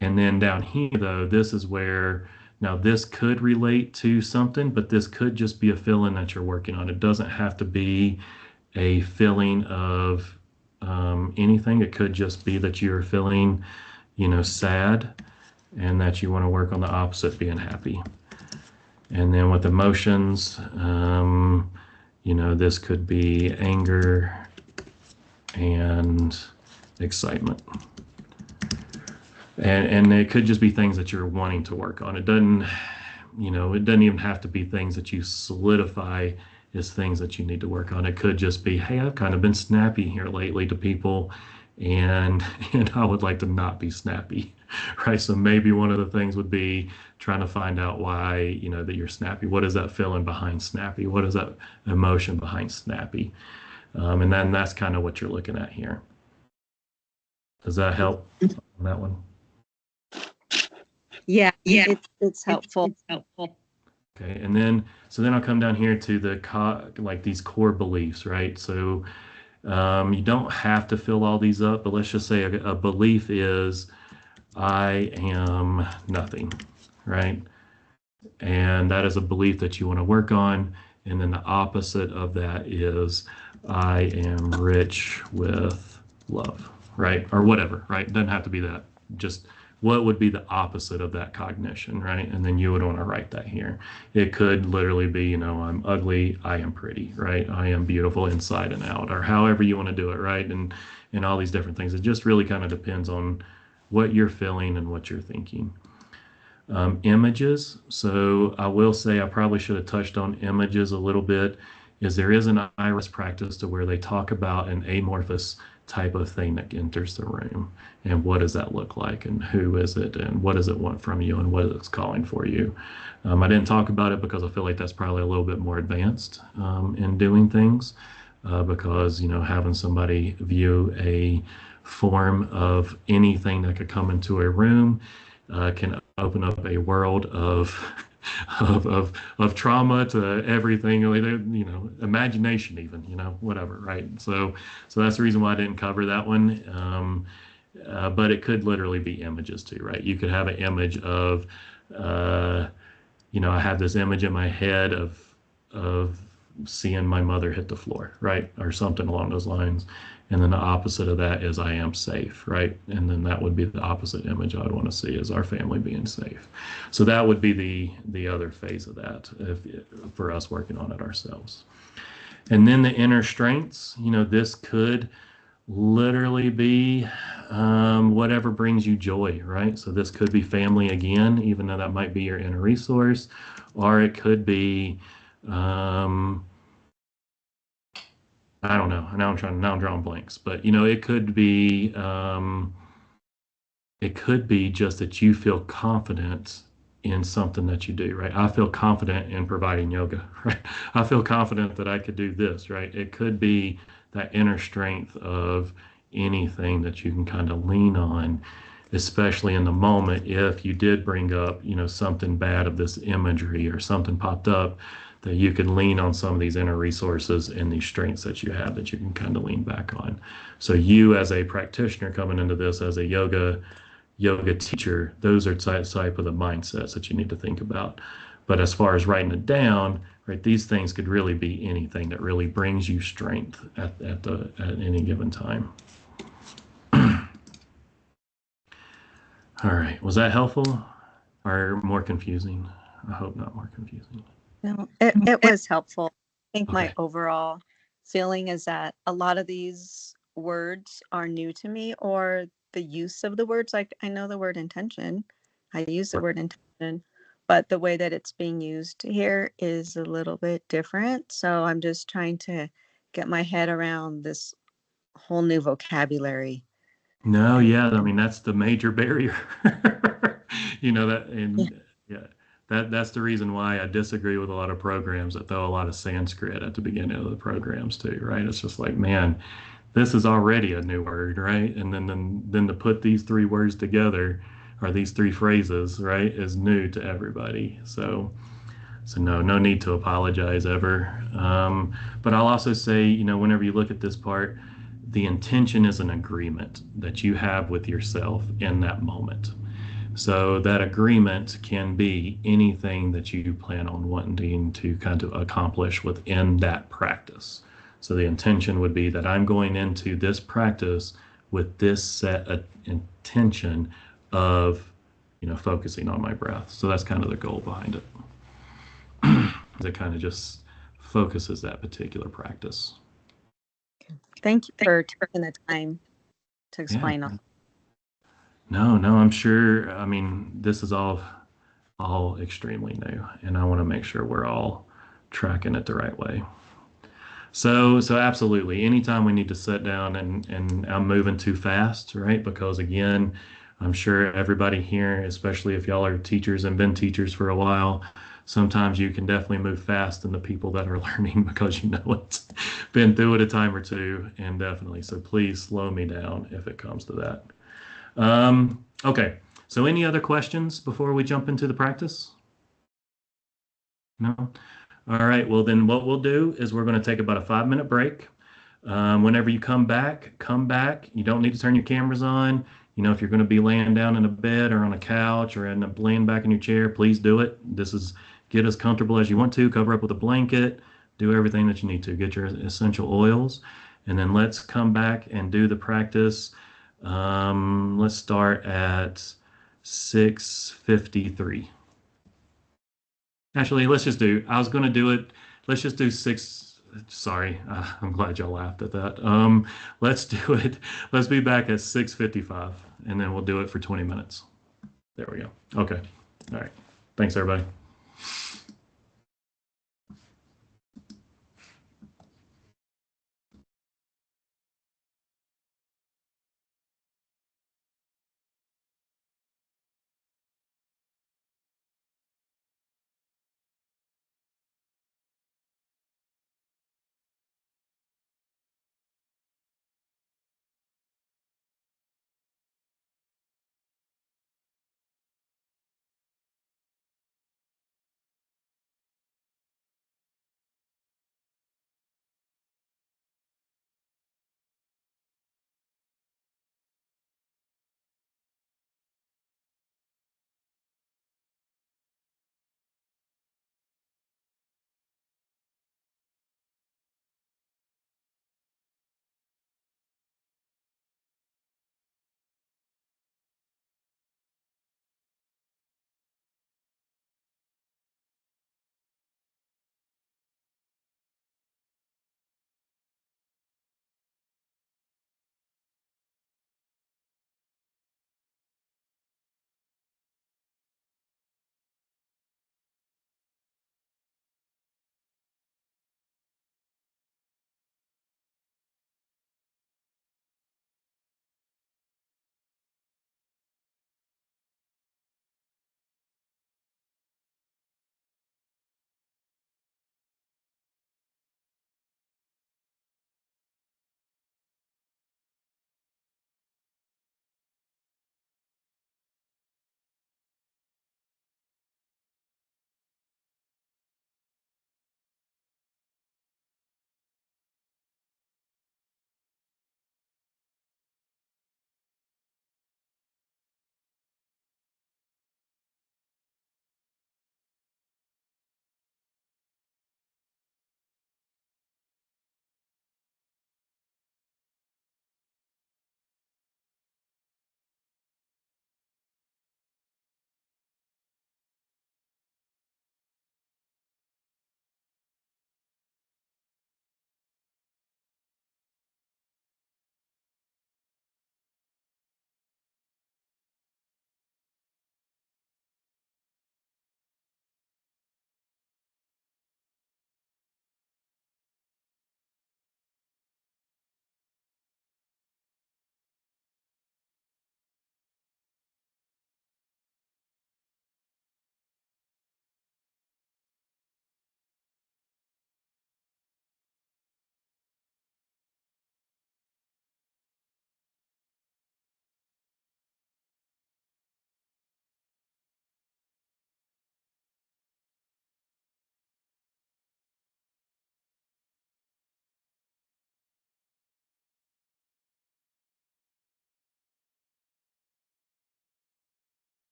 And then down here, though, this is where, now this could relate to something, but this could just be a feeling that you're working on. It doesn't have to be a feeling of anything. It could just be that you're feeling, sad, and that you want to work on the opposite, being happy. And then with emotions, this could be anger and excitement. And it could just be things that you're wanting to work on. It doesn't even have to be things that you solidify as things that you need to work on. It could just be, hey, I've kind of been snappy here lately to people, and I would like to not be snappy, right? So maybe one of the things would be trying to find out why, that you're snappy. What is that feeling behind snappy? What is that emotion behind snappy? And then that's kind of what you're looking at here. Does that help on that one? Yeah, it's helpful. Okay, and then I'll come down here to the these core beliefs, right? So you don't have to fill all these up, but let's just say a belief is I am nothing, right? And that is a belief that you want to work on. And then the opposite of that is I am rich with love, right? Or whatever, right? It doesn't have to be that. Just what would be the opposite of that cognition, right? And then you would want to write that here. It could literally be, I'm ugly, I am pretty, right? I am beautiful inside and out, or however you want to do it, right? And all these different things. It just really kind of depends on what you're feeling and what you're thinking. Images. So I will say I probably should have touched on images a little bit, is there is an iris practice to where they talk about an amorphous type of thing that enters the room, and what does that look like, and who is it, and what does it want from you, and what it's calling for you. I didn't talk about it because I feel like that's probably a little bit more advanced in doing things, because having somebody view a form of anything that could come into a room can open up a world of trauma to everything, imagination even, whatever, right? So that's the reason why I didn't cover that one. But it could literally be images too, right? You could have an image of, I have this image in my head of seeing my mother hit the floor, right? Or something along those lines. And then the opposite of that is I am safe, right? And then that would be the opposite image I'd want to see, is our family being safe. So that would be the other phase of that for us working on it ourselves. And then the inner strengths, this could literally be whatever brings you joy, right? So this could be family again, even though that might be your inner resource, or it could be I don't know. Now I'm drawing blanks, but it could be just that you feel confident in something that you do, right? I feel confident in providing yoga, right? I feel confident that I could do this, right? It could be that inner strength of anything that you can kind of lean on, especially in the moment. If you did bring up, something bad of this imagery or something popped up, that you can lean on some of these inner resources and these strengths that you have that you can kind of lean back on. So you, as a practitioner coming into this as a yoga teacher, those are type of the mindsets that you need to think about. But as far as writing it down, right, these things could really be anything that really brings you strength at any given time. All right, was that helpful or more confusing? I hope not more confusing. No, it was helpful. I think my Okay. overall feeling is that a lot of these words are new to me, or the use of the words. Like, I know the word intention. I use the word intention, but the way that it's being used here is a little bit different. So I'm just trying to get my head around this whole new vocabulary. No, And yeah, I mean that's the major barrier. You know that, and yeah, that's the reason why I disagree with a lot of programs that throw a lot of Sanskrit at the beginning of the programs too, right? It's just like, man, this is already a new word, right? And then to put these three words together, or these three phrases, right, is new to everybody. So no need to apologize ever. But I'll also say, you know, whenever you look at this part, the intention is an agreement that you have with yourself in that moment. So that agreement can be anything that you plan on wanting to kind of accomplish within that practice. So the intention would be that I'm going into this practice with this set of intention of, you know, focusing on my breath. So that's kind of the goal behind it. It kind of just focuses that particular practice. thank you for taking the time to Yeah. explain all. No, I'm sure. I mean, this is all extremely new, and I want to make sure we're all tracking it the right way. So absolutely, anytime we need to sit down and I'm moving too fast, right? Because again, I'm sure everybody here, especially if y'all are teachers and been teachers for a while, sometimes you can definitely move fast than the people that are learning because you know it's been through it a time or two, and definitely. So please slow me down if it comes to that. Okay. So any other questions before we jump into the practice? No? All right. Well, then what we'll do is we're going to take about a 5-minute break. Whenever you come back, come back. You don't need to turn your cameras on. You know, if you're going to be laying down in a bed or on a couch or laying back in your chair, please do it. This is get as comfortable as you want to. Cover up with a blanket. Do everything that you need to. Get your essential oils. And then let's come back and do the practice. Let's start at 6:53. Actually, I was going to do it. Let's just do six. Sorry, I'm glad y'all laughed at that. Let's do it. Let's be back at 6:55, and then we'll do it for 20 minutes. There we go. Okay. All right. Thanks, everybody.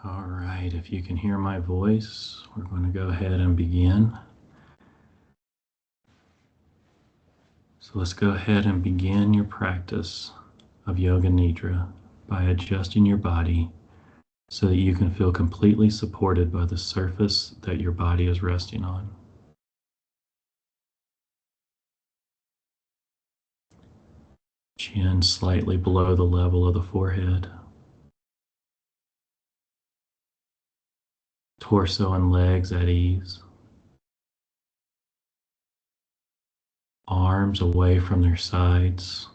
All right, if you can hear my voice, we're going to go ahead and begin. So let's go ahead and begin your practice of Yoga Nidra by adjusting your body so that you can feel completely supported by the surface that your body is resting on. Chin slightly below the level of the forehead. Torso and legs at ease. Arms away from their sides.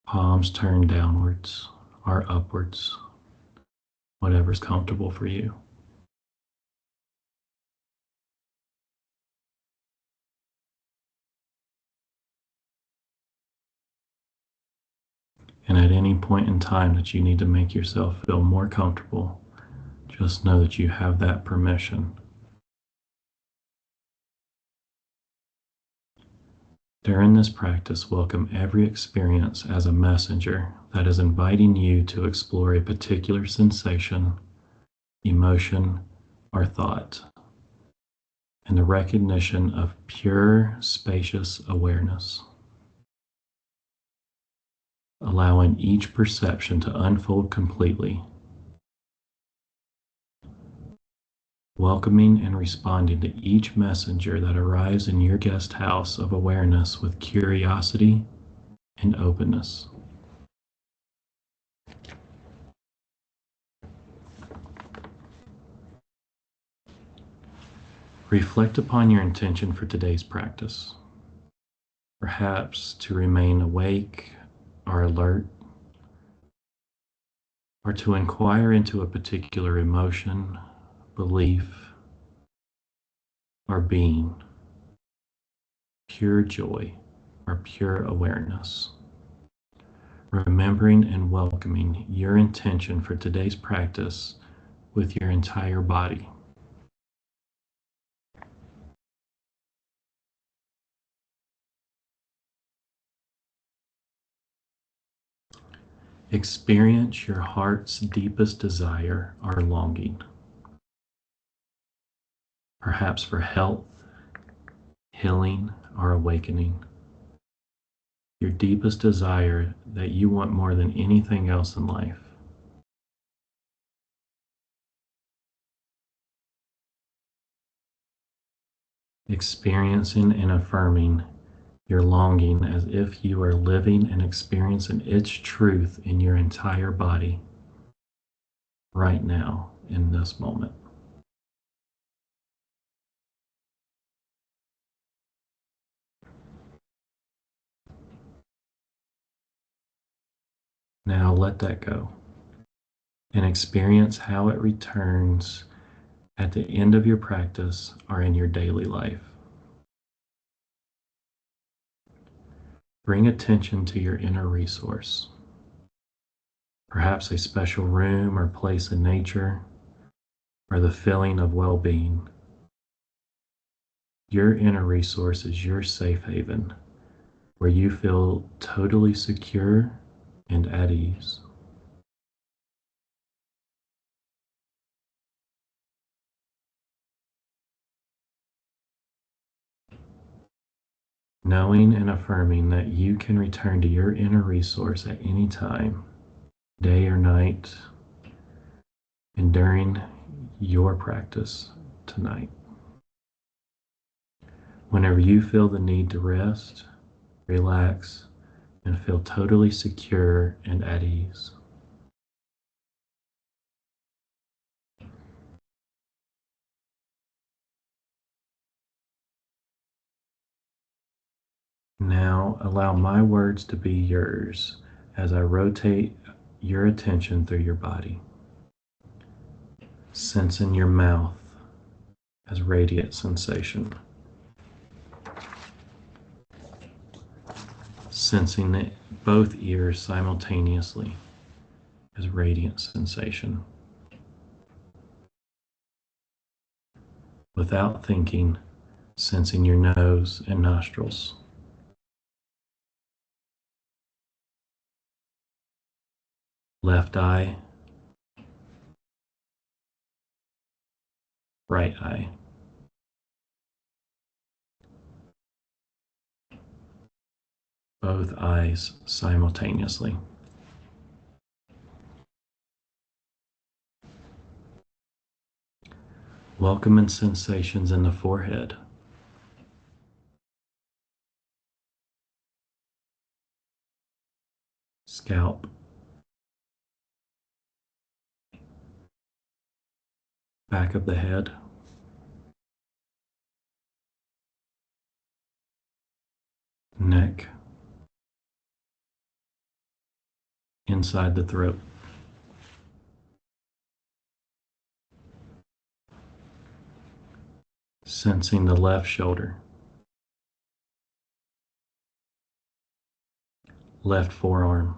Palms turned downwards or upwards, whatever's comfortable for you. And at any point in time that you need to make yourself feel more comfortable, just know that you have that permission. During this practice, welcome every experience as a messenger that is inviting you to explore a particular sensation, emotion, or thought, and the recognition of pure, spacious awareness, allowing each perception to unfold completely, welcoming and responding to each messenger that arrives in your guest house of awareness with curiosity and openness. Reflect upon your intention for today's practice. Perhaps to remain awake or alert, or to inquire into a particular emotion, belief, or being, pure joy or pure awareness. Remembering and welcoming your intention for today's practice with your entire body. Experience your heart's deepest desire or longing, perhaps for health, healing, or awakening. Your deepest desire that you want more than anything else in life. Experiencing and affirming your longing as if you are living and experiencing its truth in your entire body right now in this moment. Now let that go and experience how it returns at the end of your practice or in your daily life. Bring attention to your inner resource, perhaps a special room or place in nature, or the feeling of well-being. Your inner resource is your safe haven, where you feel totally secure and at ease. Knowing and affirming that you can return to your inner resource at any time, day or night, and during your practice tonight. Whenever you feel the need to rest, relax, and feel totally secure and at ease. Now allow my words to be yours as I rotate your attention through your body. Sensing your mouth as radiant sensation. Sensing both ears simultaneously as radiant sensation. Without thinking, sensing your nose and nostrils. left eye, right eye. Both eyes simultaneously. Welcoming sensations in the forehead. Scalp. Back of the head. Neck. Inside the throat. Sensing the left shoulder. Left forearm.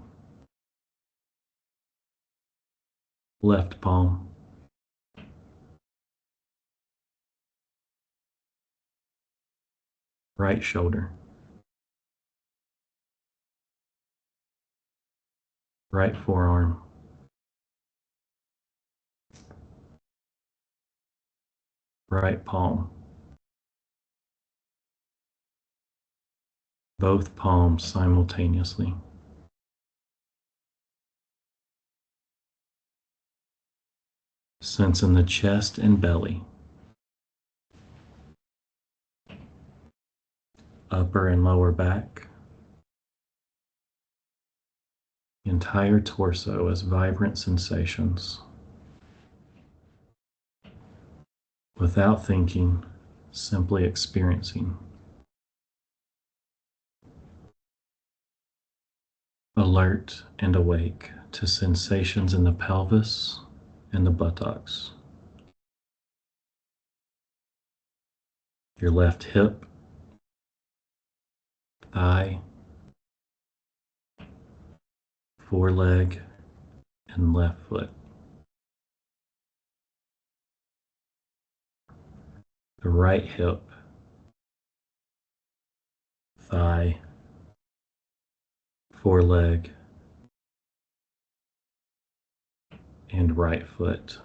Left palm. Right shoulder. Right forearm. Right palm. Both palms simultaneously. Sensing the chest and belly. Upper and lower back. Entire torso as vibrant sensations. Without thinking, simply experiencing. Alert and awake to sensations in the pelvis and the buttocks. Your left hip, thigh, foreleg, and left foot. The right hip, thigh, foreleg, and right foot.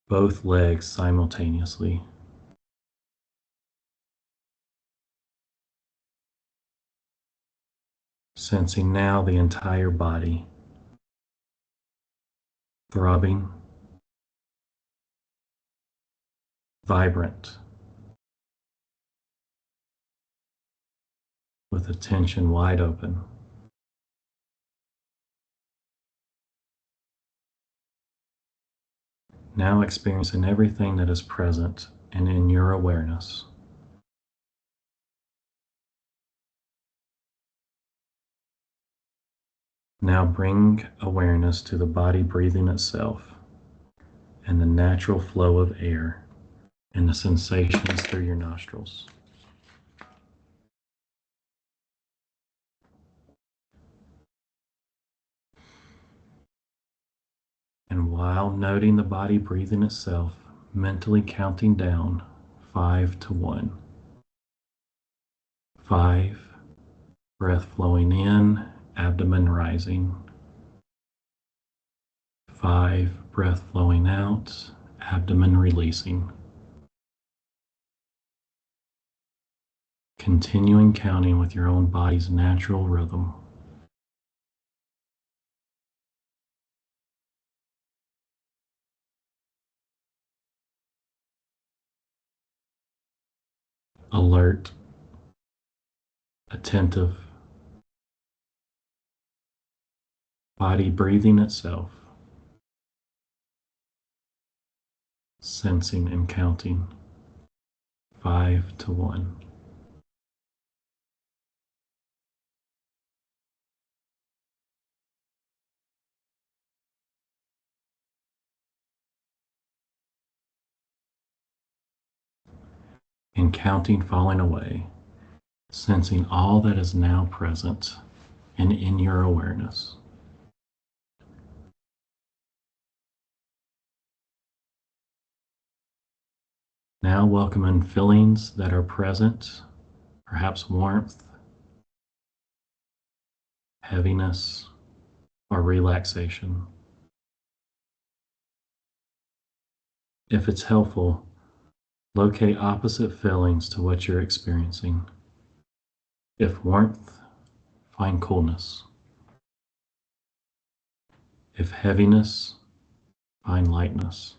Both legs simultaneously. Sensing now the entire body throbbing, vibrant, with attention wide open. Now experiencing everything that is present and in your awareness. Now bring awareness to the body breathing itself and the natural flow of air and the sensations through your nostrils. And while noting the body breathing itself, mentally counting down 5 to 1. 5, breath flowing in, abdomen rising. 5, breath flowing out, abdomen releasing. Continuing counting with your own body's natural rhythm. Alert, attentive, body breathing itself, sensing and counting 5 to 1. And counting falling away, sensing all that is now present and in your awareness. Now welcoming feelings that are present, perhaps warmth, heaviness, or relaxation. If it's helpful, locate opposite feelings to what you're experiencing. If warmth, find coolness. If heaviness, find lightness.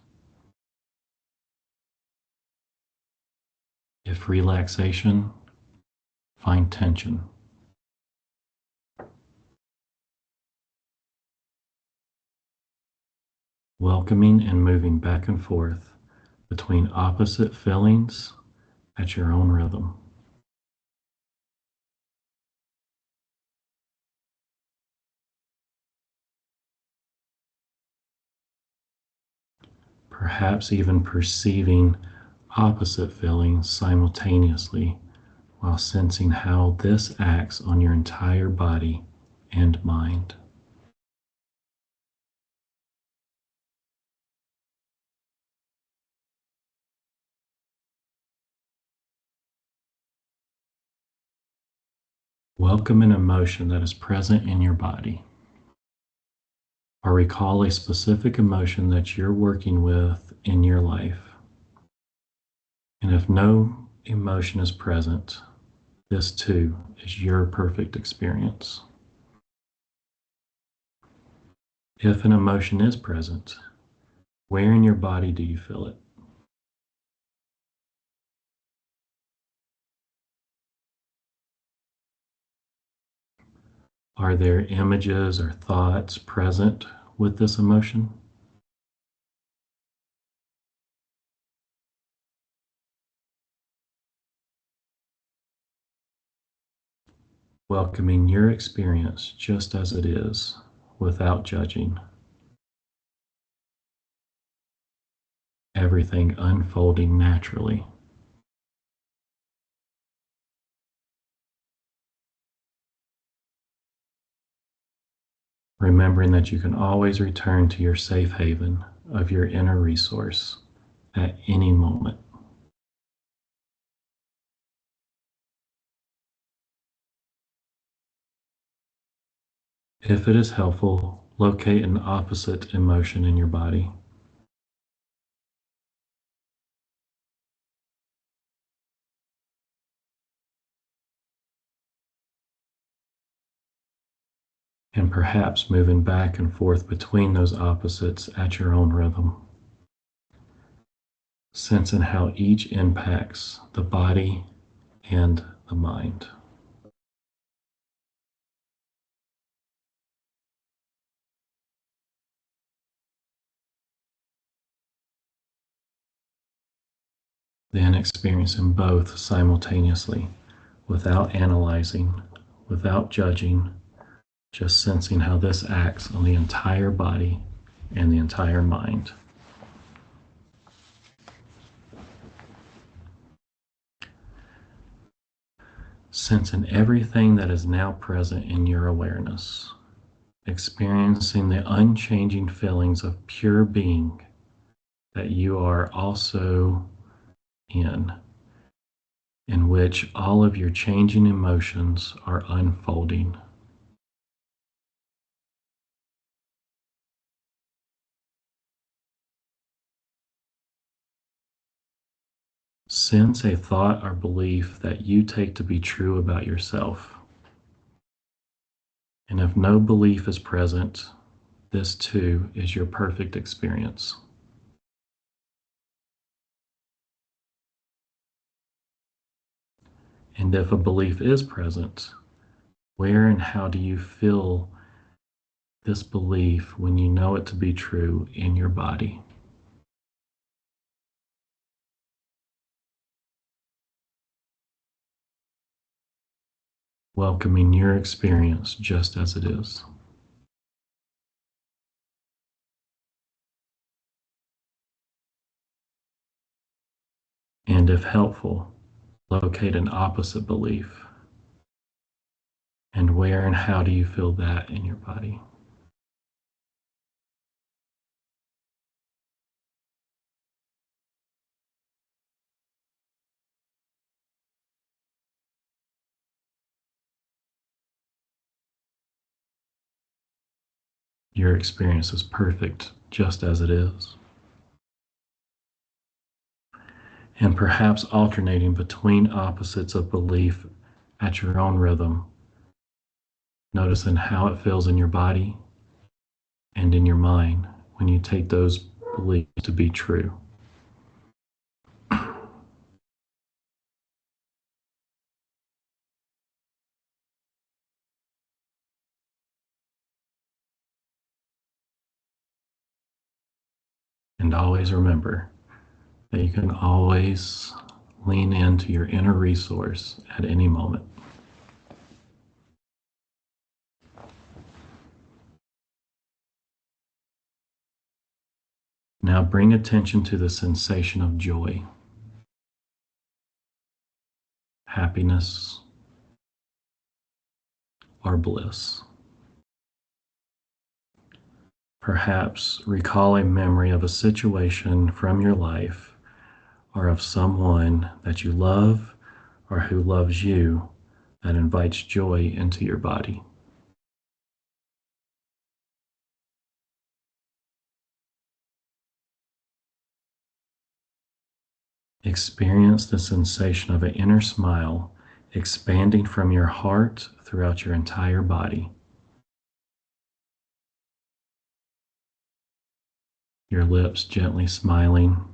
If relaxation, find tension. Welcoming and moving back and forth between opposite feelings at your own rhythm. Perhaps even perceiving opposite feelings simultaneously while sensing how this acts on your entire body and mind. Welcome an emotion that is present in your body, or recall a specific emotion that you're working with in your life. And if no emotion is present, this too is your perfect experience. If an emotion is present, where in your body do you feel it? Are there images or thoughts present with this emotion? Welcoming your experience just as it is, without judging. Everything unfolding naturally. Remembering that you can always return to your safe haven of your inner resource at any moment. If it is helpful, locate an opposite emotion in your body. And perhaps moving back and forth between those opposites at your own rhythm. Sensing how each impacts the body and the mind. Then experiencing both simultaneously, without analyzing, without judging, just sensing how this acts on the entire body and the entire mind. Sensing everything that is now present in your awareness, experiencing the unchanging feelings of pure being that you are also in which all of your changing emotions are unfolding. Sense a thought or belief that you take to be true about yourself. And if no belief is present, this too is your perfect experience. And if a belief is present, where and how do you feel this belief when you know it to be true in your body? Welcoming your experience just as it is. And if helpful, locate an opposite belief. And where and how do you feel that in your body? Your experience is perfect just as it is. And perhaps alternating between opposites of belief at your own rhythm, noticing how it feels in your body and in your mind when you take those beliefs to be true. And always remember that you can always lean into your inner resource at any moment. Now bring attention to the sensation of joy, happiness, or bliss. Perhaps recall a memory of a situation from your life or of someone that you love or who loves you that invites joy into your body. Experience the sensation of an inner smile expanding from your heart throughout your entire body. Your lips gently smiling.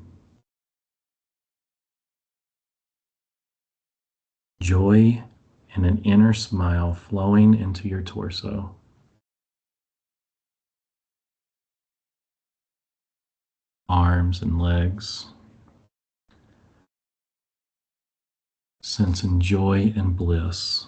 Joy and an inner smile flowing into your torso. Arms and legs. Sensing joy and bliss.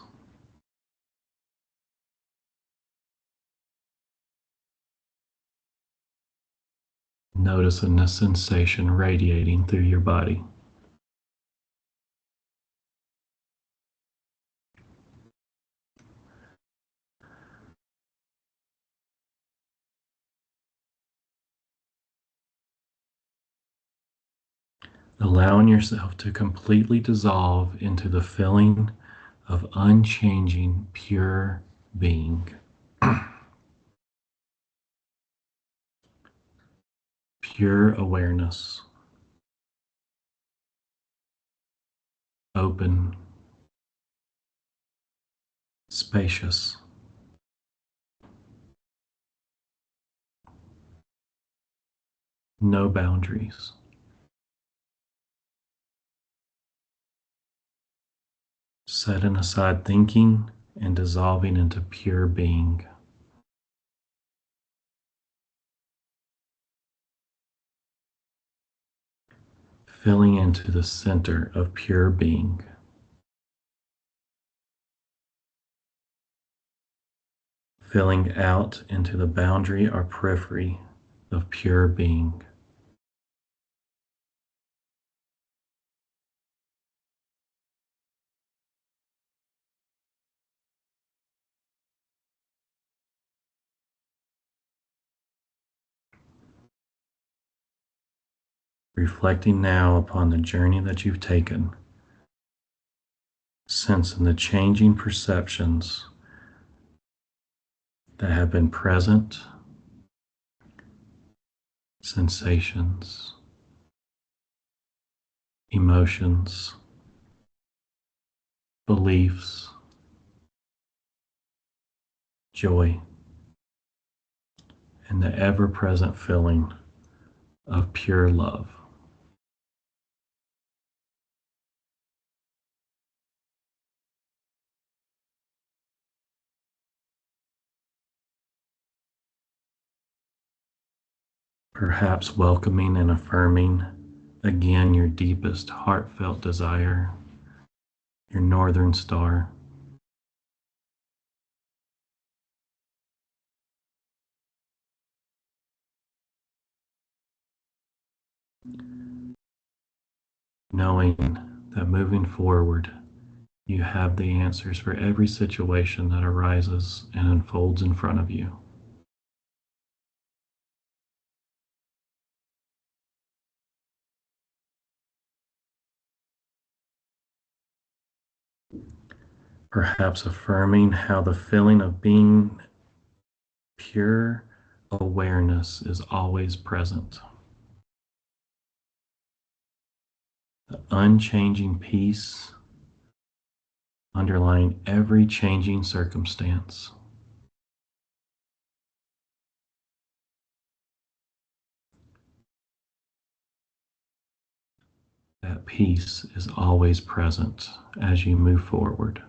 Noticing the sensation radiating through your body. Allowing yourself to completely dissolve into the feeling of unchanging, pure being. Pure awareness. Open. Spacious. No boundaries. Setting aside thinking and dissolving into pure being. Filling into the center of pure being. Filling out into the boundary or periphery of pure being. Reflecting now upon the journey that you've taken, sensing the changing perceptions that have been present, sensations, emotions, beliefs, joy, and the ever-present feeling of pure love. Perhaps welcoming and affirming again your deepest heartfelt desire, your northern star. Knowing that moving forward, you have the answers for every situation that arises and unfolds in front of you. Perhaps affirming how the feeling of being pure awareness is always present. The unchanging peace underlying every changing circumstance. That peace is always present as you move forward.